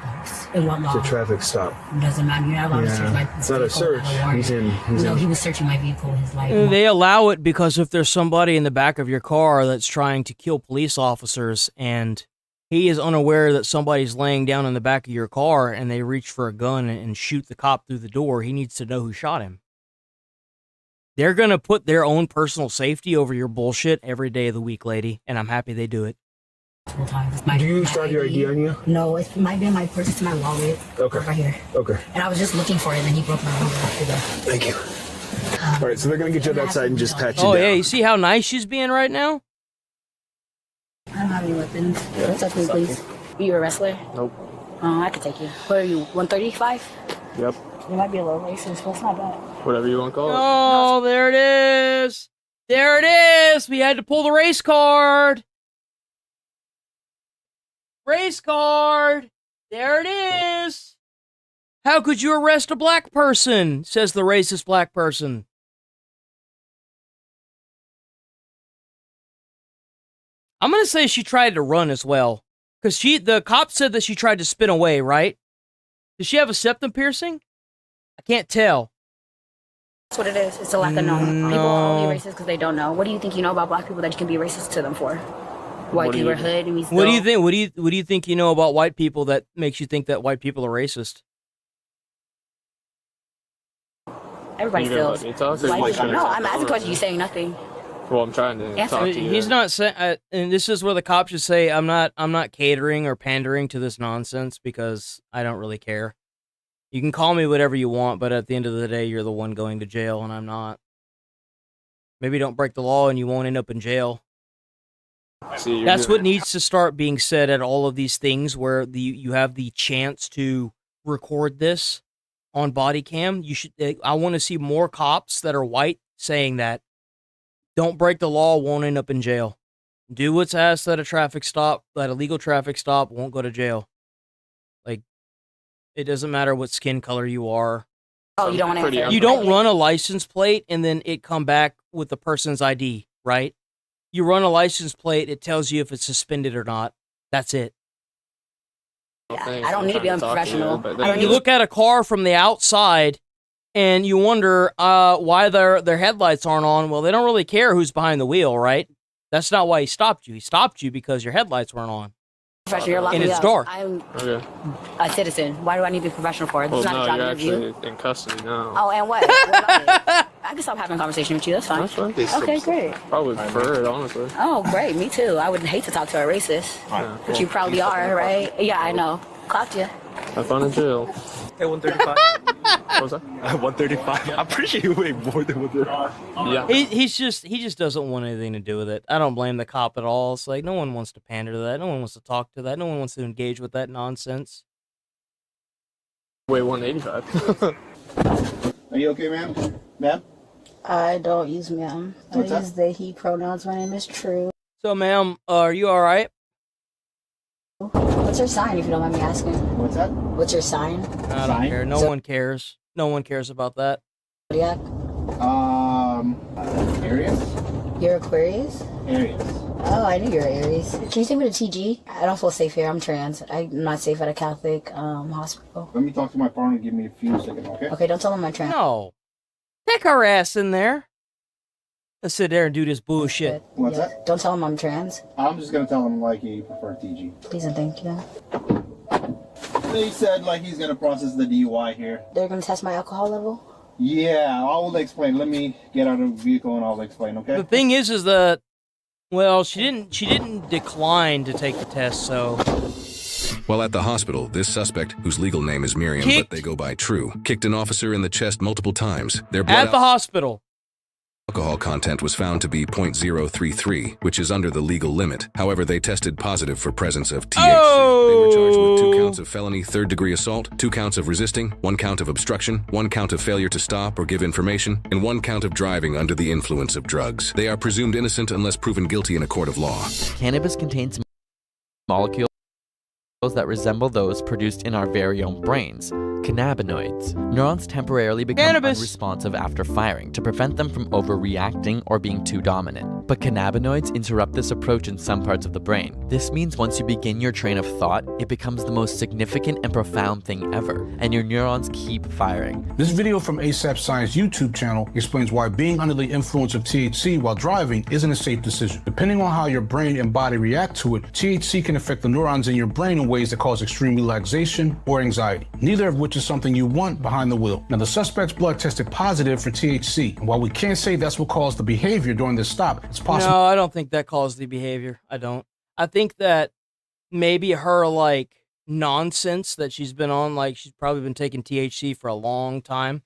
In what law? It's a traffic stop. It doesn't matter. You're not allowed to search my It's not a search. He's in. He was searching my vehicle. His light. They allow it because if there's somebody in the back of your car that's trying to kill police officers and he is unaware that somebody's laying down in the back of your car and they reach for a gun and shoot the cop through the door, he needs to know who shot him. They're going to put their own personal safety over your bullshit every day of the week, lady, and I'm happy they do it. Do you still have your ID on you? No, it might be in my purse. It's in my wallet. Okay. Right here. Okay. And I was just looking for it, and then he broke my window after that. Thank you. All right, so they're going to get you outside and just pat you Oh, down. yeah, you see how nice she's being right now? I don't have any weapons. Touch me, please. Are you a wrestler? Nope. I could take you. What are you, 135? Yep. You might be a little racist, but it's not bad. Whatever you want to call it. Oh, there it is. There it is. We had to pull the race card. Race card. There it is. How could you arrest a black person? Says the racist black person. I'm going to say she tried to run as well. Because the cop said that she tried to spin away, right? Does she have a septum piercing? I can't tell. That's what it is. It's a lack of knowing. People are only racist because they don't know. What do you think you know about black people that you can be racist to them for? White people are hood and we still... What do you think? What do you think you know about white people that makes you think that white people are racist? Everybody You steals. gonna let me talk, or you gonna- No, I'm asking questions. You're saying nothing. Well, I'm trying to Answer. talk to you. He's not saying, and this is where the cops should say, I'm not catering or pandering to this nonsense because I don't really care. You can call me whatever you want, but at the end of the day, you're the one going to jail, and I'm not. Maybe don't break the law, and you won't end up in jail. See, That's what needs to start being said at all of these things where you have the chance to record this on body cam. You should. I want to see more cops that are white saying that. Don't break the law, won't end up in jail. Do what's asked at a traffic stop, at a legal traffic stop, won't go to jail. Like, it doesn't matter what skin color you are. Oh, you don't want to answer. You don't run a license plate and then it come back with the person's ID, right? You run a license plate, it tells you if it's suspended or not. That's it. I don't need to be unprofessional. You look at a car from the outside and you wonder why their headlights aren't on. Well, they don't really care who's behind the wheel, right? That's not why he stopped you. He stopped you because your headlights weren't on. Professional, you're locking And me it's up. dark. I'm Okay. a citizen. Why do I need to be professional for it? This Well, is not a no, job you're interview. actually in custody now. Oh, and what? What about it? I can stop having a conversation with you. That's fine. That's fine. Okay, great. Probably prefer it, honestly. Oh, great. Me too. I would hate to talk to a racist. Yeah, But you probably are, right? Yeah, I know. Clocked you. Have fun in jail. Hey, 135. What was that? 135. I'm pretty sure you weigh more than 135. Yeah. He just doesn't want anything to do with it. I don't blame the cop at all. It's like no one wants to pander to that. No one wants to talk to that. No one wants to engage with that nonsense. Weigh 185. Are you okay, ma'am? Ma'am? I don't use ma'am. I What's that? use they, he pronouns. My name is True. So, ma'am, are you all right? What's your sign, if you don't mind me asking? What's that? What's your sign? I don't care. No one cares. No one cares about that. Zodiac? Aquarius? You're Aquarius? Aries. Oh, I knew you were Aries. Can you take me to TG? I don't feel safe here. I'm trans. I'm not safe at a Catholic hospital. Let me talk to my partner and give me a few seconds, okay? Okay, don't tell him I'm trans. No. Take her ass in there. Let's sit there and do this bullshit. What's that? Don't tell him I'm trans. I'm just gonna tell him like you prefer TG. Please and thank you. He said like he's gonna process the DUI here. They're gonna test my alcohol level? Yeah, I will explain. Let me get out of the vehicle and I'll explain, okay? The thing is that, well, she didn't decline to take the test, so. While at the hospital, this suspect, whose legal name is Miriam, but they go by True, kicked an officer in the chest multiple times. Their blood at the hospital. alcohol content was found to be 0.033, which is under the legal limit. However, they tested positive for presence of THC. They were charged with 2 counts of felony third-degree assault, 2 counts of resisting, 1 count of obstruction, 1 count of failure to stop or give information, and 1 count of driving under the influence of drugs. They are presumed innocent unless proven guilty in a court of law. Cannabis contains molecules that resemble those produced in our very own brains. Cannabinoids. Neurons temporarily become unresponsive after firing to prevent them from overreacting or being too dominant. But cannabinoids interrupt this approach in some parts of the brain. This means once you begin your train of thought, it becomes the most significant and profound thing ever, and your neurons keep firing. This video from ASAP Science YouTube channel explains why being under the influence of THC while driving isn't a safe decision. Depending on how your brain and body react to it, THC can affect the neurons in your brain in ways that cause extreme relaxation or anxiety, neither of which is something you want behind the wheel. Now, the suspect's blood tested positive for THC, and while we can't say that's what caused the behavior during this stop, it's possible. No, I don't think that caused the behavior. I don't. I think that maybe her, like, nonsense that she's been on, like, she's probably been taking THC for a long time,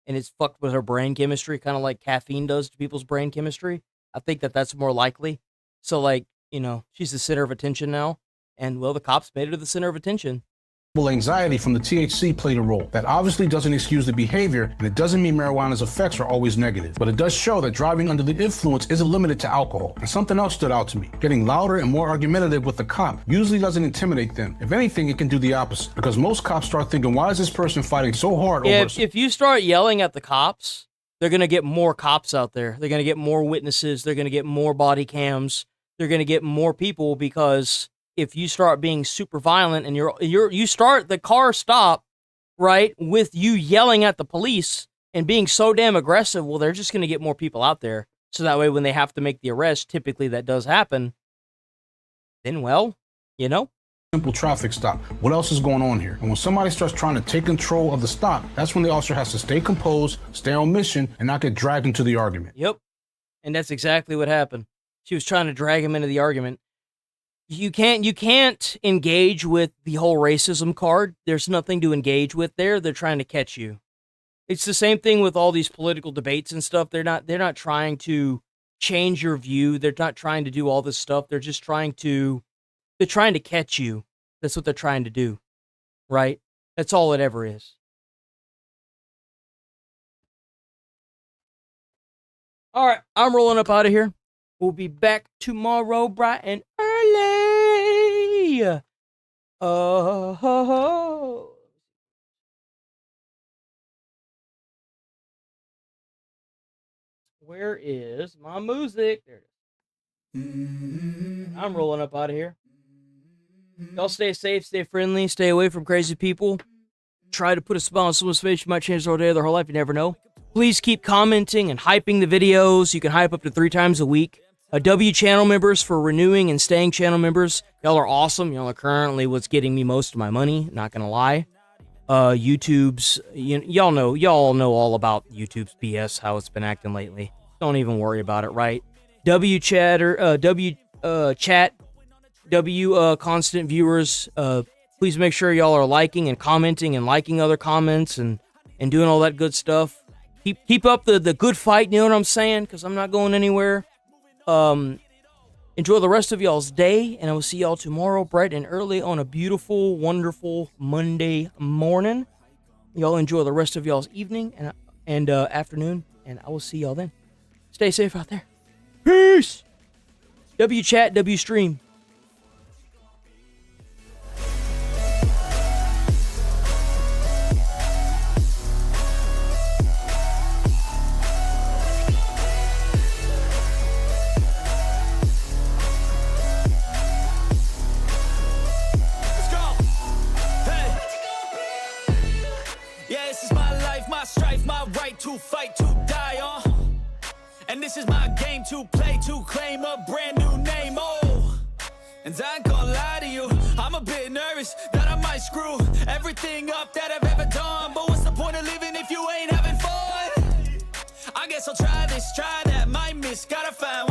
and it's fucked with her brain chemistry, kind of like caffeine does to people's brain chemistry. I think that that's more likely. So, like, you know, she's the center of attention now, and, well, the cops made her the center of attention. Anxiety from the THC played a role. That obviously doesn't excuse the behavior, and it doesn't mean marijuana's effects are always negative. But it does show that driving under the influence isn't limited to alcohol. And something else stood out to me. Getting louder and more argumentative with the cop usually doesn't intimidate them. If anything, it can do the opposite. Because most cops start thinking, why is this person fighting so hard over... If you start yelling at the cops, they're going to get more cops out there. They're going to get more witnesses. They're going to get more body cams. They're going to get more people, because if you start being super violent and you start the car stop, right, with you yelling at the police and being so damn aggressive, well, they're just going to get more people out there. So that way, when they have to make the arrest, typically that does happen, then, well, you know. Simple traffic stop. What else is going on here? And when somebody starts trying to take control of the stop, that's when the officer has to stay composed, stay on mission, and not get dragged into the argument. Yep. And that's exactly what happened. She was trying to drag him into the argument. You can't engage with the whole racism card. There's nothing to engage with there. They're trying to catch you. It's the same thing with all these political debates and stuff. They're not trying to change your view. They're not trying to do all this stuff. They're just trying to catch you. That's what they're trying to do. Right? That's all it ever is. All right, I'm rolling up out of here. We'll be back tomorrow bright and early. Oh. Where is my music? There it is. I'm rolling up out of here. Y'all stay safe, stay friendly, stay away from crazy people. Try to put a smile on someone's face. You might change their day or their whole life. You never know. Please keep commenting and hyping the videos. You can hype up to 3 times a week. W channel members for renewing and staying channel members. Y'all are awesome. Y'all are currently what's getting me most of my money. Not gonna lie. YouTube's, y'all know all about YouTube's BS, how it's been acting lately. Don't even worry about it, right? Chat, constant viewers. Please make sure y'all are liking and commenting and liking other comments and doing all that good stuff. Keep up the good fight. You know what I'm saying? Because I'm not going anywhere. Enjoy the rest of y'all's day, and I will see y'all tomorrow bright and early on a beautiful, wonderful Monday morning. Y'all enjoy the rest of y'all's evening and afternoon, and I will see y'all then. Stay safe out there. Peace. Chat, stream. This is my game to play, to claim a brand new name. Oh, and I ain't gonna lie to you, I'm a bit nervous that I might screw everything up that I've ever done. But what's the point of living if you ain't having fun? I guess I'll try this, try that, might miss, gotta find